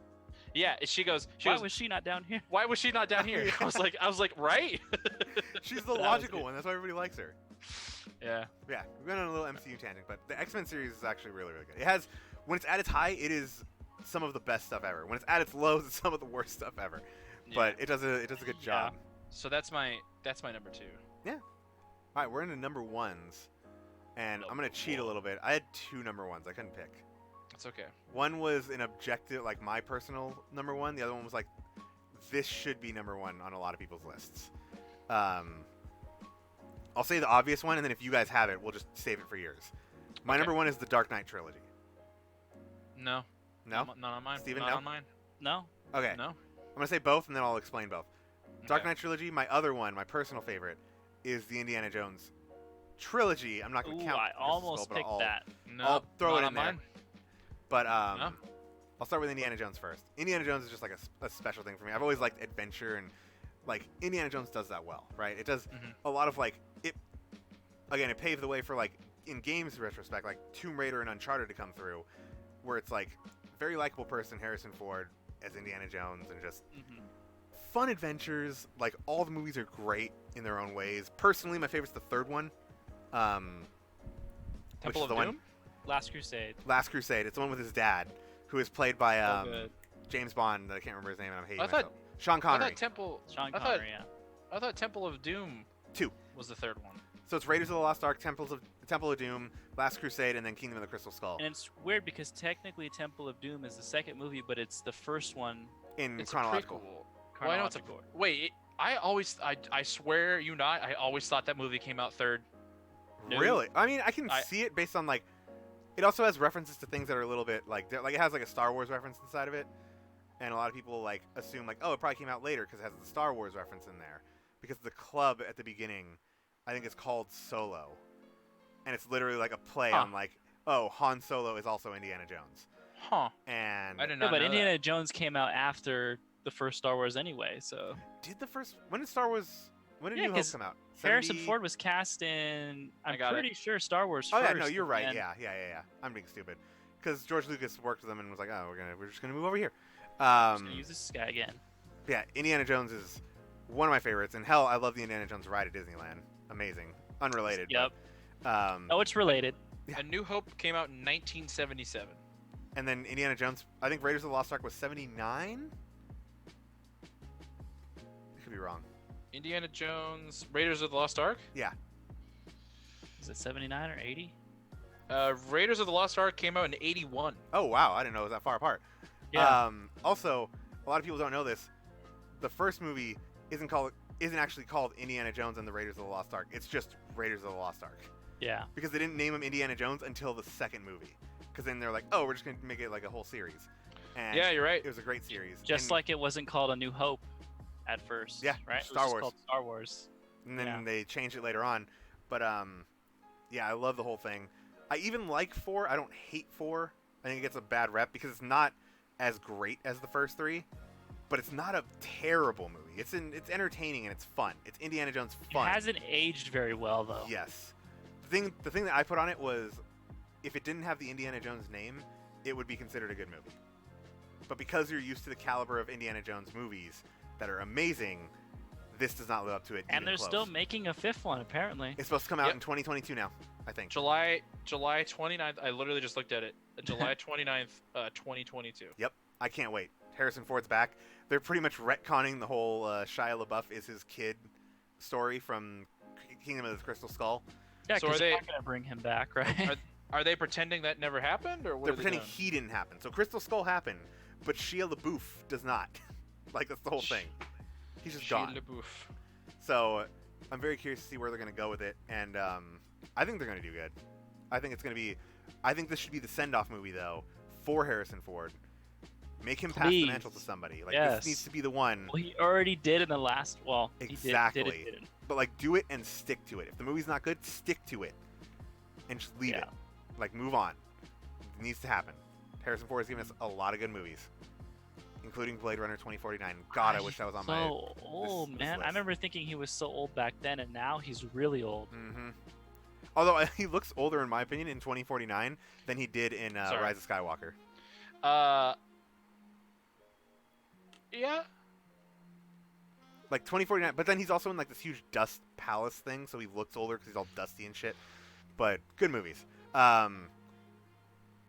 Yeah, she goes. Why was she not down here? Why was she not down here? I was like, right? She's the was logical good. one. That's why everybody likes her. Yeah. Yeah, we went on a little MCU tangent, but the X-Men series is actually really, really good. It has, when it's at its high, it is some of the best stuff ever. When it's at its lows, it's some of the worst stuff ever. But it does a good job. So that's my number 2. All right, we're into number ones, and I'm gonna cheat a little bit. I had 2 number ones. I couldn't pick. That's okay. One was an objective, like my personal number one. The other one was like, this should be number one on a lot of people's lists. I'll say the obvious one, and then if you guys have it, we'll just save it for yours. My number one is the Dark Knight trilogy. No. No? Not on mine. Steven, not no? on mine. No. Okay. No. I'm gonna say both, and then I'll explain both. Dark Okay. Knight trilogy. My other one, my personal favorite, is the Indiana Jones trilogy. I'm not gonna Ooh, count. I Crystal almost Skull, but picked I'll- that. No. I'll throw not it on in there. mine. But No. I'll start with Indiana Jones first. Indiana Jones is just like a special thing for me. I've always liked adventure, and like Indiana Jones does that well, right? It does a lot of like it. Again, it paved the way for like in games retrospect, like Tomb Raider and Uncharted to come through, where it's like very likable person Harrison Ford as Indiana Jones, and just fun adventures. Like all the movies are great in their own ways. Personally, my favorite's the third one. Which Temple is of the Doom. one, Last Crusade. Last Crusade. It's the one with his dad, who is played by So good. James Bond. I can't remember his name, and I'm hating I thought- myself. Sean I Connery. thought Temple. Sean I Connery, yeah. thought Temple of Doom 2. was the third one. So it's Raiders of the Lost Ark, Temple of Doom, Last Crusade, and then Kingdom of the Crystal Skull And it's weird because technically Temple of Doom is the second movie, but it's the first one. in It's chronological. A prequel. Well, I know it's a Chronological. wait. I swear you not. I always thought that movie came out third. No. Really? I mean, I can I- see it based on like. It also has references to things that are a little bit like it has like a Star Wars reference inside of it, and a lot of people like assume like, oh, it probably came out later because it has the Star Wars reference in there. Because the club at the beginning, I think it's called Solo, and it's literally like a play on like, oh, Han Solo is also Indiana Jones. Huh. And I did Yeah, not but know Indiana that. Jones came out after the first Star Wars anyway, so. when did Star Wars? When did Yeah, New Hope 'cause come out? Harrison 70? Ford was cast in. I'm got it. pretty sure Star Wars Oh first. yeah, no, you're right. and- Yeah. I'm being stupid. Because George Lucas worked with them and was like, oh, we're just gonna move over here. Just gonna use this guy again. Yeah, Indiana Jones is one of my favorites, and hell, I love the Indiana Jones ride at Disneyland. Amazing, unrelated. Yep. But, Oh, it's related. Yeah. A New Hope came out in 1977. and then Indiana Jones, I think Raiders of the Lost Ark was 79. I could be wrong. Indiana Jones, Raiders of the Lost Ark. Yeah. Is it 79 or 80? Raiders of the Lost Ark came out in 81. Oh wow, I didn't know it was that far apart. Yeah. Also, a lot of people don't know this. The first movie isn't actually called Indiana Jones and the Raiders of the Lost Ark. It's just Raiders of the Lost Ark. Yeah. Because they didn't name him Indiana Jones until the second movie. Because then they're like, oh, we're just going to make it like a whole series. And Yeah, you're right. it was a great series. Just And- like it wasn't called A New Hope at first. Yeah, Right? Star it was just Wars. called Star Wars. And then Yeah. they changed it later on. But, yeah, I love the whole thing. I even like 4. I don't hate 4. I think it gets a bad rep because it's not as great as the first 3. But it's not a terrible movie. It's entertaining and it's fun. It's Indiana Jones fun. It hasn't aged very well, though. Yes. The thing that I put on it was, if it didn't have the Indiana Jones name, it would be considered a good movie. But because you're used to the caliber of Indiana Jones movies that are amazing, this does not live up to it. And even they're close. still making a 5th one, apparently. It's supposed to come out Yep. in 2022 now, I think. July 29th. I literally just looked at it. July 29th, 2022. Yep. I can't wait. Harrison Ford's back. They're pretty much retconning the whole Shia LaBeouf is his kid story from Kingdom of the Crystal Skull. Yeah, So because are they're they- not going to bring him back, right? Are they pretending that never happened, or what? They're are they pretending doing? he didn't happen. So Crystal Skull happened, but Shia LaBeouf does not. Like, that's the whole thing. He's just Shia gone. LaBeouf. So I'm very curious to see where they're going to go with it, and I think they're going to do good. I think this should be the send-off movie though for Harrison Ford. Make him pass the Please. mantle to somebody. Like Yes. this needs to be the one. Well, he already did in the last. Well, Exactly. He did it. But like, do it and stick to it. If the movie's not good, stick to it, and just leave Yeah. it. Like, move on. It needs to happen. Harrison Ford has given us a lot of good movies, including Blade Runner 2049. God, I wish that was on my. So old, this man. I list. remember thinking he was so old back then, and now he's really old. Mm-hmm. Although he looks older, in my opinion, in 2049 than he did in Sorry. Rise of Skywalker. Yeah. Like 2049, but then he's also in like this huge dust palace thing, so he looks older because he's all dusty and shit. But good movies. And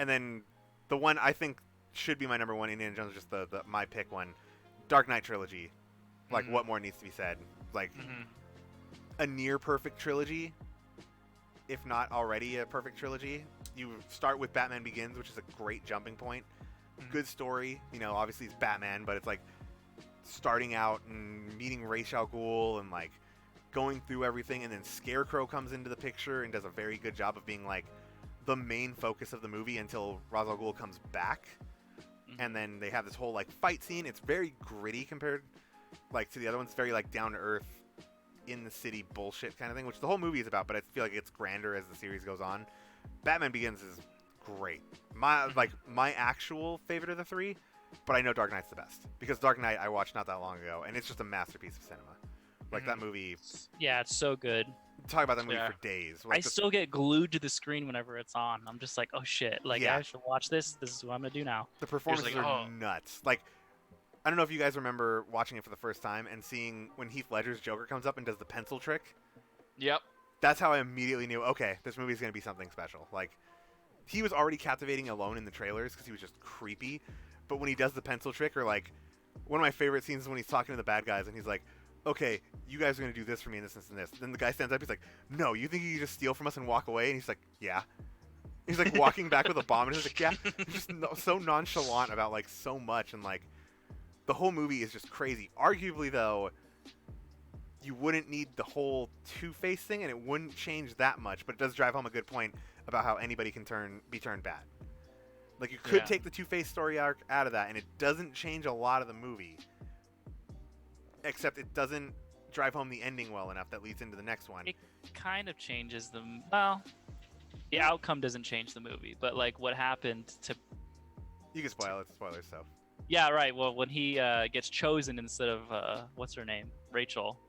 then the one I think should be my number one, Indiana Jones, just the my pick one, Dark Knight trilogy. Like, Mhm. what more needs to be said? Like Mm-hmm. a near perfect trilogy, if not already a perfect trilogy. You start with Batman Begins, which is a great jumping point. Mhm. Good story. You know, obviously it's Batman, but it's like starting out and meeting Ra's al Ghul and like going through everything, and then Scarecrow comes into the picture and does a very good job of being like the main focus of the movie until Ra's al Ghul comes back. Mhm. And then they have this whole like fight scene. It's very gritty compared like to the other ones. Very like down to earth, in the city bullshit kind of thing, which the whole movie is about, but I feel like it's grander as the series goes on. Batman Begins is great. My actual favorite of the three, but I know Dark Knight's the best because Dark Knight I watched not that long ago, and it's just a masterpiece of cinema. Like that movie, Yeah, it's so good. talk about that movie Yeah. for days. I Like, still get glued to the screen whenever it's on. I'm just like, oh shit! Like, Yeah. I should watch this. This is what I'm gonna do now. the performances like, are oh. nuts. Like, I don't know if you guys remember watching it for the first time and seeing when Heath Ledger's Joker comes up and does the pencil trick. Yep. That's how I immediately knew, okay, this movie's going to be something special. Like, he was already captivating alone in the trailers because he was just creepy. But when he does the pencil trick, or like, one of my favorite scenes is when he's talking to the bad guys and he's like, okay, you guys are going to do this for me and this, this, and this. Then the guy stands up, he's like, no, you think you can just steal from us and walk away? And he's like, yeah. He's like walking back with a bomb and he's like, yeah. He's just so nonchalant about like so much, and like, the whole movie is just crazy. Arguably, though, you wouldn't need the whole Two-Face thing, and it wouldn't change that much, but it does drive home a good point about how anybody can be turned bad. Like, you could Yeah. take the Two-Face story arc out of that, and it doesn't change a lot of the movie. Except it doesn't drive home the ending well enough that leads into the next one. It kind of changes well, the outcome doesn't change the movie, but like what happened to You can spoil it. Spoilers, so. yeah, right. Well, when he gets chosen instead of what's her name, Rachel.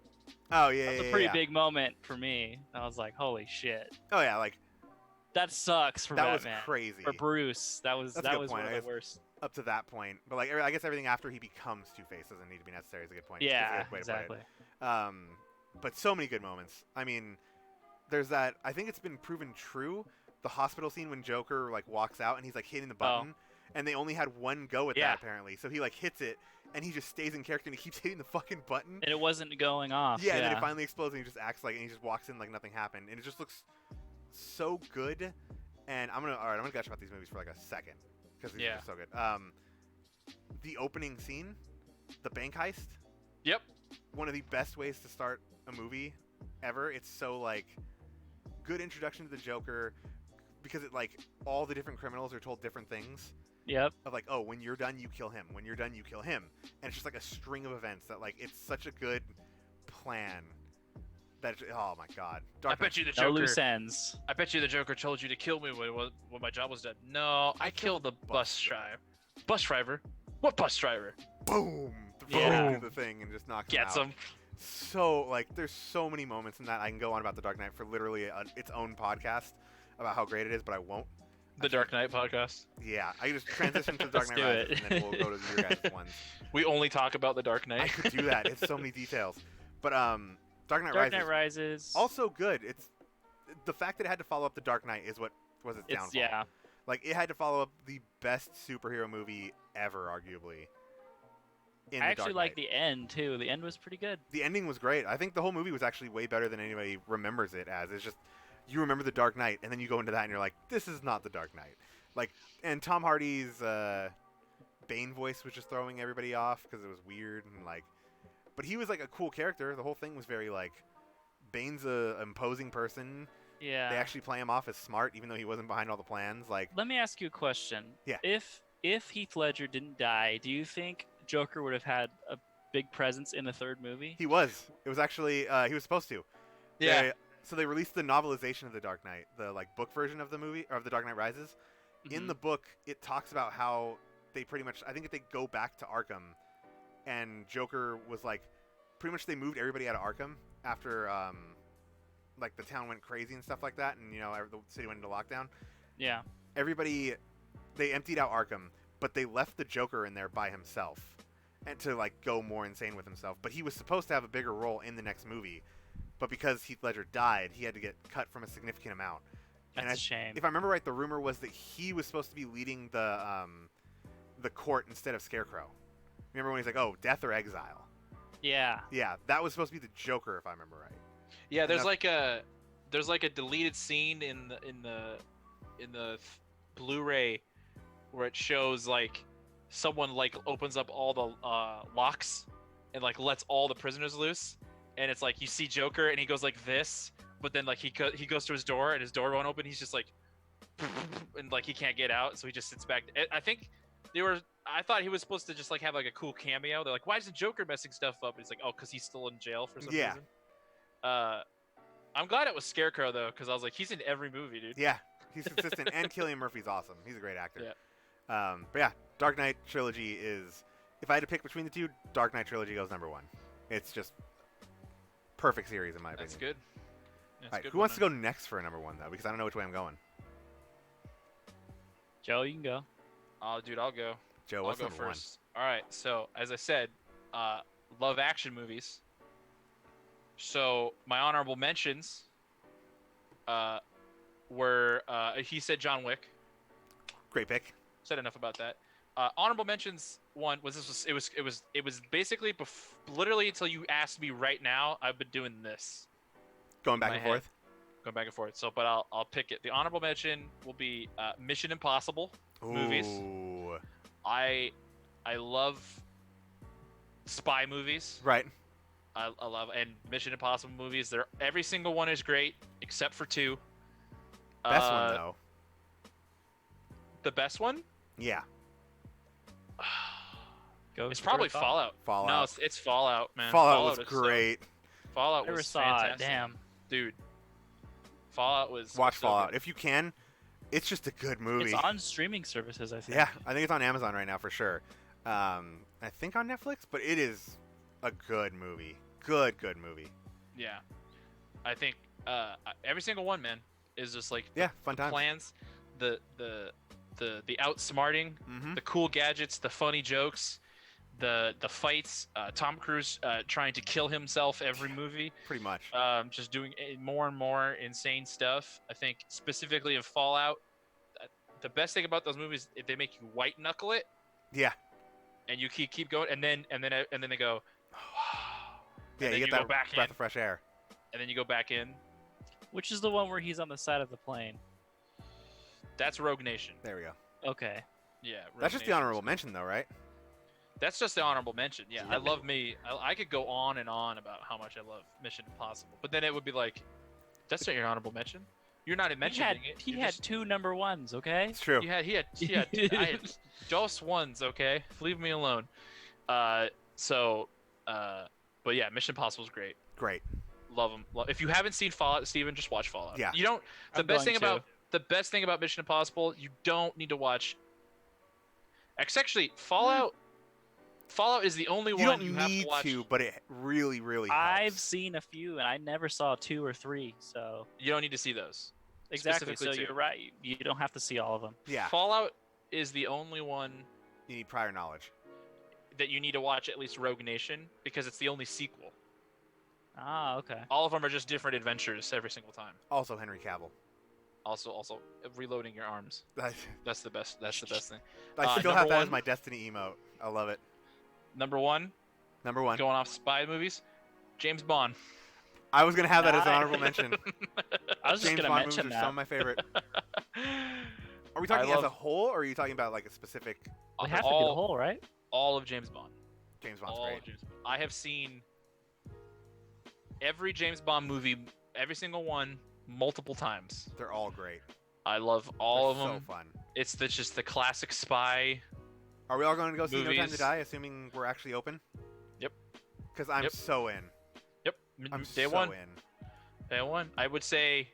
Oh, yeah, That was yeah, a pretty yeah. big moment for me. I was like, holy shit. Oh, yeah, like, That sucks for that was Batman. crazy. For Bruce, that was That's a good one point. of I the guess worst. up to that point. But, like, I guess everything after he becomes Two-Face doesn't need to be necessary is a good point. It's a Yeah, good way to exactly. put it. But so many good moments. I mean, there's that, I think it's been proven true, the hospital scene when Joker, like, walks out and he's, like, hitting the button. And they only had one go at Yeah. that, apparently. So he, like, hits it, and he just stays in character, and he keeps hitting the fucking button. And it wasn't going off. Yeah, and then it finally explodes, and he just acts like, and he just walks in like nothing happened. And it just looks so good. And I'm gonna gush about these movies for like a second, because these are just so good. The opening scene, the bank heist. Yep. One of the best ways to start a movie ever. It's so, like, good introduction to the Joker, because it, like, all the different criminals are told different things. Yep. Of like, oh, when you're done, you kill him. When you're done, you kill him. And it's just like a string of events that, like, it's such a good plan. That oh my god. I bet you the No Joker. loose ends. I bet you the Joker told you to kill me when my job was done. No, I killed the bus driver. Bus driver? What bus driver? Boom. Yeah. Through the thing and just knocks him Gets out. him. So, like, there's so many moments in that. I can go on about The Dark Knight for literally its own podcast about how great it is, but I won't. The Dark Knight podcast. Yeah, I can just transition to The Dark Let's Knight do Rises, it. and then we'll go to your guys' ones. We only talk about the Dark I Knight. could do that. It's so many details. But Dark Knight Dark Rises. Knight Rises. Also good. It's the fact that it had to follow up The Dark Knight is what was its downfall. Yeah. Like, it had to follow up the best superhero movie ever, arguably. In I The actually Dark like Knight. the end too. The end was pretty good. The ending was great. I think the whole movie was actually way better than anybody remembers it as. It's just, you remember The Dark Knight, and then you go into that and you're like, this is not The Dark Knight. Like, and Tom Hardy's Bane voice was just throwing everybody off because it was weird and, like, but he was like a cool character. The whole thing was very, like, Bane's a imposing person. Yeah. They actually play him off as smart, even though he wasn't behind all the plans. Like, Let me ask you a question. Yeah. If Heath Ledger didn't die, do you think Joker would have had a big presence in the third movie? he was. It was actually he was supposed to. Yeah. So they released the novelization of The Dark Knight, the, like, book version of the movie, or of The Dark Knight Rises. In Mhm. the book, it talks about how they pretty much, I think if they go back to Arkham, and Joker was like, pretty much they moved everybody out of Arkham after, like, the town went crazy and stuff like that, and, you know, the city went into lockdown. Yeah. Everybody, they emptied out Arkham, but they left the Joker in there by himself, and to, like, go more insane with himself. But he was supposed to have a bigger role in the next movie, but because Heath Ledger died, he had to get cut from a significant amount. That's And a shame. If I remember right, the rumor was that he was supposed to be leading the court instead of Scarecrow. Remember when he's like, "Oh, death or exile"? Yeah. Yeah, that was supposed to be the Joker, if I remember right. Yeah, there's Enough- like a deleted scene in the Blu-ray where it shows, like, someone, like, opens up all the locks and, like, lets all the prisoners loose, and it's like you see Joker and he goes like this, but then, like, he goes to his door and his door won't open. He's just like, and, like, he can't get out, so he just sits back. I think I thought he was supposed to just, like, have, like, a cool cameo. They're like, why is the Joker messing stuff up? And he's like, oh, because he's still in jail for some Yeah. reason. I'm glad it was Scarecrow, though, because I was like, he's in every movie, dude. Yeah, he's consistent, and Cillian Murphy's awesome. He's a great actor. Yeah. But yeah, Dark Knight trilogy is. If I had to pick between the two, Dark Knight trilogy goes number one. It's just perfect series in my opinion. That's good. All right, who wants to go next for a number one though? Because I don't know which way I'm going. Joe, you can go. Oh, dude, I'll go. Joe, I'll what's go number first. All right. So, as I said, love action movies. So, my honorable mentions were he said John Wick. one? Great pick. Said enough about that. Honorable mentions one was it was basically literally until you asked me right now. I've been doing this, Going back My and head. forth. going back and forth. So, but I'll pick it. The honorable mention will be Mission Impossible movies. Ooh. I love spy movies. Right. I love and Mission Impossible movies. Every single one is great except for two. Best one though. The best one? Yeah. It's probably Fallout. Fallout. No, it's Fallout, man. Fallout was is great. Fallout Never was saw fantastic. it. Damn. Dude. Fallout was Watch so Fallout good. if you can. It's just a good movie. It's on streaming services, I think. Yeah, I think it's on Amazon right now for sure. I think on Netflix, but it is a good movie. Good movie. Yeah. I think every single one, man, is just like fun time. plans, the outsmarting, Mm-hmm. the cool gadgets, the funny jokes, the fights, Tom Cruise trying to kill himself every movie, Pretty much. just doing more and more insane stuff. I think specifically of Fallout, the best thing about those movies is they make you white knuckle it, Yeah. and you keep going, and then they go, Yeah, then you you get go that back breath in. of fresh air. and then you go back in. Which is the one where he's on the side of the plane? That's Rogue Nation. There we go. Okay. Yeah. Rogue That's just the Nation's honorable good. mention, though, right? That's just the honorable mention. Yeah, I Yep. love me. I could go on and on about how much I love Mission Impossible, but then it would be like, that's not your honorable mention. You're not mentioning it. He You're had just- 2 number 1s, okay? It's true. He had I had dos ones. Okay, leave me alone. But yeah, Mission Impossible is great. Great. Love them. If you haven't seen Fallout, Steven, just watch Fallout. Yeah. You don't. The I'm best going thing to. about Mission Impossible, you don't need to watch. Actually, Fallout is the only You one don't you have need to watch. to, but it really, really helps. I've seen a few, and I never saw 2 or 3, so... You don't need to see those. Exactly, so Specifically you're right. You don't have to see all of them. Yeah, Fallout is the only one you need prior knowledge. that you need to watch at least Rogue Nation because it's the only sequel. Ah, okay. All of them are just different adventures every single time. Also, Henry Cavill. Also, reloading your arms. That's the best. That's the best thing. I still number have that as one- my Destiny emote. I love it. Number one, Number one. going off spy movies, James Bond. I was gonna have that as an Nice. honorable mention. I was just James gonna Bond movies mention are some of that. my favorite. Are we talking I as a love whole, or are you talking about like a specific They have to be the whole, right? all of James Bond. James Bond's All great? of James Bond. I have seen every James Bond movie, every single one, multiple times. They're all great. I love all They're of them. So fun. It's just the classic spy. Are we all going to go see No Time to Movies. Die, assuming we're actually open? Yep. Because I'm Yep. so in. Yep. I'm Day so one. in. Day one. I would say.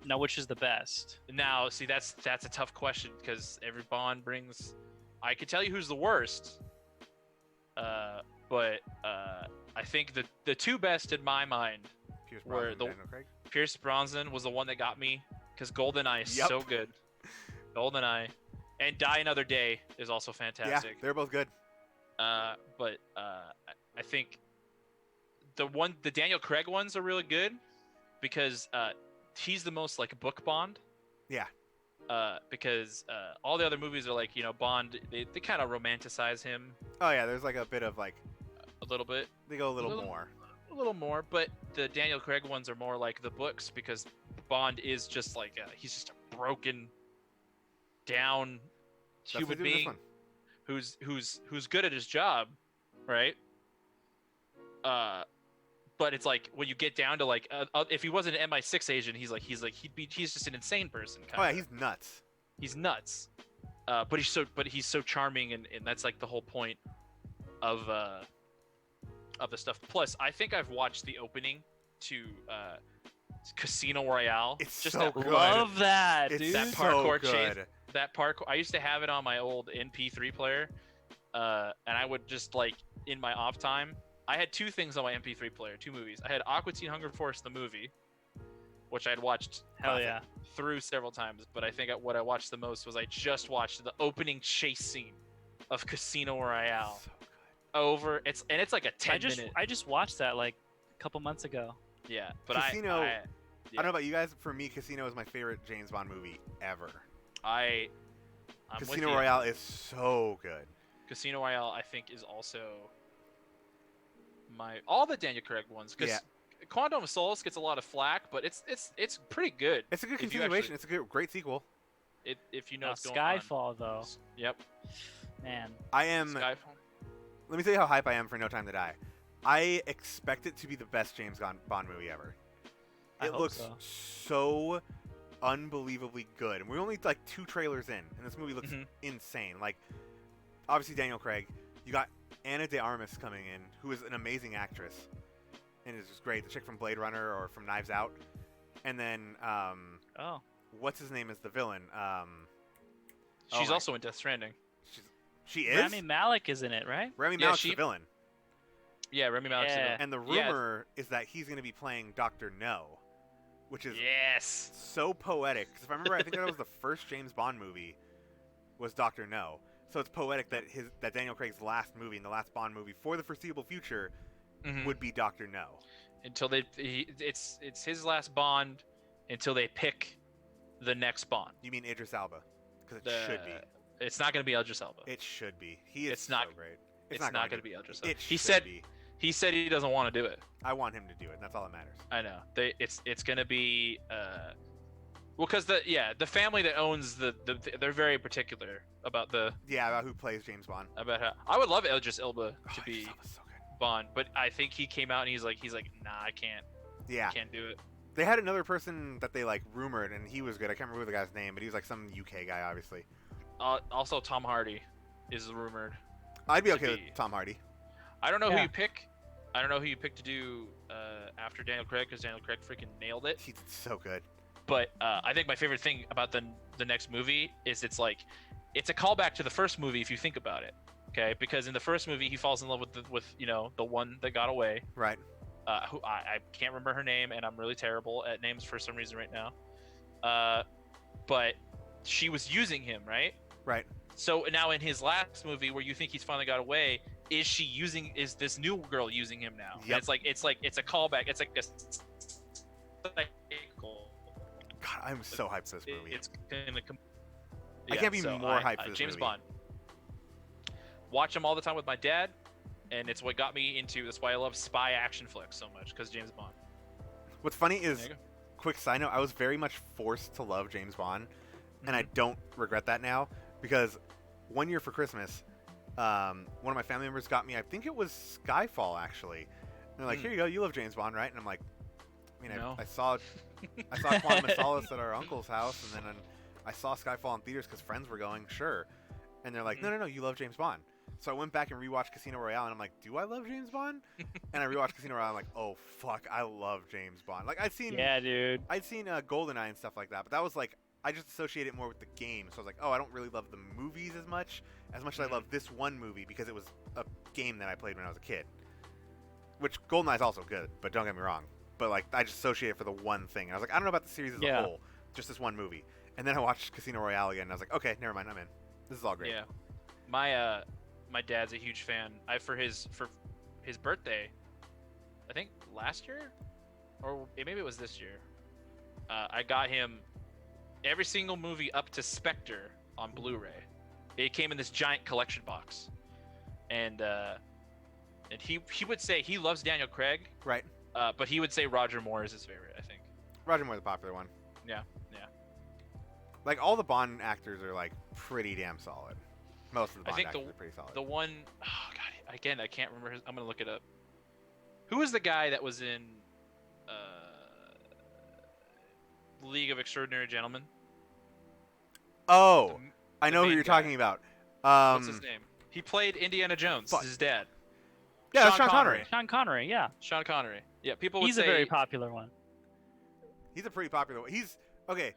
Now, which is the best? Now, see, that's a tough question because every Bond brings. I could tell you who's the worst. But I think the two best in my mind, Pierce Where Brosnan, the- Daniel Craig. Pierce Brosnan was the one that got me because GoldenEye is Yep. so good. GoldenEye, and Die Another Day is also Yeah, fantastic. they're both good. But I think the Daniel Craig ones are really good because he's the most like book Bond. Yeah. Because all the other movies are like Bond, they kind of romanticize him Oh yeah, there's like a bit of like a little bit, they go a little Little- more. a little more. But the Daniel Craig ones are more like the books because Bond is just like he's just a broken down That's what human they do in this being one. who's good at his job, right? But it's like when you get down to like if he wasn't an MI6 agent, he's just an insane person. Oh yeah, Kinda. he's nuts. He's nuts. But he's so charming, and that's like the whole point of the stuff. Plus, I think I've watched the opening to Casino Royale. It's just so that, good. Love that, It's dude. That so parkour chase. good. That parkour. I used to have it on my old MP3 player, and I would just like in my off time. I had two things on my MP3 player, two movies. I had Aqua Teen Hunger Force the movie, which I had watched Hell yeah. through several times, but I think what I watched the most was I just watched the opening chase scene of Casino Royale So good. over. It's like a 10-minute. I just watched that like a couple months ago. Yeah, but Casino- I I don't know about you guys. For me, Casino is my favorite James Bond movie ever. I'm with Casino you. Royale is so good. Casino Royale, I think, is also all the Daniel Craig ones because Yeah. Quantum of Solace gets a lot of flack, but it's pretty good. It's a good If you continuation. actually- It's a great sequel. If you know Now, what's going on. Skyfall, though, Yep. man. I am. Skyfall. Let me tell you how hype I am for No Time to Die. I expect it to be the best James Bond movie ever. I It hope looks so. so unbelievably good. And we're only like 2 trailers in, and this movie looks insane. Like, obviously Daniel Craig. You got Ana de Armas coming in, who is an amazing actress, and is just great. The chick from Blade Runner or from Knives Out. And then, what's his name is the villain? She's also in Death Stranding. She is? Rami Malek is in it, right? Rami Malek's the villain. Yeah, Rami Malek's the villain. And the rumor is that he's going to be playing Dr. No, which is so poetic. Because if I remember, I think that was the first James Bond movie was Dr. No. So it's poetic that that Daniel Craig's last movie and the last Bond movie for the foreseeable future would be Dr. No. Until it's his last Bond until they pick the next Bond. You mean Idris Elba? Because it should be. It's not going to be Idris Elba. It should be. He is so great. It's not going to be Idris Elba. He said he doesn't want to do it. I want him to do it. And that's all that matters. I know. It's going to be well, because the family that owns they're very particular about about who plays James Bond. About how I would love Idris Elba to be so good. Bond, but I think he came out and he's like nah, I can't. Yeah. I can't do it. They had another person that they like rumored, and he was good. I can't remember the guy's name, but he was like some UK guy, obviously. Also, Tom Hardy is rumored. I'd be okay with Tom Hardy. I don't know who you pick. I don't know who you pick to do after Daniel Craig, because Daniel Craig freaking nailed it. He's so good. But I think my favorite thing about the next movie is it's a callback to the first movie if you think about it. Okay, because in the first movie he falls in love with the one that got away. Right. Who I can't remember her name, and I'm really terrible at names for some reason right now. But she was using him, right? Right. So now in his last movie, where you think he's finally got away, is this new girl using him now? Yep. It's a callback. It's like a cycle. God, I'm so hyped for this movie. It's gonna I can't be more hyped for this James movie. Bond. Watch him all the time with my dad, and it's what got me into. That's why I love spy action flicks so much, because James Bond. What's funny is, quick side note, I was very much forced to love James Bond, and I don't regret that now, because one year for Christmas, one of my family members got me, I think it was Skyfall, actually. And they're like, here you go, you love James Bond, right? And I'm like, no. I saw Quantum of Solace at our uncle's house, and then I saw Skyfall in theaters because friends were going, sure. And they're like, no, you love James Bond. So I went back and rewatched Casino Royale, and I'm like, do I love James Bond? And I rewatched Casino Royale, and I'm like, oh, fuck, I love James Bond. Like, I'd seen GoldenEye and stuff like that, but that was like, I just associate it more with the game. So I was like, oh, I don't really love the movies as much as I love this one movie, because it was a game that I played when I was a kid. Which, GoldenEye's also good, but don't get me wrong. But, like, I just associate it for the one thing. And I was like, I don't know about the series as a whole, just this one movie. And then I watched Casino Royale again, and I was like, okay, never mind, I'm in. This is all great. Yeah. My dad's a huge fan. For his birthday, I think last year, or maybe it was this year, I got him every single movie up to Spectre on Blu-ray. It came in this giant collection box, and he would say he loves Daniel Craig, right? But he would say Roger Moore is his favorite. I think Roger Moore's the popular one. Yeah. Like, all the Bond actors are like pretty damn solid. Most of the Bond actors are pretty solid. The one, oh god, again, I can't remember his. I'm gonna look it up. Who was the guy that was in League of Extraordinary Gentlemen? Oh, I know who you're talking about. What's his name? He played Indiana Jones. His dad. Yeah, that's Sean Connery. Sean Connery, yeah. Sean Connery. Yeah, people would He's say a very popular one. He's a pretty popular one. He's okay.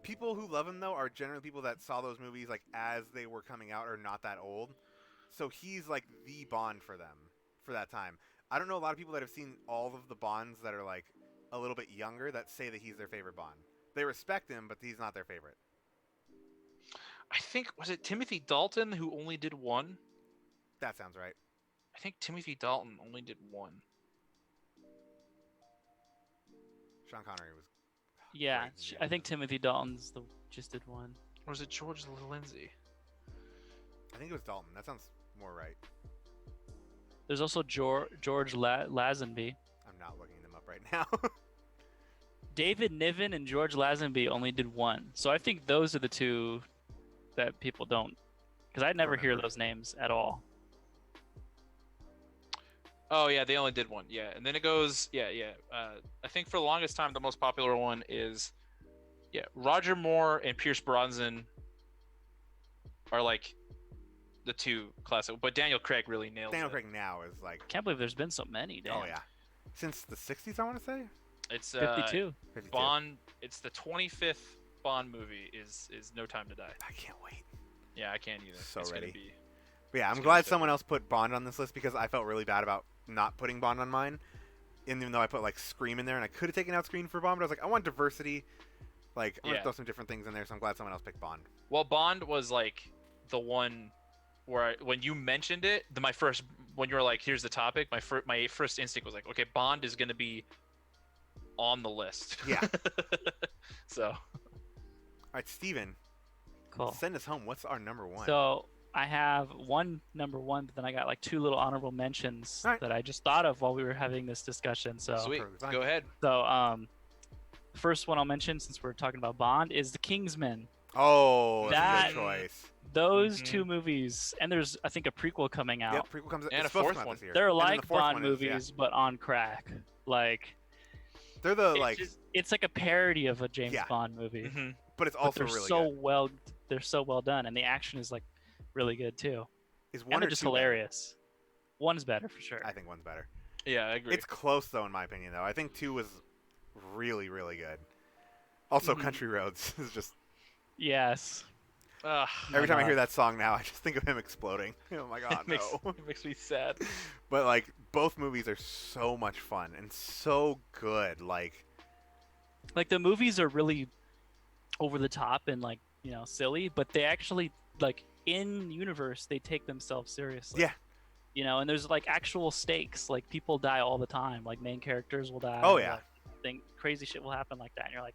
People who love him, though, are generally people that saw those movies like as they were coming out or not that old. So he's like the Bond for them for that time. I don't know a lot of people that have seen all of the Bonds that are like a little bit younger that say that he's their favorite Bond. They respect him, but he's not their favorite. I think, was it Timothy Dalton who only did one? That sounds right. I think Timothy Dalton only did one. Sean Connery was... Yeah, I think Timothy Dalton's just did one. Or was it George Lindsay? I think it was Dalton. That sounds more right. There's also George Lazenby. I'm not looking them up right now. David Niven and George Lazenby only did one. So I think those are the two that people don't... Because I never hear those names at all. Oh, yeah, they only did one. Yeah, and then it goes... Yeah. I think for the longest time, the most popular one is Yeah, Roger Moore and Pierce Brosnan are like the two classic, but Daniel Craig really nails Daniel it. Craig now is like, Can't believe there's been so many. Damn. oh yeah, since the '60s, I want to say. It's 52. 52. Bond. It's the 25th Bond movie. Is No Time to Die. I can't wait. Yeah, I can't either. So it's ready. Gonna be... But yeah, I'm It's glad gonna be someone else put Bond on this list because I felt really bad about not putting Bond on mine. And even though I put like Scream in there, and I could have taken out Scream for Bond, but I was like, I want diversity. Like, I want to throw some different things in there, so I'm glad someone else picked Bond. Well, Bond was like the one where when you mentioned it, when you were like, "Here's the topic," my first instinct was like, "Okay, Bond is gonna be on the list." Yeah. So. All right, Steven, Cool. send us home. What's our number one? So I have one number one, but then I got like two little honorable mentions All right. that I just thought of while we were having this discussion. So Sweet. Perfectly fine. Go ahead. So the first one I'll mention, since we're talking about Bond, is The Kingsman. Oh, that's a That- good choice. Those Mhm. two movies, and there's I think a prequel coming out. Yep, prequel comes. And it's a supposed to fourth come out one. this year. They're And then like the fourth Bond one is, yeah. movies, but on crack. Like They're the it's like, it's like a parody of a James Yeah. Bond movie. Mm-hmm. but it's But also they're really so good. well. They're so well done, and the action is like really good too. Is one And or they're just two better? hilarious. One's better for sure. I think one's better. Yeah, I agree. It's close though, in my opinion. Though I think 2 was really, really good. Also, Mhm. Country Roads is just Yes. Ugh, every time I God. hear that song now, I just think of him exploding. Oh my god, it, makes, no! it makes me sad. But like both movies are so much fun and so good. Like Like the movies are really over the top and like silly, but they actually like in universe they take themselves seriously. Yeah. And there's like actual stakes. Like people die all the time. Like main characters will die. Oh, yeah. Like, crazy shit will happen like that, and you're like,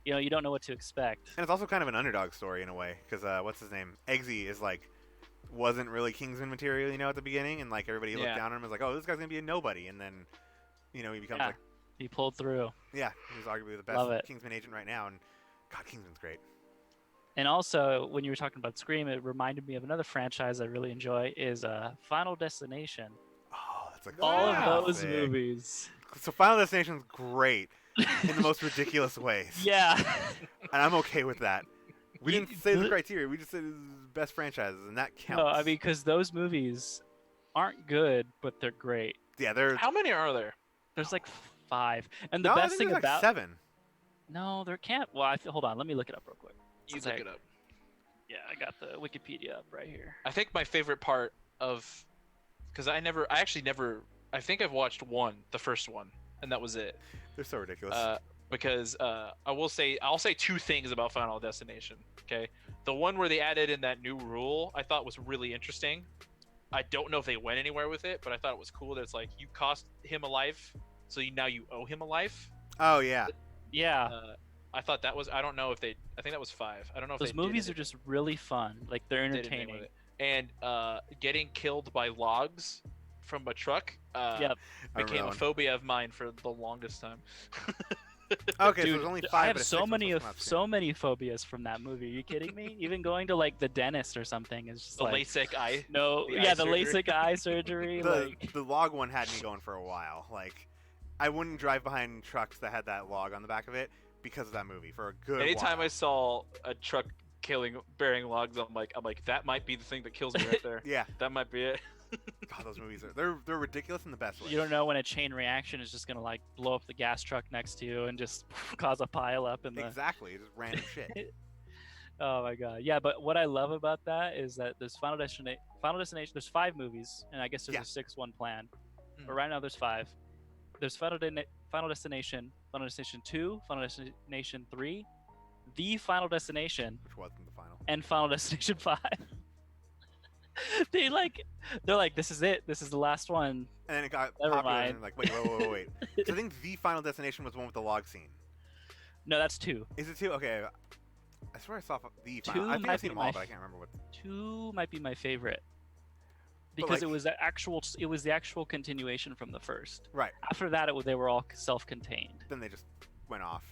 you don't know what to expect. and it's also kind of an underdog story in a way because what's his name? Eggsy is like wasn't really Kingsman material, at the beginning, and like everybody looked Yeah. down on him and was like, oh, this guy's gonna be a nobody, and then he becomes Yeah. like, He pulled through. yeah, he's arguably the Love best it. Kingsman agent right now, and God, Kingsman's great. And also, when you were talking about Scream, it reminded me of another franchise I really enjoy is Final Destination. Oh, that's like All Wow. of those sick. movies. So Final Destination's great in the most ridiculous ways. Yeah. And I'm okay with that. We You- didn't say the the- criteria. We just said best franchises, and that counts. No, I mean, because those movies aren't good, but they're great. yeah, they're. How many are there? There's like 5. And the no, I best think thing there's about. like 7. No, there can't. Well, hold on. Let me look it up real quick. You Since look I- it up. Yeah, I got the Wikipedia up right here. I think my favorite part of, because I think I've watched the first one, and that was it. They're so ridiculous. Because I'll say two things about Final Destination. Okay, the one where they added in that new rule, I thought was really interesting. I don't know if they went anywhere with it, but I thought it was cool that it's like you cost him a life, so now you owe him a life. oh yeah, Yeah. I thought that was. I don't know if they. I think that was 5. I don't know if Those they did movies are anything- just really fun. Like, they're did anything with entertaining. it. And getting killed by logs from a truck Yep. I remember became that a one. phobia of mine for the longest time. Okay, so Dude, there's only 5. I but have a so sixth many was supposed to come so out many phobias from that movie. Are you kidding me? Even going to like the dentist or something is just The like LASIK eye. no, the eye yeah, the surgery. LASIK eye surgery. soon. like The log one had me going for a while. Like, I wouldn't drive behind trucks that had that log on the back of it because of that movie for a good Anytime I while. saw a truck bearing logs, I'm like that might be the thing that kills me right there. Yeah, That might be it. God, those movies are they're ridiculous in the best way. you don't know when a chain reaction is just gonna like blow up the gas truck next to you and just cause a pile up in the. Exactly, it's just random shit. Oh my god, yeah. But what I love about that is that there's Final Destination. There's 5 movies, and I guess there's Yeah. a 6th one planned. Hmm. But right now there's 5. There's Final Destination, Final Destination 2, Final Destination 3, The Final Destination, Which wasn't the final. and Final Destination 5. they're like, this is it. This is the last one. And then it got Never popular. mind. And like, wait. So I think the Final Destination was the one with the log scene. No, that's 2. Is it 2? Okay. I swear I saw the 2 final. I think might I've seen be them all, my but I can't remember what. 2 might be my favorite. But, Because it like- was the actual continuation from the first. Right. After that, they were all self-contained. Then they just went off.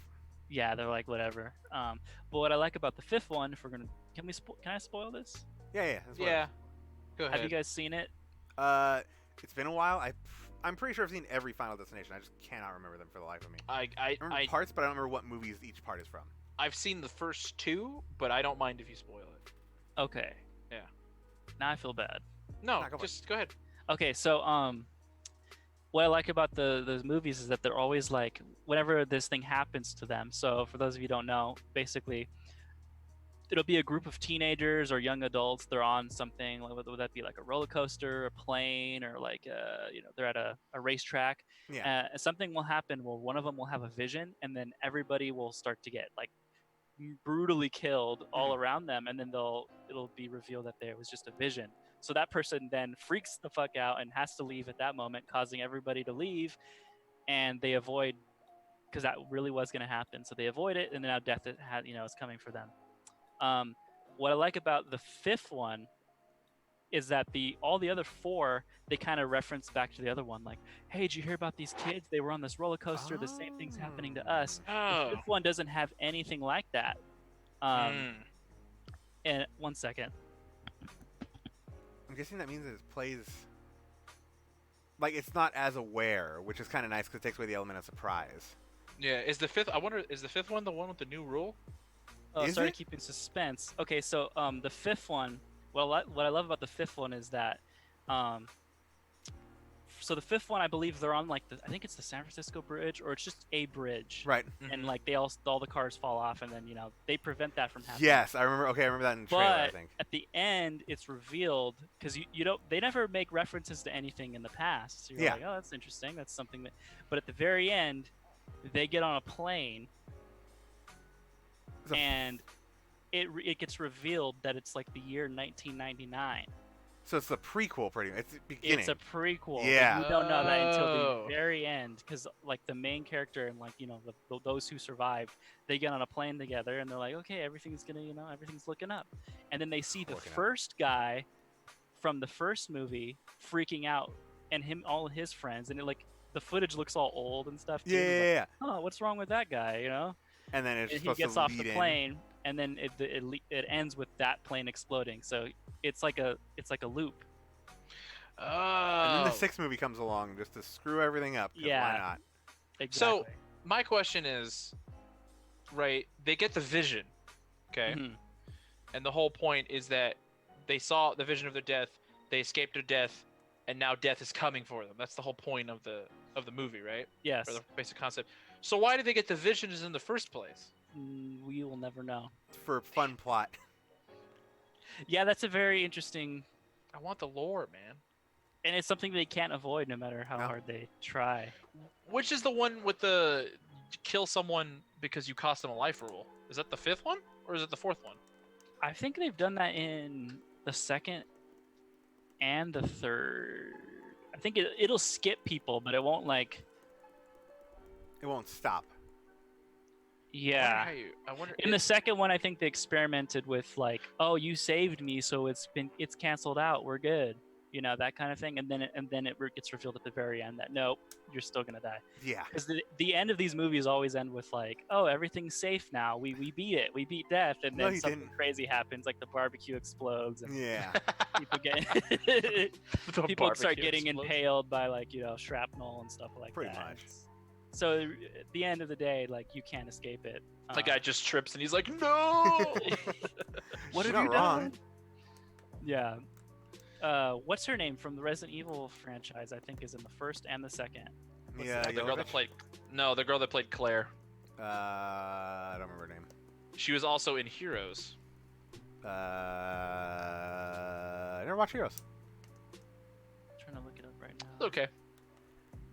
Yeah, they're like whatever. But what I like about the 5th one, if we're gonna, can I spoil this? Yeah. That's what Yeah. Go ahead. Have you guys seen it? It's been a while. I'm pretty sure I've seen every Final Destination. I just cannot remember them for the life of me. I I remember parts, but I don't remember what movies each part is from. I've seen the first 2, but I don't mind if you spoil it. Okay. Yeah. Now I feel bad. No, Nah, go for it. just go ahead. Okay, so what I like about those movies is that they're always like, whenever this thing happens to them. So for those of you who don't know, basically, it'll be a group of teenagers or young adults. They're on something, like, would that be like a roller coaster, a plane, or like they're at a racetrack. Yeah. Something will happen where one of them will have a vision, and then everybody will start to get like brutally killed all around them, and then it'll be revealed that there was just a vision. So that person then freaks the fuck out and has to leave at that moment, causing everybody to leave, and they avoid, because that really was going to happen. So they avoid it, and now death is coming for them. What I like about the 5th one is that all the other 4, they kind of reference back to the other one, like, hey, did you hear about these kids? They were on this roller coaster. The same thing's happening to us. Oh. The 5th one doesn't have anything like that. And 1 second. I'm guessing that means that it plays like it's not as aware, which is kind of nice because it takes away the element of surprise. Yeah, is the 5th? I wonder, is the 5th one the one with the new rule? Oh, Is sorry, it? keeping suspense. Okay, so the 5th one. Well, what I love about the 5th one is that, so the 5th one, I believe they're on like I think it's the San Francisco Bridge, or it's just a bridge, Right. and like all the cars fall off, and then they prevent that from happening. Yes, I remember. Okay, I remember that in the trailer. I But think. at the end, it's revealed, because you don't. They never make references to anything in the past. So you're like, oh, that's interesting. That's something that. But at the very end, they get on a plane, and it gets revealed that it's like the year 1999. So it's the prequel, pretty much. It's the beginning. It's a prequel. Yeah. You don't know that until Oh. the very end, because like the main character and like those who survived, they get on a plane together and they're like, okay, everything's looking up, and then they see the Looking up. first guy from the first movie freaking out, and all his friends, and the footage looks all old and stuff too. Yeah, It's yeah, like, oh, what's wrong with that guy? And then it's And he supposed gets to off lead the in. plane, and then it ends with that plane exploding. So it's like a loop. Oh. And then the 6th movie comes along just to screw everything up. 'Cause Yeah. Why not? Exactly. So my question is, right? They get the vision, okay, Mhm. and the whole point is that they saw the vision of their death, they escaped their death, and now death is coming for them. That's the whole point of the movie, right? Yes. Or the basic concept. So why did they get the visions in the first place? We will never know. For fun plot. Yeah, that's a very interesting, I want the lore, man. and it's something they can't avoid no matter how No. hard they try. Which is the one with the kill someone because you cost them a life rule? Is that the 5th one or is it the 4th one? I think they've done that in the 2nd and the 3rd. I think it'll skip people, but it won't It won't stop. Yeah. I wonder In the 2nd one, I think they experimented with like, oh, you saved me, so it's canceled out. We're good, that kind of thing. And then it gets revealed at the very end that nope, you're still gonna die. Yeah. Because the end of these movies always end with like, oh, everything's safe now. We beat it. We beat death, and No, then you something didn't. crazy happens, like the barbecue explodes, and Yeah. people get The people start barbecue getting explodes. impaled by like shrapnel and stuff like Pretty that. much. So at the end of the day, like you can't escape it. The guy just trips and he's like, no. What You're have you not wrong. done? Yeah. What's her name from the Resident Evil franchise? I think is in the 1st and the 2nd. Yeah. the girl Yellow that bitch? played. No, the girl that played Claire. I don't remember her name. She was also in Heroes. I never watched Heroes. I'm trying to look it up right now. It's okay.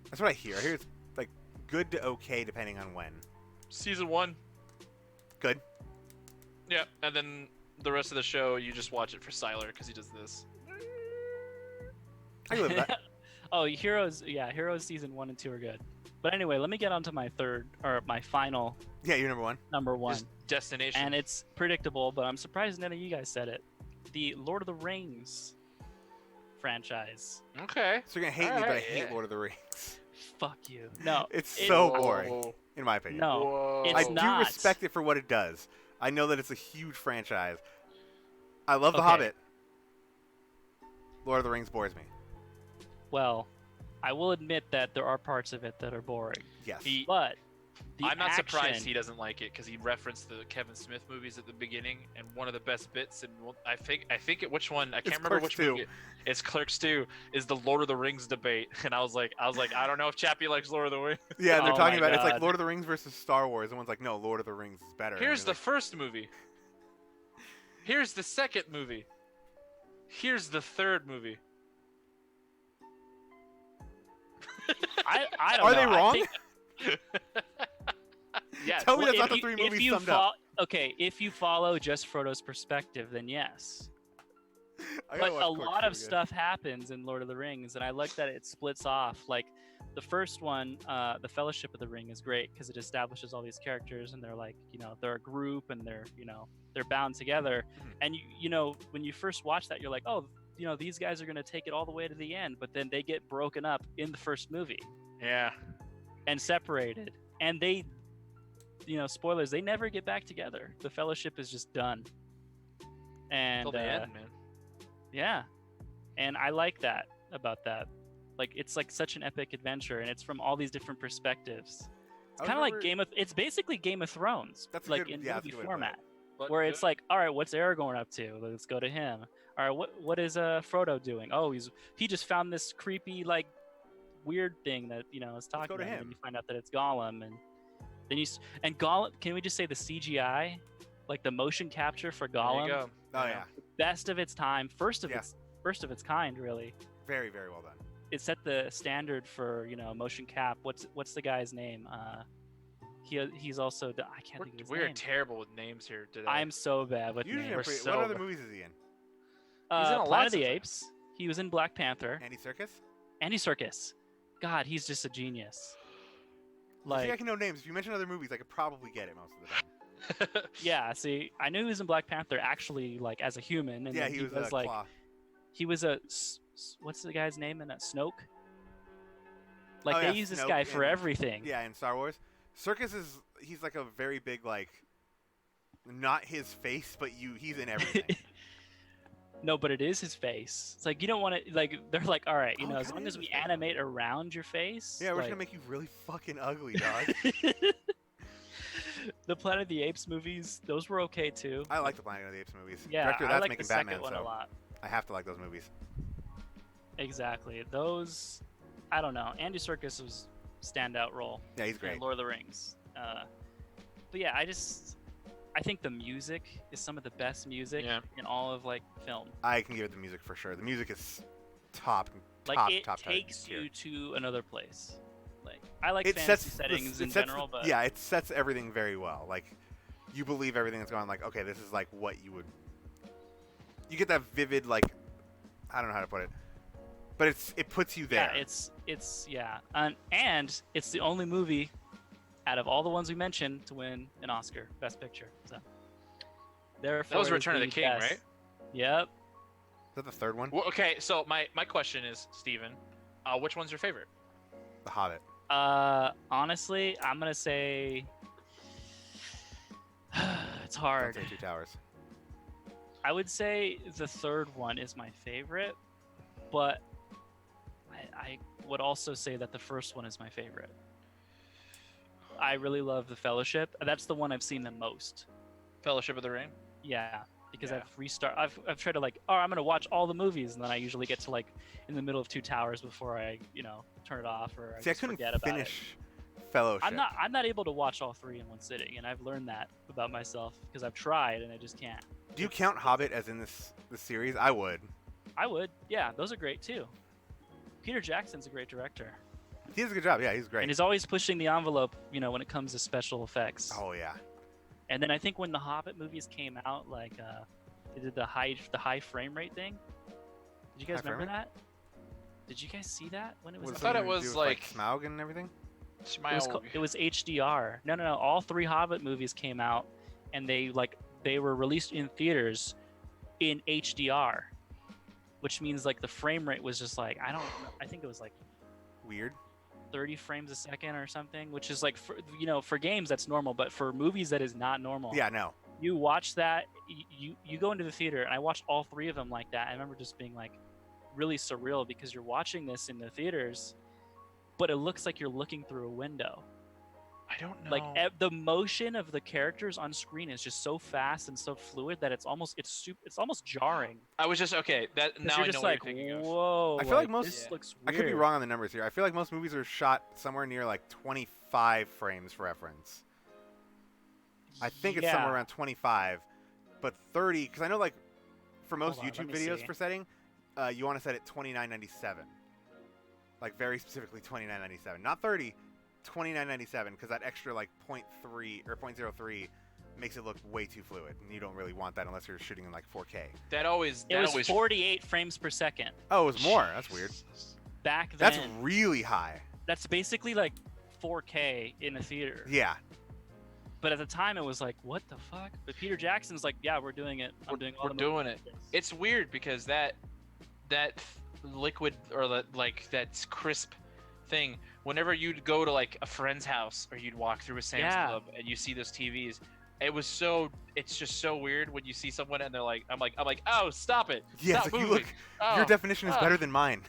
That's what I hear. I hear it's like good to okay depending on when. Season 1. Good. Yeah, and then the rest of the show, you just watch it for Siler because he does this. I can live with that. Oh, Heroes season 1 and 2 are good. But anyway, let me get on to my final Yeah, you're number 1. number 1. Just Destination. And it's predictable, but I'm surprised none of you guys said it. The Lord of the Rings franchise. Okay. So you're gonna hate me, but I Alright, hate yeah. Lord of the Rings. Fuck you. No. It's so Whoa. boring, in my opinion. No. Whoa. It's I not. do respect it for what it does. I know that it's a huge franchise. I love The Okay. Hobbit. Lord of the Rings bores me. Well, I will admit that there are parts of it that are boring. Yes. The- But I'm not surprised he doesn't like it because he referenced the Kevin Smith movies at the beginning, and one of the best bits, and I think which one I can't remember Clerks which 2. movie. It's Clerks 2 is the Lord of the Rings debate, and I was like I don't know if Chappie likes Lord of the Rings. Yeah, and they're Oh talking my about it's like God. Lord of the Rings versus Star Wars, and one's like, no, Lord of the Rings is better. Here's and the you're first movie. Here's the second movie. Here's the third movie. I don't Are know. they I wrong? think- yes. Tell me that's if not the you- three if movies you summed up. Okay, if you follow just Frodo's perspective, then yes. I gotta But watch a Clerks lot 2 of again. stuff happens in Lord of the Rings, and I like that it splits off. Like the first one, the Fellowship of the Ring is great because it establishes all these characters, and they're like, they're a group, and they're bound together. Mhm. And when you first watch that, you're like, oh, these guys are gonna take it all the way to the end, but then they get broken up in the first movie Yeah. and separated, and they, spoilers, they never get back together. The Fellowship is just done. And Till the end, man. yeah, and I like that about that. Like it's like such an epic adventure, and it's from all these different perspectives. It's I kind of like remember- it's basically Game of Thrones, That's a like good- in yeah, that's a movie good way to put it. format, But where it's like, all right, what's Aragorn up to? Let's go to him. All right, what is Frodo doing? Oh, he just found this creepy like weird thing that is talking go to about, him. and then you find out that it's Gollum, and then and Gollum. Can we just say the CGI, like the motion capture for there Gollum, you go. Oh yeah, best of its time, first of Yeah. its kind, really. very very well done. It set the standard for motion cap. What's the guy's name? He's also I can't think of his We're name. terrible with names here today. I'm so bad with Usually, names. I'm pretty, so what other bad. movies is he in? He's in a lot Planet of the sometimes. Apes. He was in Black Panther. Andy Serkis? Andy Serkis. God, he's just a genius. See, I Like, can know names. If you mention other movies, I could probably get it most of the time. yeah. See, I knew he was in Black Panther actually, like as a human, and Yeah, then he was like Claw. he was what's the guy's name in that Snoke? Like Oh, they yeah, use this Snoke guy for in- everything. Yeah, in Star Wars, Serkis he's like a very big like, not his face, but he's in everything. No, but it is his face. It's like you don't want to like. They're like, all right, Oh, it as kinda long is as we his face, animate around your face. Yeah, we're like... gonna make you really fucking ugly, dog. The Planet of the Apes movies, those were okay too. I like the Planet of the Apes movies. Yeah, Director, I that's like making the second Batman, one so a lot. I have to like those movies. Exactly. Those, I don't know. Andy Serkis was standout role. Yeah, he's in great. Lord of the Rings. But yeah, I think the music is some of the best music Yeah. in all of like film. I can give it the music for sure. The music is top, Like top, it top takes tier. you to another place. Like I like It fantasy sets settings it in sets general, but yeah, it sets everything very well. Like you believe everything that's going on. Like okay, this is like what you would. You get that vivid like, I don't know how to put it, but it puts you there. yeah, it's yeah, and it's the only movie out of all the ones we mentioned to win an Oscar, Best Picture. So therefore, That was it is Return of the King, best. right? Yep. Is that the third one? Well, okay, so my question is, Steven, which one's your favorite? The Hobbit. Honestly, I'm gonna say it's Don't hard. say Two Towers. I would say the third one is my favorite, but I would also say that the first one is my favorite. I really love The Fellowship. That's the one I've seen the most. Fellowship of the Ring. Yeah, because Yeah. I've tried to like, oh, I'm gonna watch all the movies, and then I usually get to like in the middle of Two Towers before I turn it off or I See, I just couldn't forget about it. finish Fellowship. I'm not able to watch all three in one sitting, and I've learned that about myself because I've tried and I just can't. Do you count Hobbit as in this series? I would. I would, yeah, those are great too. Peter Jackson's a great director, He does a good job. Yeah, he's great. and he's always pushing the envelope, when it comes to special effects. Oh yeah. And then I think when the Hobbit movies came out, like they did the high frame rate thing. Did you guys High frame remember that? Did you guys see that when it was? Was I thought it something to was do with, like- Smaug and everything. It was HDR. No. All three Hobbit movies came out, and they were released in theaters in HDR, which means like the frame rate was just like I think it was like Weird. 30 frames a second or something, which is like for games that's normal, but for movies that is not normal. Yeah, no. You watch that, you go into the theater, and I watched all three of them like that. I remember just being like really surreal because you're watching this in the theaters, but it looks like you're looking through a window. I don't know. Like the motion of the characters on screen is just so fast and so fluid that it's almost jarring. I was just okay. That 'Cause now you're I know just what like, you're thinking of. whoa! I feel like most- this Yeah. looks I weird. could be wrong on the numbers here. I feel like most movies are shot somewhere near like 25 frames for reference. I think it's somewhere around 25, but 30. Because I know like for most Hold on, YouTube let me videos see. for setting, you want to set it 29.97. Like very specifically 29.97, not 30. 29.97 because that extra like 0.3 or 0.03 makes it look way too fluid, and you don't really want that unless you're shooting in like 4K. That always. It That was always. 48 frames per second Oh, it was more. That's weird. back then. That's really high. That's basically like 4K in a theater. Yeah. But at the time, it was like, what the fuck? But Peter Jackson's like, yeah, we're doing it. I'm doing all We're the doing movies it. like this." It's weird because that liquid or that crisp thing. Whenever you'd go to like a friend's house or you'd walk through a Sam's Yeah. Club and you see those TVs, it's just so weird when you see someone and they're like, I'm like, oh, stop it. Yeah, Stop it's like you moving. look. Oh, Your definition is oh. better than mine.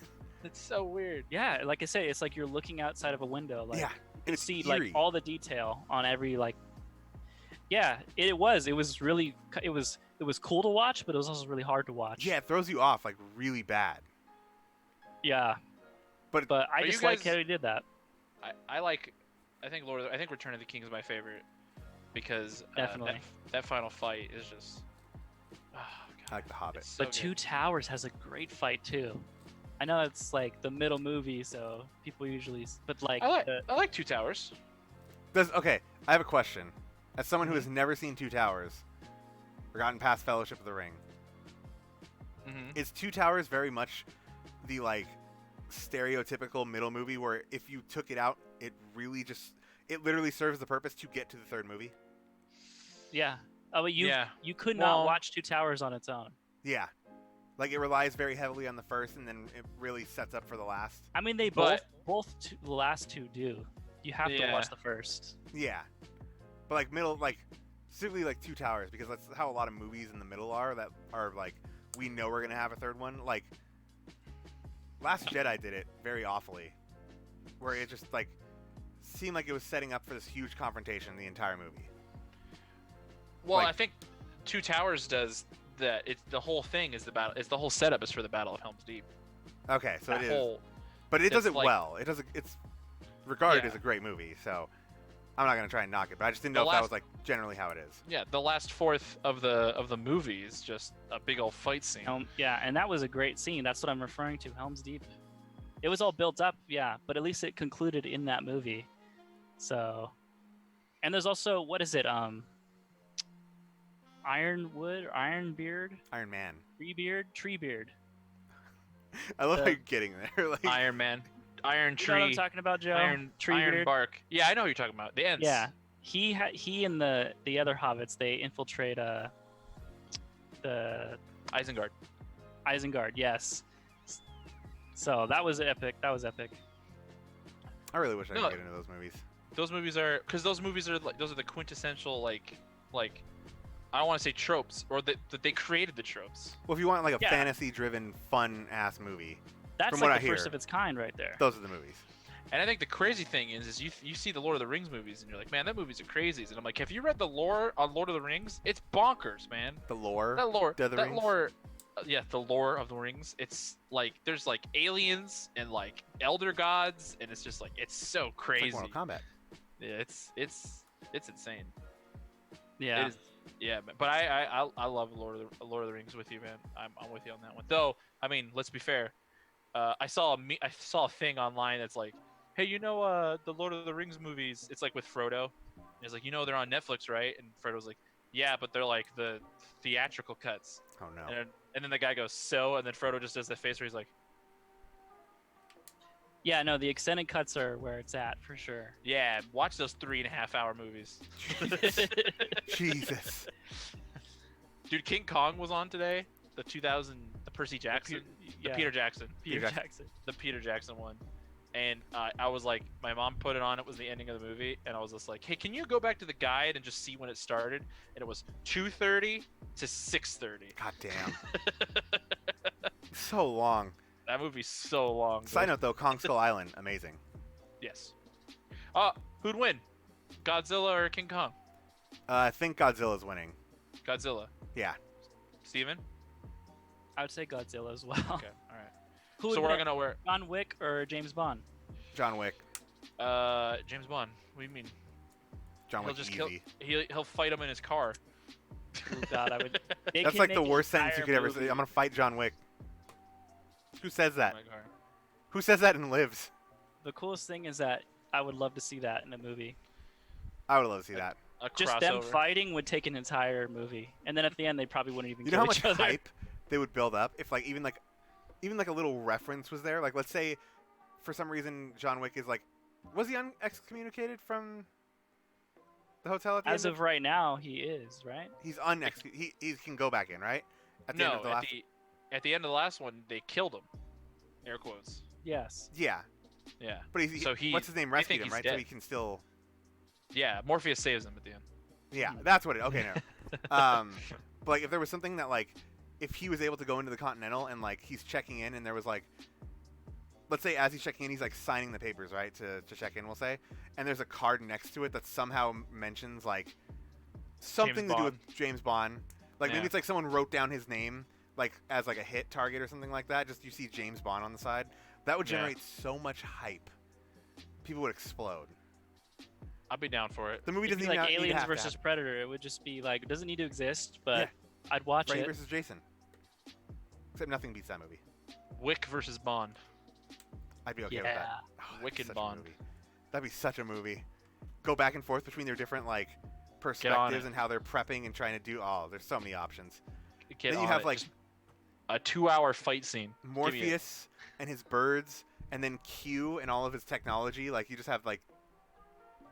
It's so weird. Yeah, like I say, it's like you're looking outside of a window. Like, Yeah, you and can it's see eerie. like all the detail on every like. Yeah, it was. It was really. It was cool to watch, but it was also really hard to watch. Yeah, it throws you off like really bad. Yeah. But- I Are you just like guys- how he did that. I think I think Return of the King is my favorite because Definitely. that final fight is just. Oh, I God. like The Hobbit. It's so But good. Two Towers has a great fight too. I know it's like the middle movie, so people usually. But like, I like Two Towers. Okay, I have a question. As someone who has never seen Two Towers or gotten past Fellowship of the Ring, Mm-hmm. is Two Towers very much the like stereotypical middle movie where if you took it out, it literally serves the purpose to get to the third movie? yeah. Oh, but you Yeah. you could Well- not watch Two Towers on its own. Yeah. Like it relies very heavily on the first and then it really sets up for the last. I mean, they But- the last two do. You have to Yeah. watch the first. Yeah. But like middle, like specifically like Two Towers, because that's how a lot of movies in the middle are that are like, we know we're going to have a third one. Like Last Jedi did it very awfully, where it just like seemed like it was setting up for this huge confrontation the entire movie. Well, Like- I think Two Towers does that. It's the whole thing is the battle. It's the whole setup is for the Battle of Helm's Deep. Okay, so That it is. whole But it does it's it like- well. It does. It's regarded Yeah. as a great movie, so I'm not gonna try and knock it. But I just didn't know The if that last- was like generally how it is. yeah, the last fourth of the movie is just a big old fight scene. Yeah, and that was a great scene. That's what I'm referring to. Helm's Deep. It was all built up, yeah, but at least it concluded in that movie. So, and there's also what is it? Ironwood, Ironbeard, Iron Man. Treebeard. I love The- how you're getting there. Like, Iron Man, Iron You know what I'm Tree, talking about, Joe? Iron Treebeard. Bark. Yeah, I know who you're talking about. The Ents. Yeah, he and the other hobbits, they infiltrate the Isengard. Isengard. Yes. So that was epic. That was epic. I really wish I could No. get into those movies. Those movies are because those movies are like those are the quintessential like I don't want to say tropes or that they created the tropes. Well, if you want like a Yeah. fantasy-driven, fun-ass movie, That's From like what the I first hear. of its kind right there. those are the movies. And I think the crazy thing is you see the Lord of the Rings movies and you're like, man, that movie's are crazies. And I'm like, have you read the lore on Lord of the Rings? It's bonkers, man. The lore. That lore, The that Rings? lore, yeah, the lore of the rings. It's like there's like aliens and like elder gods, and it's just like it's so It's crazy. like Mortal Kombat. Yeah, it's insane. Yeah. It is, yeah, man. But I love Lord of the Rings with you, man. I'm with you on that one. Though, I mean, let's be fair. I saw a thing online that's like, hey, you know, the Lord of the Rings movies. It's like with Frodo. And it's like, you know, they're on Netflix, right? And Frodo's like, yeah, but they're like the theatrical cuts. Oh no. And then the guy goes, so, and then Frodo just does that face where he's like, Yeah, no, the extended cuts are where it's at for sure. yeah, watch those 3.5 hour movies. Jesus. Dude, King Kong was on today. The Percy Jackson. yeah. Peter Jackson. Peter Jackson. Jackson. The Peter Jackson one. And I was like, my mom put it on. It was the ending of the movie, and I was just like, "Hey, can you go back to the guide and just see when it started?" And it was 2:30 to 6:30. God damn. So long. That movie's so long. Side dude. note though, Kong Skull Island, amazing. Yes. Who'd win? Godzilla or King Kong? I think Godzilla's winning. Godzilla. Yeah. Steven? I would say Godzilla as well. Okay, all right. Who So would we're win? gonna wear John Wick or James Bond? John Wick. James Bond. What do you mean? John He'll Wick just easy. he'll fight him in his car. Oh God, I would. They That's can like make the an worst sentence you entire could ever say. movie. I'm gonna fight John Wick. Who says that? In my car. Who says that and lives? The coolest thing is that I would love to see that in a movie. I would love to see that. A Just crossover. them fighting would take an entire movie, and then at the end they probably wouldn't even You know how kill much each other. hype they would build up if like even like a little reference was there. Like let's say for some reason John Wick is like, was he excommunicated from the hotel at the As end? of right now, he is right. He's he can go back in, right? At the No, end of the last. at the end of the last one, they killed him. Air quotes. Yes. Yeah, Yeah. but he's So he- what's his name they rescued think him, he's right? So dead. he can still. Yeah. Morpheus saves him at the end. Yeah, that's what it. Okay, no. But like if there was something that like if he was able to go into the Continental and like he's checking in and there was like, let's say as he's checking in he's like signing the papers, right, to check in, we'll say, and there's a card next to it that somehow mentions like something to do with James Bond. Like maybe Yeah. it's like someone wrote down his name like as like a hit target or something like that. Just you see James Bond on the side. That would Yeah. generate so much hype. People would explode. I'd be down for it. The movie It'd doesn't be even like need to Aliens have to versus happen. Predator. It would just be like it doesn't need to exist, but Yeah. I'd watch Freddy it. versus Jason. Except nothing beats that movie. Wick versus Bond. I'd be okay with Yeah. that. Oh, that'd be Wicked such a Bond. movie. That'd be such a movie. Go back and forth between their different like Get on perspectives it. and how they're prepping and trying to do. Oh, there's so many options. Get Then you on have it. like Just a 2-hour fight scene. Give me it. Morpheus and his birds, and then Q and all of his technology. Like you just have like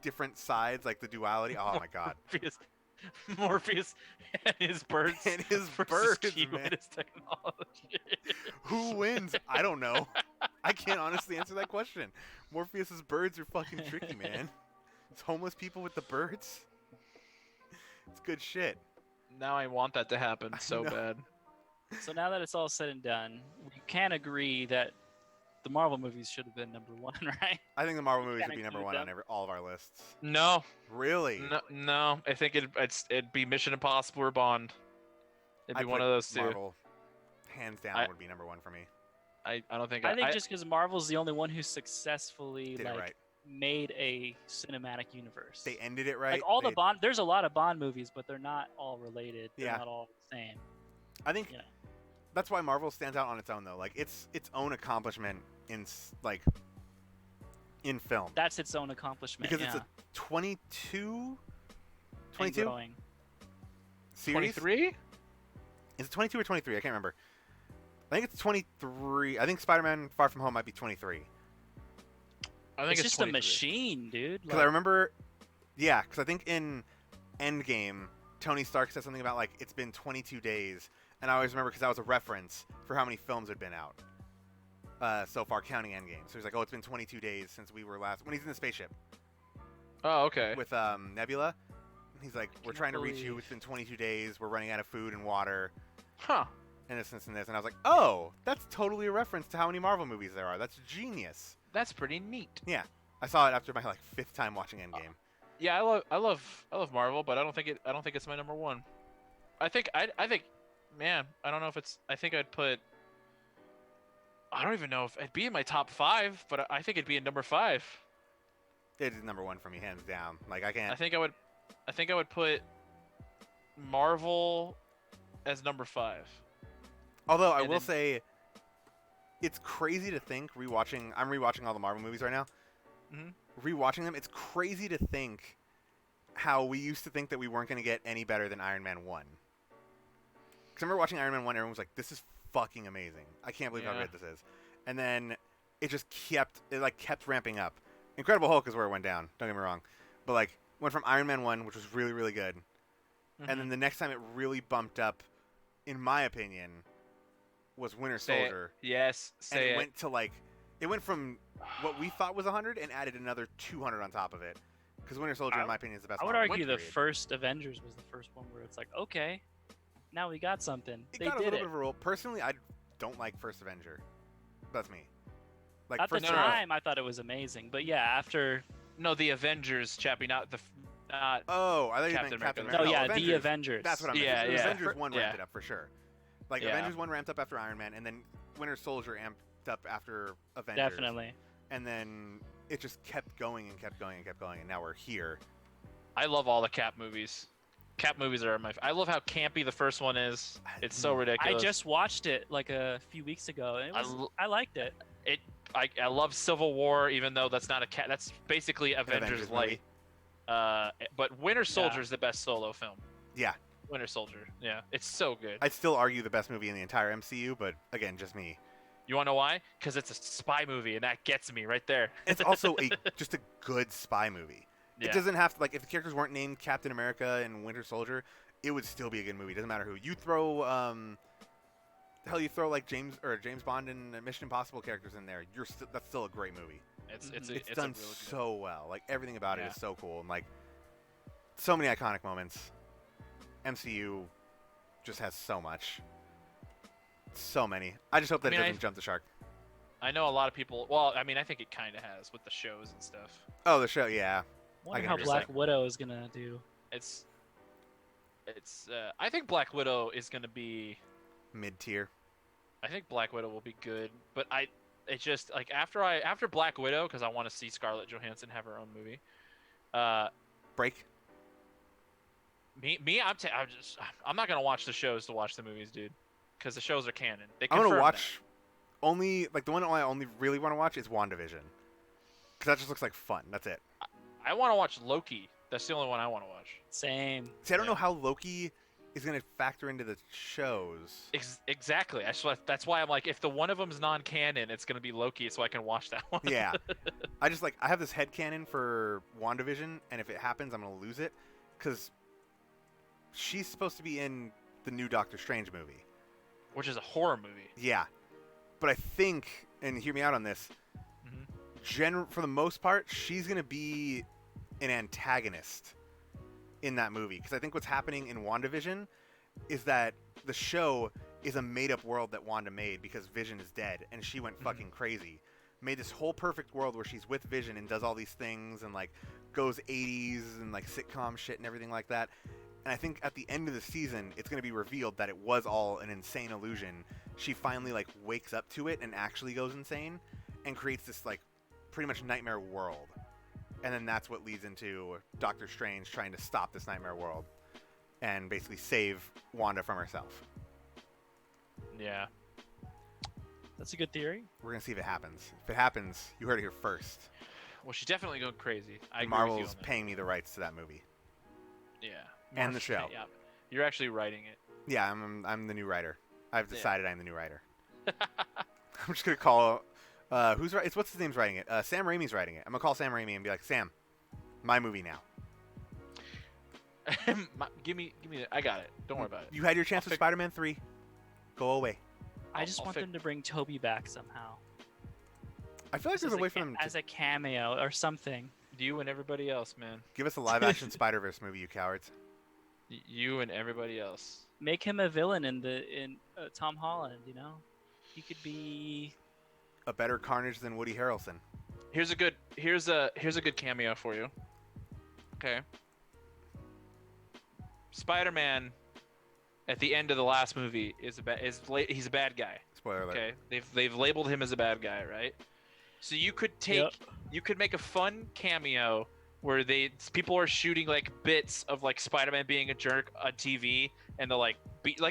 different sides, like the duality. Oh my god. Morpheus and his birds. And his versus birds, Q man. and his technology. Who wins? I don't know. I can't honestly answer that question. Morpheus's birds are fucking tricky, man. It's homeless people with the birds. It's good shit. Now I want that to happen so know. bad. So now that it's all said and done, we can agree that the Marvel movies should have been number one, right? I think the Marvel movies Can't would be number include one them. on all of our lists. No, Really? no. I think it'd be Mission Impossible or Bond. It'd be I'd one put of those two. Marvel, hands down, I- would be number one for me. I don't think. I think just because Marvel's the only one who successfully Did like it right. made a cinematic universe. They ended it right. like all the They- Bond, there's a lot of Bond movies, but they're not all related. They're Yeah. not all the same. I think Yeah. that's why Marvel stands out on its own, though. Like it's own accomplishment in like in film That's its own accomplishment. because yeah. it's a 22 And growing. series. 23. Is it 22 or 23? I can't remember. I think it's 23. I think Spider-Man Far From Home might be 23. I think It's it's just a 23. machine, dude. Because I remember, yeah, because I think in Endgame, Tony Stark said something about, like, it's been 22 days. And I always remember because that was a reference for how many films had been out so far, counting Endgame. So he's like, oh, it's been 22 days since we were last... When he's in the spaceship Oh, okay. with Nebula. He's like, we're Cannot trying to reach you. believe- It's been 22 days. We're running out of food and water. Huh. And this and this. And I was like, oh, that's totally a reference to how many Marvel movies there are. That's genius. That's pretty neat. I saw it after my, like, 5th time watching Endgame. Yeah, I love Marvel, but I don't think it's my number one. I think, man, I don't know if it's. I think I'd put. I don't even know if it'd be in my top 5, but I think it'd be in number 5. It is number one for me, hands down. Like, I can't... I think I would put Marvel as number 5. Although, I and will then- say, it's crazy to think, I'm rewatching all the Marvel movies right now. Mhm. Rewatching them, it's crazy to think how we used to think that we weren't going to get any better than Iron Man 1. Because I remember watching Iron Man 1, everyone was like, this is fucking amazing. I can't believe how Yeah. good this is. And then it just kept ramping up. Incredible Hulk is where it went down, don't get me wrong. But, like, went from Iron Man 1, which was really, really good. And then the next time it really bumped up, in my opinion, was Winter Say it. Soldier. Yes, And say it it. went to, like, it went from what we thought was 100 and added another 200 on top of it. Because Winter Soldier, in my opinion, is the best I would Marvel argue movie, the period. first Avengers was the first one where it's like, okay, now we got something. It They got a did little it. bit of a role. Personally, I don't like First Avenger. That's me. Like, At the first No, no, no. time, I thought it was amazing, but yeah, after No, the Avengers, Chappie, not Not. Oh, I thought you Captain meant Captain America. America. No, yeah, Avengers. the Avengers. That's what I meant. Yeah, yeah. Avengers 1 ramped it up for sure. Like, Yeah. Avengers 1 ramped up after Iron Man, and then Winter Soldier amped up after Avengers. Definitely. And then it just kept going and kept going and kept going, and now we're here. I love all the Cap movies. Cap movies are I love how campy the first one is. It's so ridiculous. I just watched it like a few weeks ago, and I liked it. I love Civil War, even though that's not that's basically Avengers light. But Winter Soldier is the best solo film. Yeah. Winter Soldier. Yeah, it's so good. I'd still argue the best movie in the entire MCU, but again, just me. You want to know why? Because it's a spy movie, and that gets me right there. It's also just a good spy movie. Yeah. It doesn't have to, like, if the characters weren't named Captain America and Winter Soldier, it would still be a good movie. It doesn't matter who. You throw, you throw like James Bond and Mission Impossible characters in there. That's still a great movie. It's done really so well. Like, everything about it is so cool, and like so many iconic moments. MCU just has so much. So many. I just hope that it doesn't jump the shark. I know a lot of people. Well, I mean, I think it kind of has with the shows and stuff. Oh, the show, yeah. Wonder how Black Widow is gonna do. I think Black Widow is gonna be mid-tier. I think Black Widow will be good, but it's just like after Black Widow, because I want to see Scarlett Johansson have her own movie. Break. I'm not gonna watch the shows to watch the movies, dude, because the shows are canon. I'm gonna watch only like the one I only really want to watch is WandaVision, because that just looks like fun. That's it. I want to watch Loki. That's the only one I want to watch. Same. See, I don't know how Loki is going to factor into the shows. Exactly. That's why I'm like, if the one of them's non-canon, it's going to be Loki, so I can watch that one. Yeah. I have this headcanon for WandaVision, and if it happens, I'm going to lose it, because she's supposed to be in the new Doctor Strange movie. Which is a horror movie. Yeah. But I think, and hear me out on this, for the most part, she's going to be an antagonist in that movie. Because I think what's happening in WandaVision is that the show is a made-up world that Wanda made because Vision is dead, and she went fucking crazy. Made this whole perfect world where she's with Vision and does all these things and, like, goes 80s and, like, sitcom shit and everything like that. And I think at the end of the season, it's going to be revealed that it was all an insane illusion. She finally, like, wakes up to it and actually goes insane and creates this, like, pretty much nightmare world. And then that's what leads into Doctor Strange trying to stop this nightmare world and basically save Wanda from herself. Yeah. That's a good theory. We're going to see if it happens. If it happens, you heard it here first. Well, she's definitely going crazy. Marvel's paying me the rights to that movie. Yeah. And the show. Yeah. You're actually writing it. Yeah, I'm the new writer. I've decided I'm the new writer. I'm just going to call... who's right? What's his name's writing it? Sam Raimi's writing it. I'm gonna call Sam Raimi and be like, Sam, my movie now. give me. I got it. Don't worry about it. You had your chance with Spider-Man 3. Go away. I just want them to bring Toby back somehow. I feel like there's a way for them as a cameo or something. You and everybody else, man. Give us a live-action Spider-Verse movie, you cowards. You and everybody else. Make him a villain in Tom Holland. You know, he could be a better Carnage than Woody Harrelson. Here's a good cameo for you. Okay. Spider-Man at the end of the last movie he's a bad guy. Spoiler alert. Okay. They've labeled him as a bad guy, right? So you could make a fun cameo where people are shooting like bits of like Spider-Man being a jerk on TV, and they're like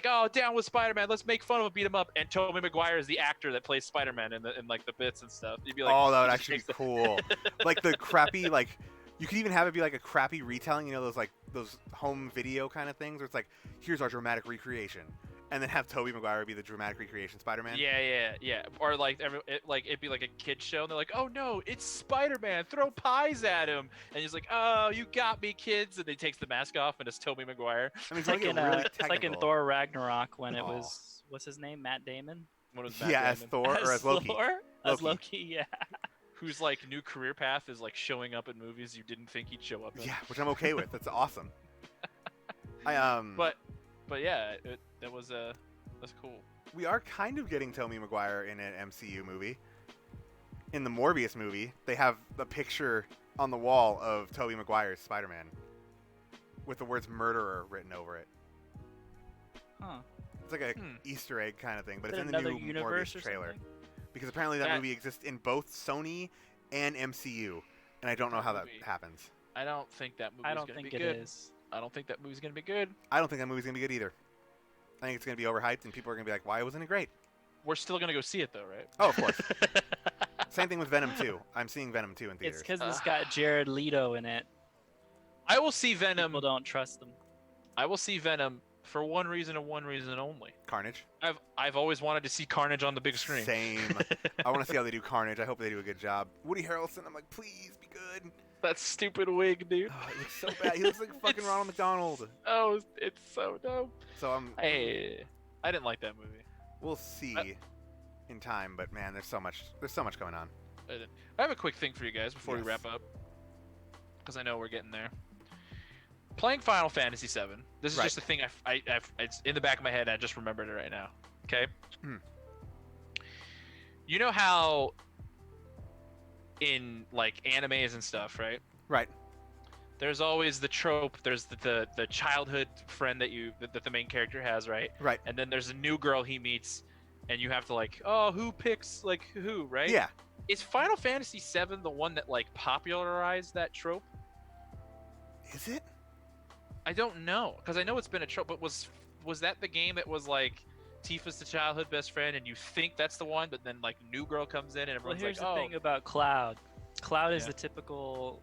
oh, down with Spider-Man, let's make fun of him, beat him up, and Tobey Maguire is the actor that plays Spider-Man in like the bits and stuff. You'd be like, oh, that would actually be cool. Like the crappy, like you could even have it be like a crappy retelling, you know, those home video kind of things where it's like, here's our dramatic recreation. And then have Tobey Maguire be the dramatic recreation Spider-Man. Yeah. Or like it'd be like a kid show, and they're like, "Oh no, it's Spider-Man! Throw pies at him!" And he's like, "Oh, you got me, kids!" And he takes the mask off, and it's Tobey Maguire. I mean, it's like in Thor Ragnarok when it was what's his name, Matt Damon. As Thor or as Loki. As Loki, yeah. Whose like new career path is like showing up in movies you didn't think he'd show up in. Yeah, which I'm okay with. That's awesome. But yeah, that's cool. We are kind of getting Tobey Maguire in an MCU movie. In the Morbius movie, they have the picture on the wall of Tobey Maguire's Spider-Man. with the words "murderer" written over it. Huh. It's like a Easter egg kind of thing, but Is it's it in the another new universe Morbius or trailer. something? Because apparently that movie exists in both Sony and MCU, and I don't know how that happens. I don't think that movie's I don't gonna be think it good. is. I don't think that movie's gonna be good. I don't think that movie's gonna be good either. I think it's gonna be overhyped, and people are gonna be like, "Why wasn't it great?" We're still gonna go see it though, right? Oh, of course. Same thing with Venom 2. I'm seeing Venom 2 in theaters. It's because it's got Jared Leto in it. I will see Venom. People don't trust him. I will see Venom for one reason and one reason only. Carnage. I've always wanted to see Carnage on the big screen. Same. I want to see how they do Carnage. I hope they do a good job. Woody Harrelson, I'm like, please be good. That stupid wig, dude. Oh, it looks so bad. He looks like fucking Ronald McDonald. Oh, it's so dumb. So I didn't like that movie. We'll see in time, but man, there's so much going on. I have a quick thing for you guys before we wrap up, because I know we're getting there. Playing Final Fantasy VII. This is just a thing it's in the back of my head. I just remembered it right now. Okay. You know how in like animes and stuff, right? Right. There's always the trope. There's the childhood friend that the main character has, right? Right. And then there's a new girl he meets, and you have to like, oh, who picks like who, right? Yeah. Is Final Fantasy VII the one that like popularized that trope? Is it? I don't know, because I know it's been a trope, but was that the game that was like Tifa's the childhood best friend, and you think that's the one, but then like new girl comes in and everyone's here's like, oh. the thing about Cloud. Cloud is the typical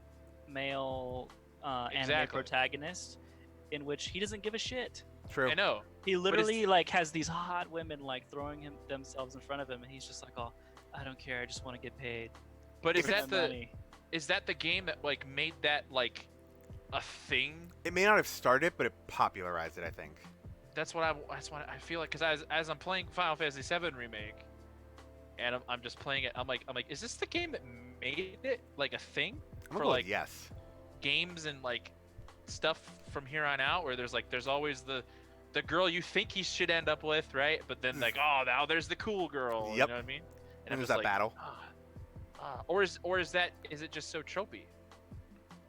male anime protagonist, in which he doesn't give a shit. True. I know. He literally like has these hot women like throwing themselves in front of him, and he's just like, oh, I don't care, I just want to get paid. But is that the game that like made that like a thing? It may not have started, but it popularized it, I think. That's what I feel like, because as I'm playing Final Fantasy VII Remake, and I'm just playing it, I'm like, is this the game that made it like a thing for like yes, games and like stuff from here on out, where there's always the girl you think he should end up with, right? But then like, oh, now there's the cool girl. Yep. You know what I mean? And there's that battle. Or is it just so tropey?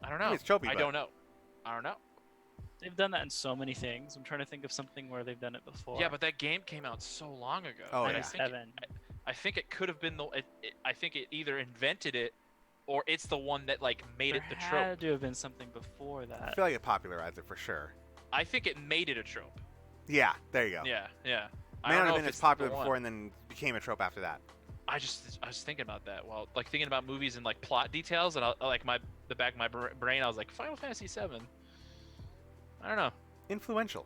I don't know. It's tropey. I don't know. They've done that in so many things. I'm trying to think of something where they've done it before. Yeah, but that game came out so long ago. Oh, and yeah. I think it could have been I think it either invented it, or it's the one that like made it the trope. There had to have been something before that. I feel like it popularized it for sure. I think it made it a trope. Yeah, there you go. Yeah. May not have been as popular before and then became a trope after that. I was thinking about that while like thinking about movies and like plot details, and the back of my brain, I was like, Final Fantasy VII. I don't know. Influential.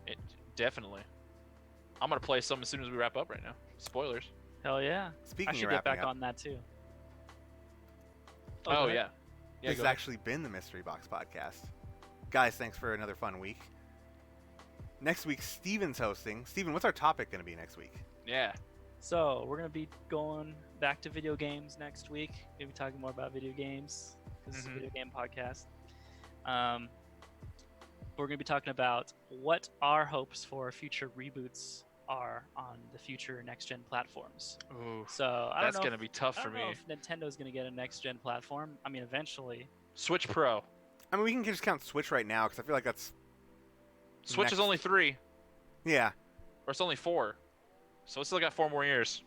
It definitely. I'm gonna play some as soon as we wrap up right now. Spoilers. Hell yeah. Speaking I should of get wrapping back up, on that too. Oh yeah. This has actually been the Mystery Box Podcast. Guys, thanks for another fun week. Next week, Steven's hosting. Steven, what's our topic going to be next week? Yeah. So, we're going to be going back to video games next week. We'll be talking more about video games, because it's a video game podcast. We're going to be talking about what our hopes for future reboots are on the future next-gen platforms. Ooh, so, that's going to be tough for me. I don't know if Nintendo's going to get a next-gen platform. I mean, eventually. Switch Pro. I mean, we can just count Switch right now, because I feel like that's... Switch is only 3. Yeah. Or it's only 4. So it's still got 4 more years.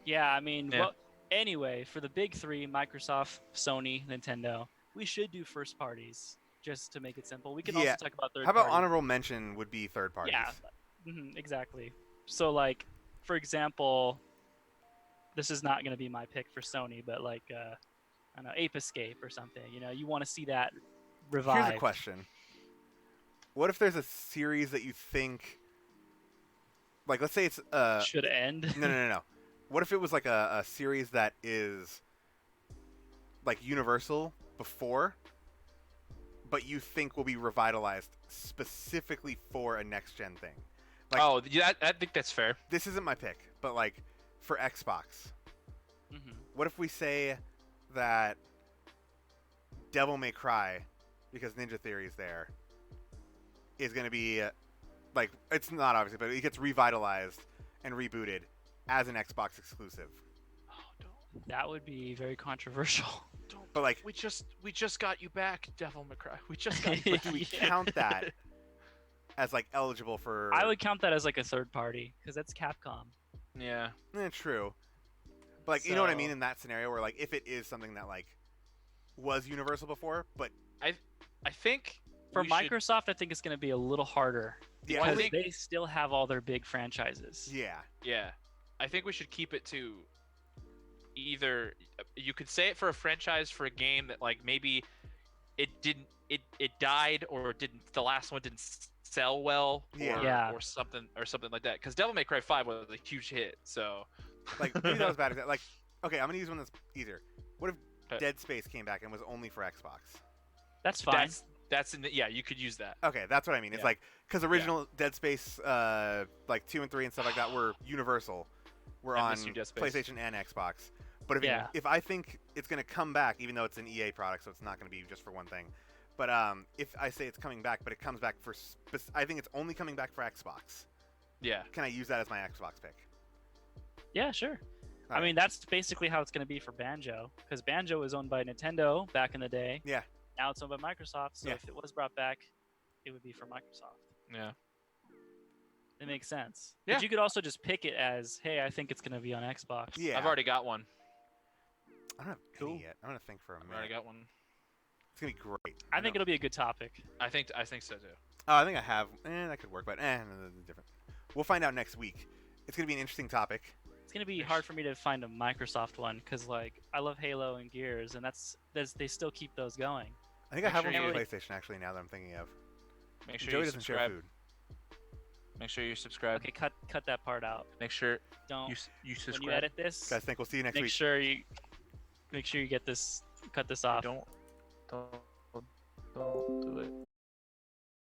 Yeah, I mean, well, anyway, for the big 3, Microsoft, Sony, Nintendo, we should do first parties, just to make it simple. We can also talk about third parties. How about honorable mention would be third parties? Yeah, exactly. So, like, for example, this is not going to be my pick for Sony, but like, I don't know, Ape Escape or something. You know, you want to see that revived. Here's a question. What if there's a series that you think, like, let's say it's should end? No. What if it was like a series that is like Universal before, but you think will be revitalized specifically for a next gen thing? Like, oh, yeah, I think that's fair. This isn't my pick, but like for Xbox, what if we say that Devil May Cry, because Ninja Theory's there, is going to be like, it's not obviously, but it gets revitalized and rebooted as an Xbox exclusive. Oh, no. That would be very controversial. But like, we just got you back, Devil May Cry. We just got you but back. do we count that as like eligible for? I would count that as like a third party because that's Capcom. Yeah. True. But like, you know what I mean So- in that scenario where like if it is something that like was universal before, but I think For we should- Microsoft, I think it's going to be a little harder yeah, Well, I because think- they still have all their big franchises. yeah, Yeah, I think we should keep it to either you could say it for a franchise for a game that like maybe it died or it didn't the last one didn't sell well Yeah. or something like that because Devil May Cry 5 was a huge hit so like maybe that was bad. Like, okay, I'm gonna use one that's easier. What if Okay. Dead Space came back and was only for Xbox? That's fine. that's in the, yeah you could use that Okay, that's what I mean. It's Yeah. like because original Dead Space, like 2 and 3 and stuff like that were universal. Were I on miss you, Dead Space. PlayStation and Xbox. But Yeah. if I think it's gonna come back, even though it's an EA product, so it's not gonna be just for one thing. But if I say it's coming back, but it comes back for, I think it's only coming back for Xbox. yeah Can I use that as my Xbox pick? Yeah, sure. I Alright. mean, that's basically how it's going to be for Banjo, because Banjo was owned by Nintendo back in the day. Yeah. Now it's owned by Microsoft, so Yeah. if it was brought back, it would be for Microsoft. yeah It makes sense. Yeah. But you could also just pick it as, hey, I think it's going to be on Xbox. Yeah. I've already got one I don't have Cool. any yet. I'm gonna think for a I've already minute. got one It's gonna be great. I think it'll be a good topic. I think so too Oh, I think I have. That could work, but different. We'll find out next week. It's gonna be an interesting topic. It's going to be hard for me to find a Microsoft one, because, like, I love Halo and Gears, and they still keep those going. I think I Make have sure one for you- PlayStation actually. Now that I'm thinking of. make sure Joey you doesn't share subscribe food. make sure you subscribe Okay, cut that part out. make sure Don't. you When you subscribe edit this, Guys, think we'll see you next make week. sure you cut this off. don't do it